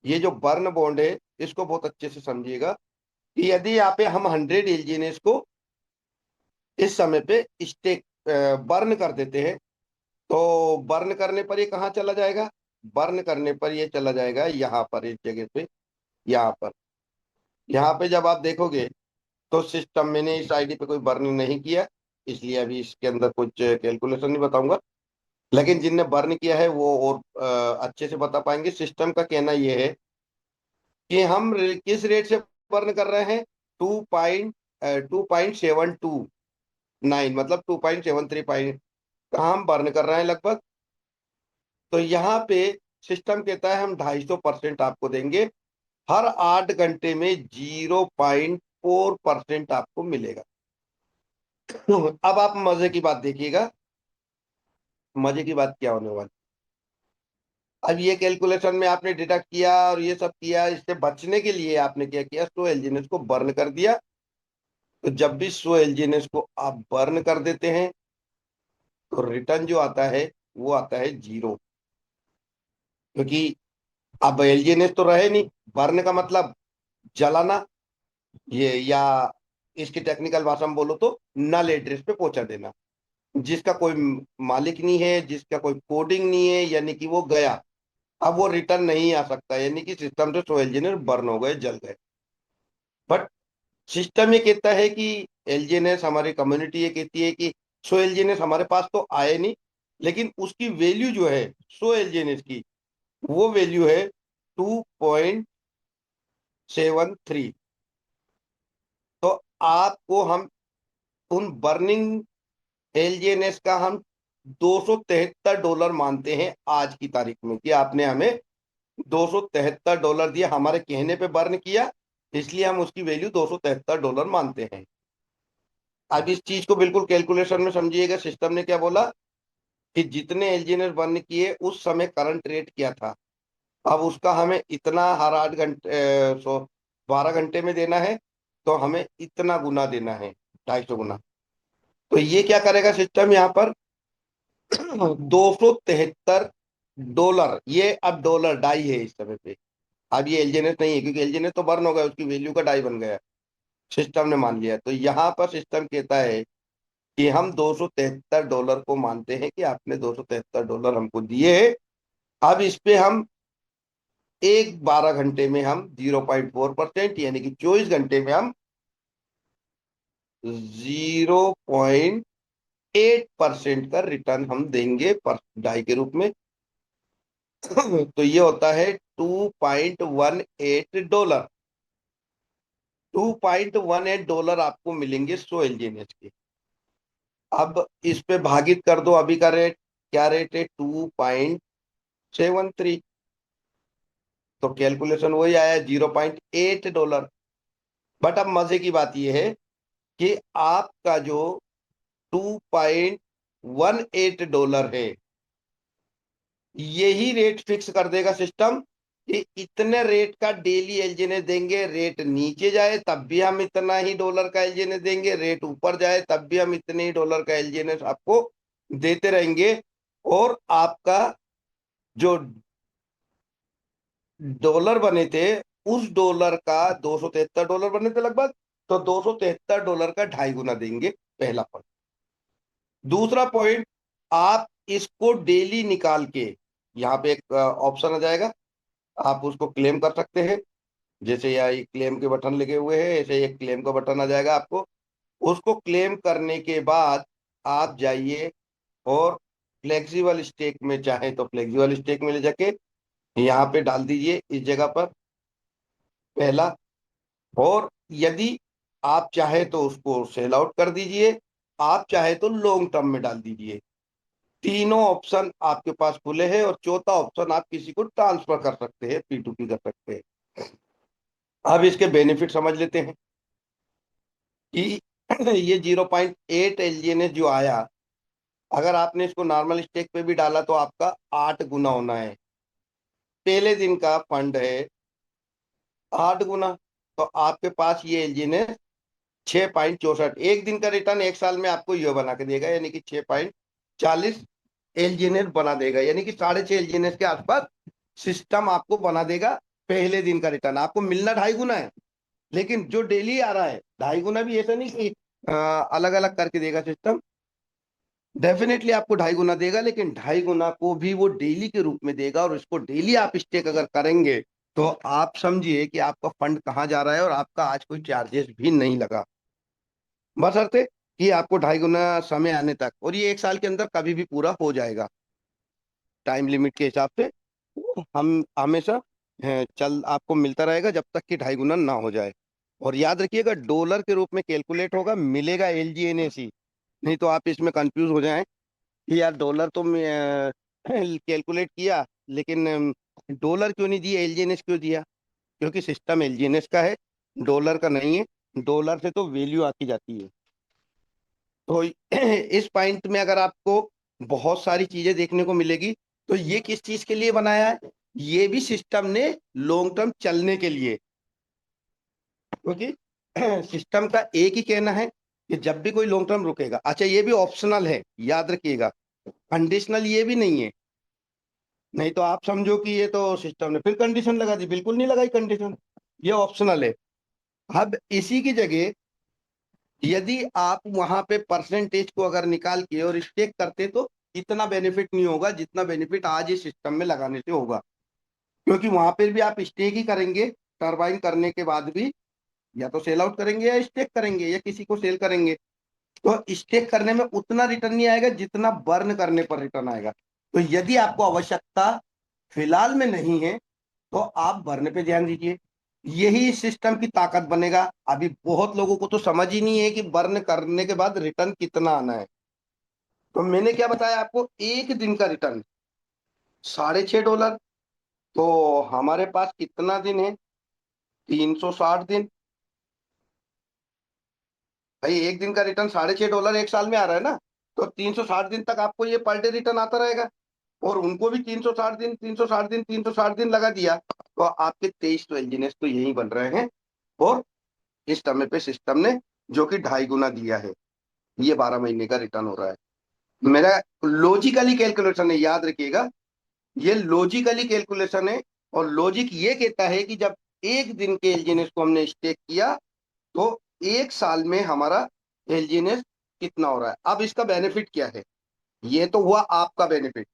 ये जो बर्न बॉन्ड है इसको बहुत अच्छे से समझिएगा कि यदि यहाँ पे हम 100 LGNS को इस समय पे स्टेक बर्न कर देते हैं, तो बर्न करने पर ये कहाँ चला जाएगा? बर्न करने पर ये चला जाएगा यहाँ पर, इस जगह पे, यहाँ पे जब आप देखोगे तो सिस्टम, मैंने इस आईडी पे कोई बर्न नहीं किया, इसलिए अभी इसके अंदर कुछ कैलकुलेशन नहीं बताऊंगा। लेकिन जिनने बर्न किया है वो और अच्छे से बता पाएंगे। सिस्टम का कहना ये है कि हम किस रेट से बर्न कर रहे हैं, 2.729, मतलब 2.73 का हम बर्न कर रहे हैं लगभग। तो यहाँ पे सिस्टम कहता है हम 250% आपको देंगे, हर 8 घंटे में 0.4% आपको मिलेगा। अब आप मजे की बात देखिएगा, मजे की बात क्या होने वाली। अब ये कैलकुलेशन में आपने डिडक्ट किया और ये सब किया, इससे बचने के लिए आपने क्या किया, 100 LGNS को बर्न कर दिया। तो जब भी 100 LGNS को आप बर्न कर देते हैं तो रिटर्न जो आता है वो आता है 0, क्योंकि अब LGNS तो रहे नहीं। बर्न का मतलब जलाना, ये, या इसकी टेक्निकल भाषा में बोलो तो नल एड्रेस पे पहुंचा देना, जिसका कोई मालिक नहीं है, जिसका कोई कोडिंग नहीं है, यानी कि वो गया, अब वो रिटर्न नहीं आ सकता, यानी कि सिस्टम से 100 LGNS बर्न हो गए, जल गए। बट सिस्टम ये कहता है कि LGNS, हमारी कम्युनिटी ये कहती है कि 100 LGNS हमारे पास तो आए नहीं, लेकिन उसकी वैल्यू जो है 100 LGNS की, वो वैल्यू है 2.73। तो आपको हम उन बर्निंग LGNS का हम $273 मानते हैं आज की तारीख में, कि आपने हमें $273 दिया, हमारे कहने पे बर्न किया, इसलिए हम उसकी वैल्यू $273 मानते हैं। अब इस चीज को बिल्कुल कैलकुलेशन में समझिएगा। सिस्टम ने क्या बोला कि जितने LGNS बर्न किए उस समय करंट रेट क्या था, अब उसका हमें इतना हर 8 घंटे 12 घंटे में देना है, तो हमें इतना गुना देना है, 250 गुना। तो ये क्या करेगा सिस्टम यहाँ पर, $273, ये अब डॉलर डाई है इस समय पे। अब ये एलजीएनएस नहीं है, क्योंकि एलजीएनएस तो बर्न हो गया, उसकी वैल्यू का डाई बन गया, सिस्टम ने मान लिया। तो यहाँ पर सिस्टम कहता है कि हम $273 को मानते हैं कि आपने $273 हमको दिए है। अब इस पे हम एक 12 घंटे में हम 0.4% यानी कि 24 घंटे में हम 0.8% का रिटर्न हम देंगे पर डाई के रूप में। तो ये होता है $2.18। $2.18 आपको मिलेंगे 100 एलजीएनएस के। अब इस पे भागित कर दो, अभी का रेट क्या रेट है, 2.73, तो कैलकुलेशन वही आया $0.8। बट अब मजे की बात यह है कि आपका जो $2.18 है, यही रेट फिक्स कर देगा सिस्टम कि इतने रेट का डेली एलजीएनएस देंगे। रेट नीचे जाए तब भी हम इतना ही डॉलर का एलजीएनएस देंगे, रेट ऊपर जाए तब भी हम इतने ही डॉलर का एलजीएनएस आपको देते रहेंगे। और आपका जो डॉलर बने थे, उस डॉलर का $273 बने थे लगभग, तो $273 का 2.5 गुना देंगे, पहला पॉइंट। दूसरा पॉइंट, आप इसको डेली निकाल के यहाँ पे एक ऑप्शन आ जाएगा, आप उसको क्लेम कर सकते हैं। जैसे यहाँ एक क्लेम के बटन लगे हुए हैं, ऐसे एक क्लेम का बटन आ जाएगा आपको। उसको क्लेम करने के बाद आप जाइए और फ्लेक्सिबल स्टेक में, चाहे तो फ्लेक्सिबल स्टेक में ले जाके यहाँ पे डाल दीजिए इस जगह पर, पहला। और यदि आप चाहे तो उसको सेल आउट कर दीजिए, आप चाहे तो लॉन्ग टर्म में डाल दीजिए। तीनों ऑप्शन आपके पास खुले हैं। और चौथा ऑप्शन, आप किसी को ट्रांसफर कर सकते हैं, P2P कर सकते हैं। अब इसके बेनिफिट समझ लेते हैं कि ये 0.8 एलजीएनएस जो आया, अगर आपने इसको नॉर्मल स्टेक पे भी डाला तो आपका 8 गुना होना है। पहले दिन का फंड है 8 गुना, तो आपके पास ये एलजीएनएस 6.64, एक दिन का रिटर्न एक साल में आपको ये बना के देगा, यानी कि 6.40 एलजीएनएस बना देगा, यानी कि 6.5 एलजीएनएस के आसपास सिस्टम आपको बना देगा। पहले दिन का रिटर्न आपको मिलना 2.5 गुना है, लेकिन जो डेली आ रहा है 2.5 गुना भी ऐसा नहीं कि अलग अलग करके देगा सिस्टम, डेफिनेटली आपको 2.5 गुना देगा, लेकिन 2.5 गुना को भी वो डेली के रूप में देगा। और इसको डेली आप स्टेक अगर करेंगे तो आप समझिए कि आपका फंड कहाँ जा रहा है, और आपका आज कोई चार्जेस भी नहीं लगा, बशर्ते कि आपको 2.5 गुना समय आने तक। और ये एक साल के अंदर कभी भी पूरा हो जाएगा टाइम लिमिट के हिसाब से। हम हमेशा चल आपको मिलता रहेगा जब तक कि 2.5 गुना ना हो जाए। और याद रखिएगा, डॉलर के रूप में कैलकुलेट होगा, मिलेगा एलजीएनएस ही, नहीं तो आप इसमें कंफ्यूज हो जाएं कि यार डॉलर तो कैलकुलेट किया, लेकिन डॉलर क्यों नहीं दिया, एलजीएनएस क्यों दिया? क्योंकि सिस्टम एलजीएनएस का है, डॉलर का नहीं है। डॉलर से तो वैल्यू आती जाती है। तो इस पॉइंट में अगर आपको बहुत सारी चीजें देखने को मिलेगी, तो ये किस चीज के लिए बनाया है? ये भी सिस्टम ने लॉन्ग टर्म चलने के लिए, क्योंकि सिस्टम का एक ही कहना है कि जब भी कोई लॉन्ग टर्म रुकेगा, अच्छा ये भी ऑप्शनल है, याद रखिएगा, कंडीशनल ये भी नहीं है। नहीं तो आप समझो कि ये तो सिस्टम ने फिर कंडीशन लगा दी, बिल्कुल नहीं लगाई कंडीशन, ये ऑप्शनल है। अब इसी की जगह यदि आप वहां पे परसेंटेज को अगर निकाल के और स्टेक करते तो इतना बेनिफिट नहीं होगा जितना बेनिफिट आज इस सिस्टम में लगाने से होगा। क्योंकि वहां पर भी आप स्टेक ही करेंगे, टरबाइन करने के बाद भी या तो सेल आउट करेंगे या स्टेक करेंगे या किसी को सेल करेंगे। तो स्टेक करने में उतना रिटर्न नहीं आएगा जितना बर्न करने पर रिटर्न आएगा। तो यदि आपको आवश्यकता फिलहाल में नहीं है तो आप भरने पे ध्यान दीजिए, यही सिस्टम की ताकत बनेगा। अभी बहुत लोगों को तो समझ ही नहीं है कि बर्न करने के बाद रिटर्न कितना आना है। तो मैंने क्या बताया आपको, एक दिन का रिटर्न $6.5। तो हमारे पास कितना दिन है, 360 दिन। भाई एक दिन का रिटर्न $6.5 एक साल में आ रहा है ना, तो 360 दिन तक आपको ये पर डे रिटर्न आता रहेगा। और उनको भी 360 दिन 360 दिन 360 दिन लगा दिया, तो आपके 23 तो इंजीनियर्स तो यही बन रहे हैं। और इस समय पे सिस्टम ने जो कि 2.5 गुना दिया है, ये 12 महीने का रिटर्न हो रहा है। मेरा लॉजिकली कैलकुलेशन है, याद रखिएगा, ये लॉजिकली कैलकुलेशन है। और लॉजिक ये कहता है कि जब एक दिन के एलजीएनएस को हमने स्टेक किया तो एक साल में हमारा एलजीएनएस कितना हो रहा है। अब इसका बेनिफिट क्या है, ये तो हुआ आपका बेनिफिट।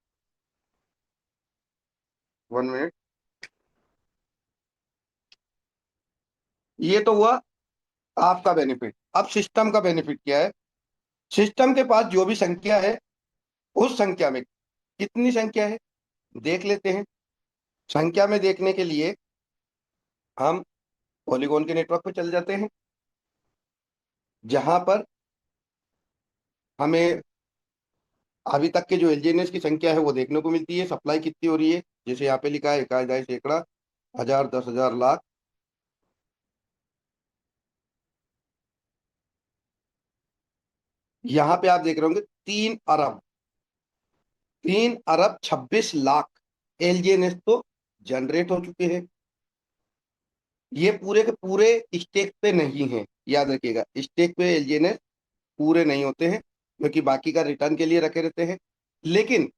1 मिनट, ये तो हुआ आपका बेनिफिट। अब सिस्टम का बेनिफिट क्या है। सिस्टम के पास जो भी संख्या है, उस संख्या में कितनी संख्या है देख लेते हैं। संख्या में देखने के लिए हम पॉलीगॉन के नेटवर्क पर चल जाते हैं, जहां पर हमें अभी तक के जो एलजीएनएस की संख्या है वो देखने को मिलती है। सप्लाई कितनी हो रही है, जैसे यहाँ पे लिखा है इकाई, दहाई, सैकड़ा, हजार, 10,000, लाख। यहाँ पे आप देख रहे होंगे 3 अरब 26 लाख एलजीएनएस तो जनरेट हो चुके हैं। ये पूरे के पूरे स्टेक पे नहीं है, याद रखिएगा, स्टेक पे एलजीएनएस पूरे नहीं होते हैं, क्योंकि बाकी का रिटर्न के लिए रखे रहते हैं। लेकिन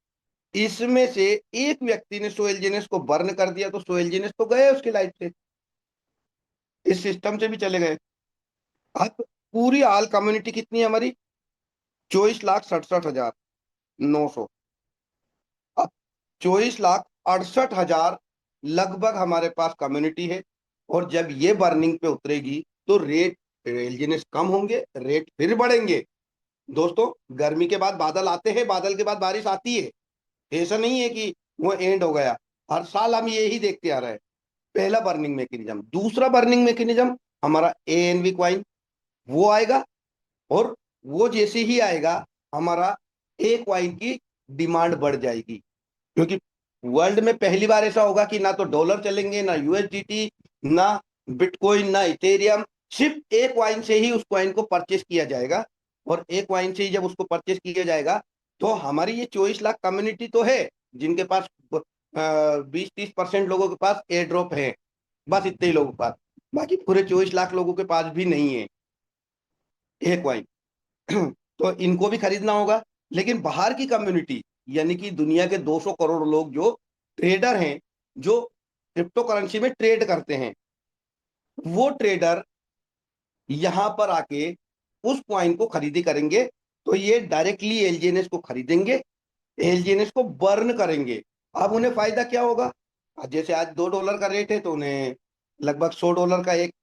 इसमें से एक व्यक्ति ने 100 एलजीएनएस को बर्न कर दिया तो 100 एलजीएनएस तो गए उसकी लाइफ से, इस सिस्टम से भी चले गए। अब पूरी आल कम्युनिटी कितनी है हमारी, 24,67,900। अब 24,68,000 लगभग हमारे पास कम्युनिटी है। और जब ये बर्निंग पे उतरेगी तो रेट, एलजीएनएस कम होंगे, रेट फिर बढ़ेंगे। दोस्तों, गर्मी के बाद बादल आते हैं, बादल के बाद बारिश आती है, ऐसा नहीं है कि वो एंड हो गया। हर साल हम यही देखते आ रहे हैं। पहला बर्निंग मैकेनिज्म। दूसरा बर्निंग मैकेनिज्म हमारा एएनवी क्वाइन, वो आएगा। और वो जैसे ही आएगा हमारा ए क्वाइन की डिमांड बढ़ जाएगी, क्योंकि वर्ल्ड में पहली बार ऐसा होगा कि ना तो डॉलर चलेंगे, ना यूएसडीटी, ना बिटकॉइन, ना इथेरियम, सिर्फ एक क्वाइन से ही उस क्वाइन को परचेस किया जाएगा। और एक क्वाइन से ही जब उसको परचेस किया जाएगा तो हमारी ये 24 लाख कम्युनिटी तो है, जिनके पास 20-30% लोगों के पास एयर ड्रॉप है, बस इतने ही लोगों के पास। बाकी पूरे 24 लाख लोगों के पास भी नहीं है एक क्वाइन। तो इनको भी खरीदना होगा। लेकिन बाहर की कम्युनिटी, यानी कि दुनिया के 200 करोड़ लोग जो ट्रेडर हैं, जो क्रिप्टो करेंसी में ट्रेड करते हैं, वो ट्रेडर यहां पर आके उस कॉइन को खरीदी करेंगे। तो ये डायरेक्टली एलजीएनएस को खरीदेंगे, एलजीएनएस को बर्न करेंगे। अब उन्हें फायदा क्या होगा, जैसे आज $2 का रेट है तो उन्हें लगभग $100 का एक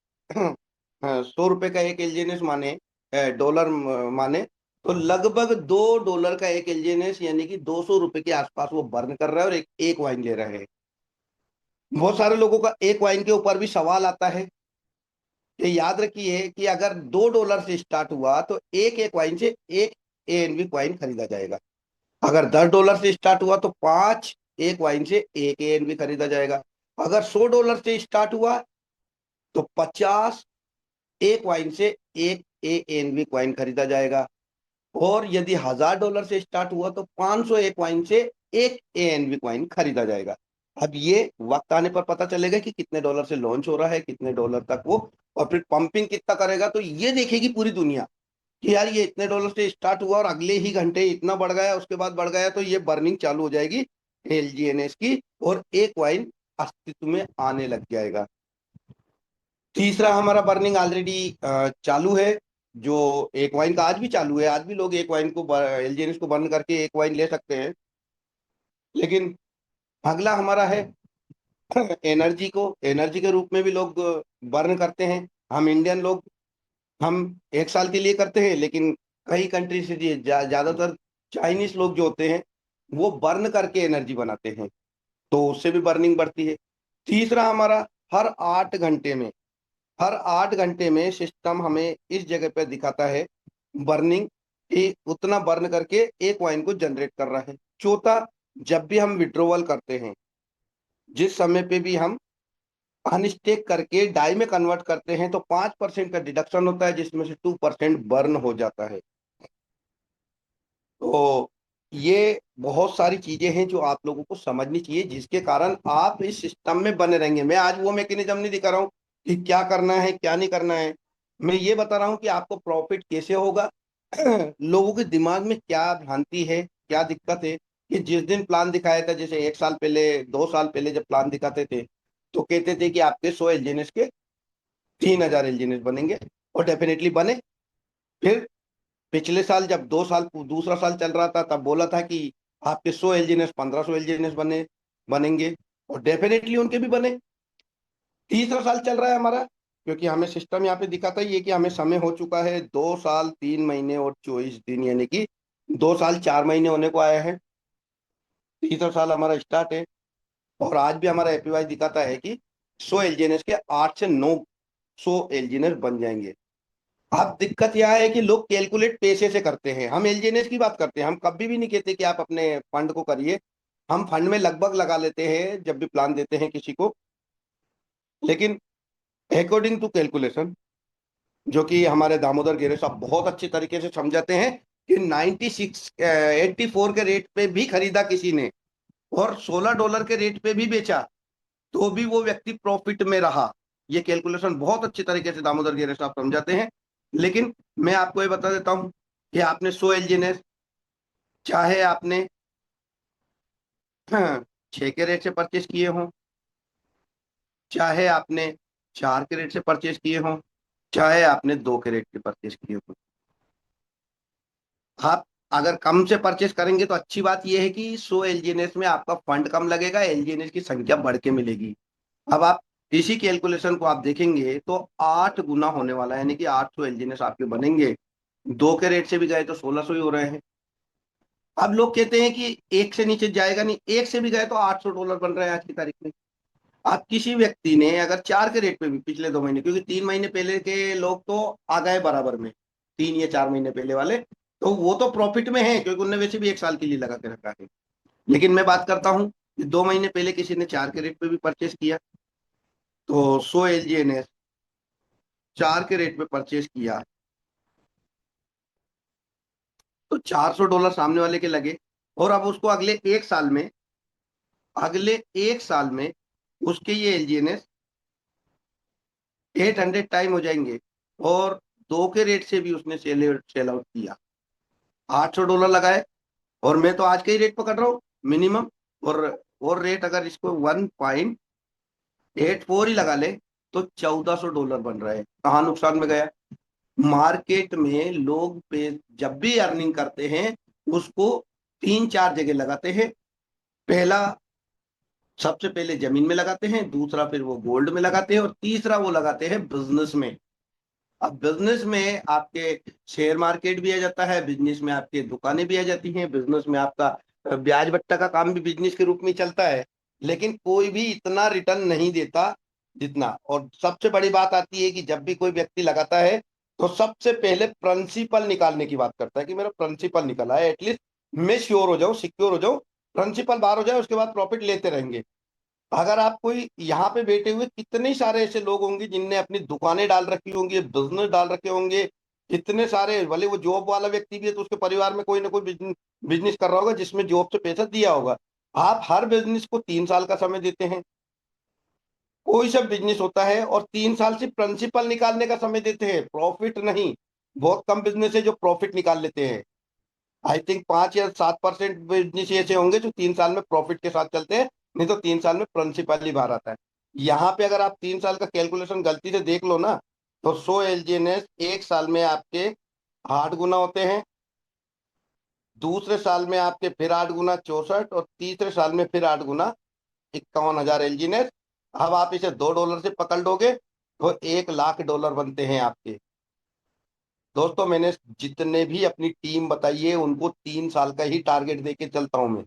100 रुपए का एक एलजीएनएस माने, डॉलर माने, तो लगभग $2 का एक एलजीएनएस, यानी कि 200 रुपए के आसपास वो बर्न कर रहा है और एक वाइन ले रहे हैं। बहुत सारे लोगों का एक वाइन के ऊपर भी सवाल आता है। ये याद रखिए कि अगर $2 से स्टार्ट हुआ तो एक वाइन से एक एएनवी क्वाइन खरीदा जाएगा। अगर $10 से स्टार्ट हुआ तो 5 एक वाइन से एक एएनवी खरीदा जाएगा। अगर $100 से स्टार्ट हुआ तो 50 एक वाइन से एक एएनवी क्वाइन खरीदा जाएगा। और यदि $1,000 से स्टार्ट हुआ तो 500 एक वाइन से एक एएनवी क्वाइन खरीदा जाएगा। अब ये वक्त आने पर पता चलेगा कि कितने डॉलर से लॉन्च हो रहा है, कितने डॉलर तक वो, और फिर पंपिंग कितना करेगा। तो ये देखेगी पूरी दुनिया कि यार ये इतने डॉलर से स्टार्ट हुआ और अगले ही घंटे इतना बढ़ गया, उसके बाद बढ़ गया, तो ये बर्निंग चालू हो जाएगी एलजीएनएस की, और एक वाइन अस्तित्व में आने लग जाएगा। तीसरा हमारा बर्निंग ऑलरेडी चालू है, जो एक वाइन का आज भी चालू है। आज भी लोग एक वाइन को, एलजीएनएस को बर्न करके एक वाइन ले सकते हैं। लेकिन अगला हमारा है एनर्जी को, एनर्जी के रूप में भी लोग बर्न करते हैं। हम इंडियन लोग, हम एक साल के लिए करते हैं, लेकिन कई कंट्री से ज्यादातर चाइनीज लोग जो होते हैं वो बर्न करके एनर्जी बनाते हैं, तो उससे भी बर्निंग बढ़ती है। तीसरा हमारा हर 8 घंटे में, हर 8 घंटे में सिस्टम हमें इस जगह पे दिखाता है बर्निंग, उतना बर्न करके एक वाइन को जनरेट कर रहा है। चौथा, जब भी हम विड्रोवल करते हैं, जिस समय पे भी हम अनस्टेक करके डाई में कन्वर्ट करते हैं, तो 5% का डिडक्शन होता है, जिसमें से 2% बर्न हो जाता है। तो ये बहुत सारी चीजें हैं जो आप लोगों को समझनी चाहिए, जिसके कारण आप इस सिस्टम में बने रहेंगे। मैं आज वो मैकेनिज्म नहीं दिखा रहा हूँ कि क्या करना है क्या नहीं करना है, मैं ये बता रहा हूँ कि आपको प्रॉफिट कैसे होगा, लोगों के दिमाग में क्या भ्रांति है, क्या दिक्कत है कि जिस दिन प्लान दिखाया था, जैसे 1 साल पहले 2 साल पहले जब प्लान दिखाते थे तो कहते थे कि आपके 100 एलजीएनएस के 3000 एलजीएनएस बनेंगे, और डेफिनेटली बने। फिर पिछले साल जब 2 साल दूसरा साल चल रहा था तब बोला था कि आपके 100 एलजीएनएस 1500 एलजीएनएस बनेंगे, और डेफिनेटली उनके भी बने। तीसरा साल चल रहा है हमारा, क्योंकि हमें सिस्टम यहाँ पे दिखाता ही है कि हमें समय हो चुका है 2 साल 3 महीने और 24 दिन, यानी कि 2 साल 4 महीने होने को आया है। तीसरा साल हमारा स्टार्ट है, और आज भी हमारा एपीवाई दिखाता है कि 100 एलजीएनएस के 8 से 900 एलजीएनएस बन जाएंगे। अब दिक्कत यह है कि लोग कैलकुलेट पैसे से करते हैं, हम एलजीएनएस की बात करते हैं, हम कभी भी नहीं कहते कि आप अपने फंड को करिए। हम फंड में लगभग लगा लेते हैं जब भी प्लान देते हैं किसी को, लेकिन अकॉर्डिंग टू कैलकुलेशन, जो कि हमारे दामोदर गिरे साहब बहुत अच्छे तरीके से समझाते हैं कि 84 के रेट पे भी खरीदा किसी ने और $16 के रेट पे भी बेचा तो भी वो व्यक्ति प्रॉफिट में रहा। ये कैलकुलेशन बहुत अच्छे तरीके से दामोदर गिरे साहब समझाते हैं। लेकिन मैं आपको ये बता देता हूं कि आपने 100 एलजीएनएस चाहे आपने 6 के रेट से परचेस किए हों, चाहे आपने 4 के रेट से परचेस किए हों, चाहे आपने 2 के रेट से परचेस किए हों, आप अगर कम से परचेस करेंगे तो अच्छी बात यह है कि 100 एलजीएनएस में आपका फंड कम लगेगा, एलजीएनएस की संख्या बढ़ के मिलेगी। अब आप इसी कैलकुलेशन को आप देखेंगे तो 8 गुना होने वाला है, यानी कि 800 एलजीएनएस आपके बनेंगे। 2 के रेट से भी गए तो 1600 ही हो रहे हैं। अब लोग कहते हैं कि 1 से नीचे जाएगा नहीं, 1 से भी गए तो $800 बन रहे हैं आज की तारीख में। अब किसी व्यक्ति ने अगर 4 के रेट पे भी पिछले 2 महीने, क्योंकि 3 महीने पहले के लोग तो आ गए बराबर में, 3 या 4 महीने पहले वाले, तो वो तो प्रॉफिट में है क्योंकि उन्होंने वैसे भी 1 साल के लिए लगा के रखा है। लेकिन मैं बात करता हूं कि 2 महीने पहले किसी ने 4 के रेट पे भी परचेस किया, तो 100 एलजीएनएस 4 के रेट पे परचेस किया तो $400 सामने वाले के लगे, और अब उसको अगले एक साल में उसके ये एलजीएनएस 800 टाइम हो जाएंगे, और 2 के रेट से भी उसने सेल आउट किया, $800 लगाए, और मैं तो आज का ही रेट पकड़ रहा हूँ मिनिमम, और रेट अगर इसको 1.84 ही लगा ले तो $1400 बन रहा है। कहाँ नुकसान में गया? मार्केट में लोग पे जब भी अर्निंग करते हैं उसको 3-4 जगह लगाते हैं। पहला, सबसे पहले जमीन में लगाते हैं, दूसरा फिर वो गोल्ड में लगाते हैं, और तीसरा वो लगाते हैं बिजनेस में। अब बिजनेस में आपके शेयर मार्केट भी आ जाता है, बिजनेस में आपके दुकानें भी आ जाती हैं, बिजनेस में आपका ब्याज बट्टा का काम भी बिजनेस के रूप में चलता है, लेकिन कोई भी इतना रिटर्न नहीं देता जितना। और सबसे बड़ी बात आती है कि जब भी कोई व्यक्ति लगाता है तो सबसे पहले प्रिंसिपल निकालने की बात करता है कि मेरा प्रिंसिपल निकला है, एटलीस्ट मैं श्योर हो जाऊं, सिक्योर हो जाऊं, प्रिंसिपल बाहर हो जाए, उसके बाद प्रॉफिट लेते रहेंगे। अगर आप कोई यहाँ पे बैठे हुए कितने सारे ऐसे लोग होंगे जिनने अपनी दुकानें डाल रखी होंगी, बिजनेस डाल रखे होंगे, कितने सारे, भले वो जॉब वाला व्यक्ति भी है तो उसके परिवार में कोई ना कोई बिजनेस कर रहा होगा जिसमें जॉब से पैसा दिया होगा। आप हर बिजनेस को 3 साल का समय देते हैं, कोई सा बिजनेस होता है, और 3 साल से प्रिंसिपल निकालने का समय देते हैं, प्रॉफिट नहीं। बहुत कम बिजनेस है जो प्रॉफिट निकाल लेते हैं। आई थिंक 5 या 7% बिजनेस ऐसे होंगे जो 3 साल में प्रॉफिट के साथ चलते हैं, नहीं तो 3 साल में प्रिंसिपल ही बाहर आता है। यहाँ पे अगर आप 3 साल का कैलकुलेशन गलती से देख लो ना, तो 100 एलजीएनएस 1 साल में आपके 8 गुना होते हैं, दूसरे साल में आपके फिर 8 गुना 64, और तीसरे साल में फिर 8 गुना 51,000 एलजीएनएस। अब आप इसे $2 से पकड़ लोगे तो $1,00,000 बनते हैं आपके। दोस्तों, मैंने जितने भी अपनी टीम बताई है उनको 3 साल का ही टारगेट देके चलता हूं मैं।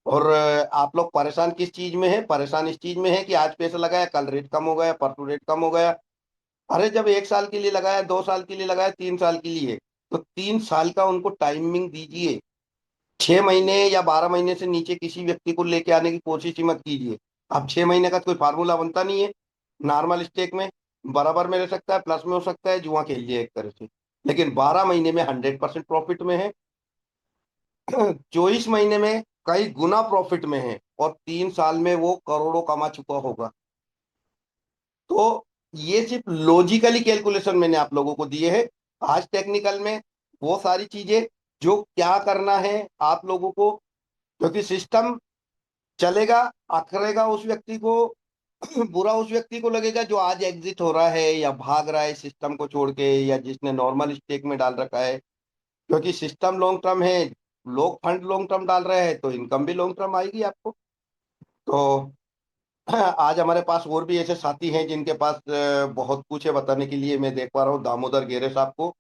और आप लोग परेशान किस चीज में है? परेशान इस चीज में है कि आज पैसा लगाया, कल रेट कम हो गया, परसों रेट कम हो गया। अरे जब 1 साल के लिए लगाया, 2 साल के लिए लगाया, 3 साल के लिए, तो 3 साल का उनको टाइमिंग दीजिए। 6 महीने या 12 महीने से नीचे किसी व्यक्ति को लेके आने की कोशिश ही मत कीजिए। अब 6 महीने का कोई फार्मूला बनता नहीं है। नॉर्मल स्टेक में बराबर में रह सकता है, प्लस में हो सकता है, जुआ खेल लिए एक तरह से, लेकिन 12 महीने में 100% प्रॉफिट में है। 24 महीने में कई गुना प्रॉफिट में है, और 3 साल में वो करोड़ों कमा चुका होगा। तो ये सिर्फ लॉजिकली कैलकुलेशन मैंने आप लोगों को दिए है। आज टेक्निकल में वो सारी चीजें जो क्या करना है आप लोगों को, क्योंकि सिस्टम चलेगा, आखिरेगा उस व्यक्ति को बुरा उस व्यक्ति को लगेगा जो आज एग्जिट हो रहा है या भाग रहा है सिस्टम को छोड़ के, या जिसने नॉर्मल स्टेक में डाल रखा है। क्योंकि सिस्टम लॉन्ग टर्म है, लोग फंड लॉन्ग टर्म डाल रहे हैं, तो इनकम भी लॉन्ग टर्म आएगी आपको। तो आज हमारे पास और भी ऐसे साथी हैं जिनके पास बहुत कुछ है बताने के लिए। मैं देख पा रहा हूँ दामोदर गेरे साहब को,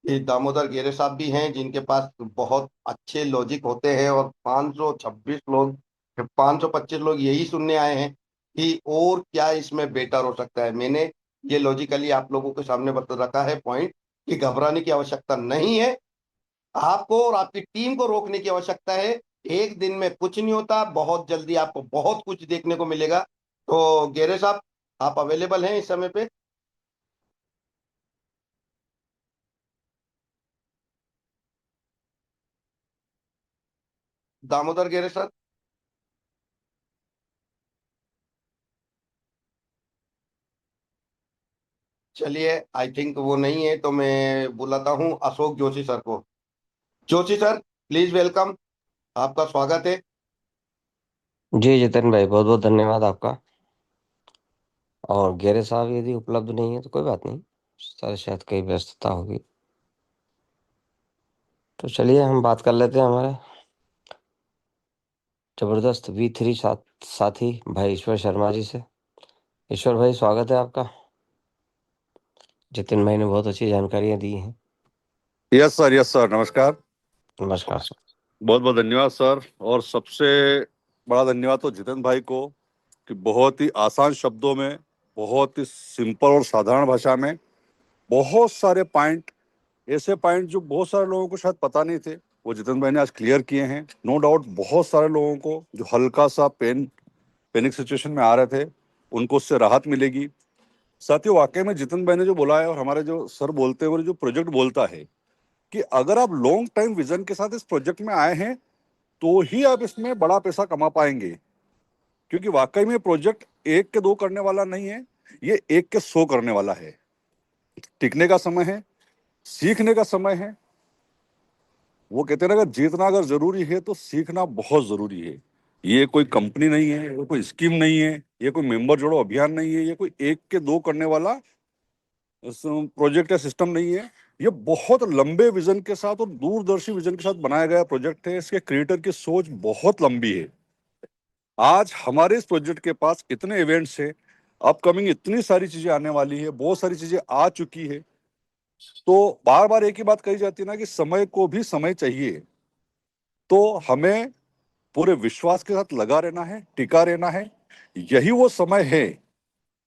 ये दामोदर गेरे साहब भी हैं जिनके पास बहुत अच्छे लॉजिक होते हैं, और 526 लोग, 525 लोग यही सुनने आए हैं कि और क्या इसमें बेटर हो सकता है। मैंने ये लॉजिकली आप लोगों के सामने बता रखा है पॉइंट कि घबराने की आवश्यकता नहीं है, आपको और आपकी टीम को रोकने की आवश्यकता है। एक दिन में कुछ नहीं होता, बहुत जल्दी आपको बहुत कुछ देखने को मिलेगा। तो गेरे साहब, आप अवेलेबल हैं इस समय पे? दामोदर गेरे सर? चलिए, आई थिंक वो नहीं है, तो मैं बुलाता हूँ अशोक जोशी सर को। जोशी सर, प्लीज वेलकम, आपका स्वागत है। जी जितिन भाई, बहुत बहुत धन्यवाद आपका। और गेरे साहब यदि उपलब्ध नहीं है तो कोई बात नहीं, सर शायद कहीं व्यस्तता होगी। तो चलिए हम बात कर लेते हैं हमारे जबरदस्त V3 साथी भाई ईश्वर शर्मा जी से। ईश्वर भाई, स्वागत है आपका। जितिन भाई ने बहुत अच्छी जानकारियां दी हैं। यस सर, नमस्कार। नमस्कार सर। बहुत बहुत धन्यवाद सर। और सबसे बड़ा धन्यवाद तो जितेंद्र भाई को कि बहुत ही आसान शब्दों में, बहुत ही सिंपल और साधारण भाषा में बहुत सारे पॉइंट, ऐसे पॉइंट जो बहुत सारे लोगों को शायद पता नहीं थे, वो जितेंद्र भाई ने आज क्लियर किए हैं। नो डाउट बहुत सारे लोगों को जो हल्का सा पैनिक सिचुएशन में आ रहे थे, उनको उससे राहत मिलेगी। साथियों, वाकई में जितेंद्र भाई ने जो बोला है और हमारे जो सर बोलते हैं और जो प्रोजेक्ट बोलता है कि अगर आप लॉन्ग टाइम विजन के साथ इस प्रोजेक्ट में आए हैं तो ही आप इसमें बड़ा पैसा कमा पाएंगे। क्योंकि वाकई में प्रोजेक्ट 1 के 2 करने वाला नहीं है, ये 1 के 100 करने वाला है। टिकने का समय है, सीखने का समय है। वो कहते हैं ना, अगर जीतना अगर जरूरी है तो सीखना बहुत जरूरी है। ये कोई कंपनी नहीं है, ये कोई स्कीम नहीं है, ये कोई मेंबर जोड़ो अभियान नहीं है, ये कोई 1 के 2 करने वाला प्रोजेक्ट या सिस्टम नहीं है। ये बहुत लंबे विजन के साथ और दूरदर्शी विजन के साथ बनाया गया प्रोजेक्ट है। इसके क्रिएटर की सोच बहुत लंबी है। आज हमारे इस प्रोजेक्ट के पास इतने इवेंट्स हैं, अपकमिंग इतनी सारी चीजें आने वाली है, बहुत सारी चीजें आ चुकी है। तो बार बार एक ही बात कही जाती है ना कि समय को भी समय चाहिए। तो हमें पूरे विश्वास के साथ लगा रहना है, टिका रहना है। यही वो समय है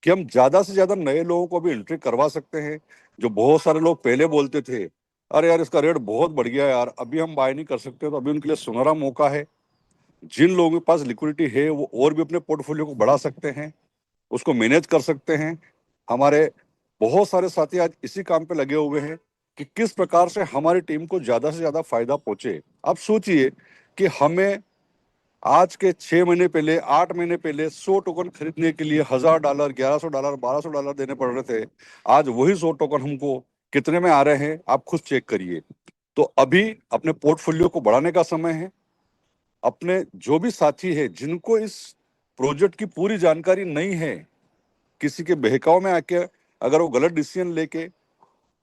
कि हम ज्यादा से ज्यादा नए लोगों को भी एंट्री करवा सकते हैं। जो बहुत सारे लोग पहले बोलते थे, अरे यार इसका रेट बहुत बढ़ गया है यार, अभी हम बाय नहीं कर सकते, तो अभी उनके लिए सुनहरा मौका है। जिन लोगों के पास लिक्विडिटी है वो और भी अपने पोर्टफोलियो को बढ़ा सकते हैं, उसको मैनेज कर सकते हैं। हमारे बहुत सारे साथी आज इसी काम पे लगे हुए हैं कि किस प्रकार से हमारी टीम को ज्यादा से ज्यादा फायदा पहुंचे। आप सोचिए कि हमें आज के 6 महीने पहले, 8 महीने पहले 100 टोकन खरीदने के लिए $1000, $1100, $1200 देने पड़ रहे थे। आज वही 100 टोकन हमको कितने में आ रहे हैं, आप खुद चेक करिए। तो अभी अपने पोर्टफोलियो को बढ़ाने का समय है। अपने जो भी साथी है जिनको इस प्रोजेक्ट की पूरी जानकारी नहीं है, किसी के बहकाव में आके अगर वो गलत डिसीजन लेके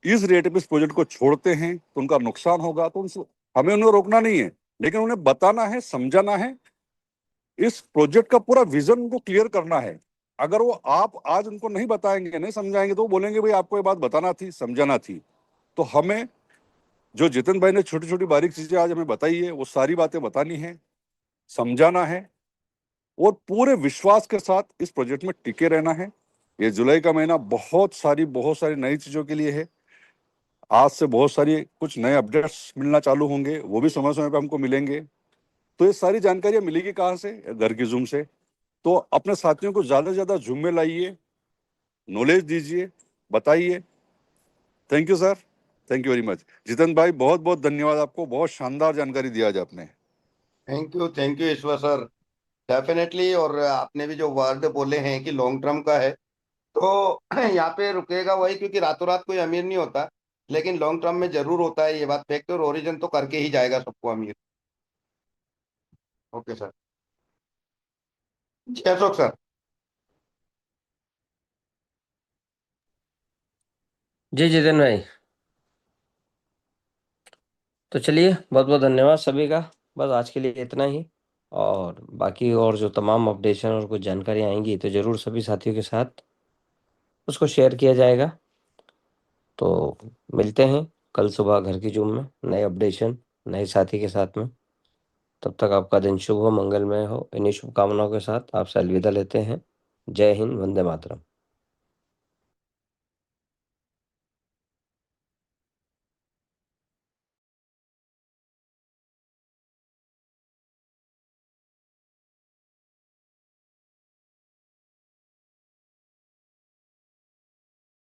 इस रेट पे इस प्रोजेक्ट को छोड़ते हैं तो उनका नुकसान होगा। तो हमें उन्हें रोकना नहीं है, लेकिन उन्हें बताना है, समझाना है, इस प्रोजेक्ट का पूरा विजन उनको क्लियर करना है। अगर वो आप आज उनको नहीं बताएंगे, नहीं समझाएंगे, तो वो बोलेंगे भाई आपको ये बात बताना थी, समझाना थी। तो हमें जो जितेंद्र भाई ने छोटी छोटी बारीक चीजें आज हमें बताई है, वो सारी बातें बतानी है, समझाना है और पूरे विश्वास के साथ इस प्रोजेक्ट में टिके रहना है। ये जुलाई का महीना बहुत सारी नई चीजों के लिए है। आज से बहुत सारी कुछ नए अपडेट्स मिलना चालू होंगे, वो भी समय समय पे हमको मिलेंगे। तो ये सारी जानकारियां मिलेगी कहाँ से? घर की जूम से। तो अपने साथियों को ज्यादा से ज्यादा जूम में लाइए, नॉलेज दीजिए, बताइए। Thank you sir, thank you very much. Jitendra भाई, बहुत बहुत धन्यवाद आपको, बहुत शानदार जानकारी दिया आज आपने। Thank you Ishwar sir, definitely. और आपने भी जो वर्ड बोले हैं कि लॉन्ग टर्म का है, तो यहाँ पे रुकेगा वही, क्योंकि रातों रात कोई अमीर नहीं होता। लेकिन लॉन्ग टर्म में जरूर होता है, ये बात फैक्ट, और ओरिजिन तो करके ही जाएगा सबको अमीर। Okay sir. जी अशोक सर। जी जितेन भाई, तो चलिए बहुत बहुत धन्यवाद सभी का। बस आज के लिए इतना ही, और बाकी और जो तमाम अपडेशन और कुछ जानकारी आएंगी तो जरूर सभी साथियों के साथ उसको शेयर किया जाएगा। तो मिलते हैं कल सुबह घर की जूम में नए अपडेशन नए साथी के साथ में। तब तक आपका दिन शुभ हो, मंगलमय हो। इन्हीं शुभकामनाओं के साथ आपसे अलविदा लेते हैं। जय हिंद, वंदे मातरम।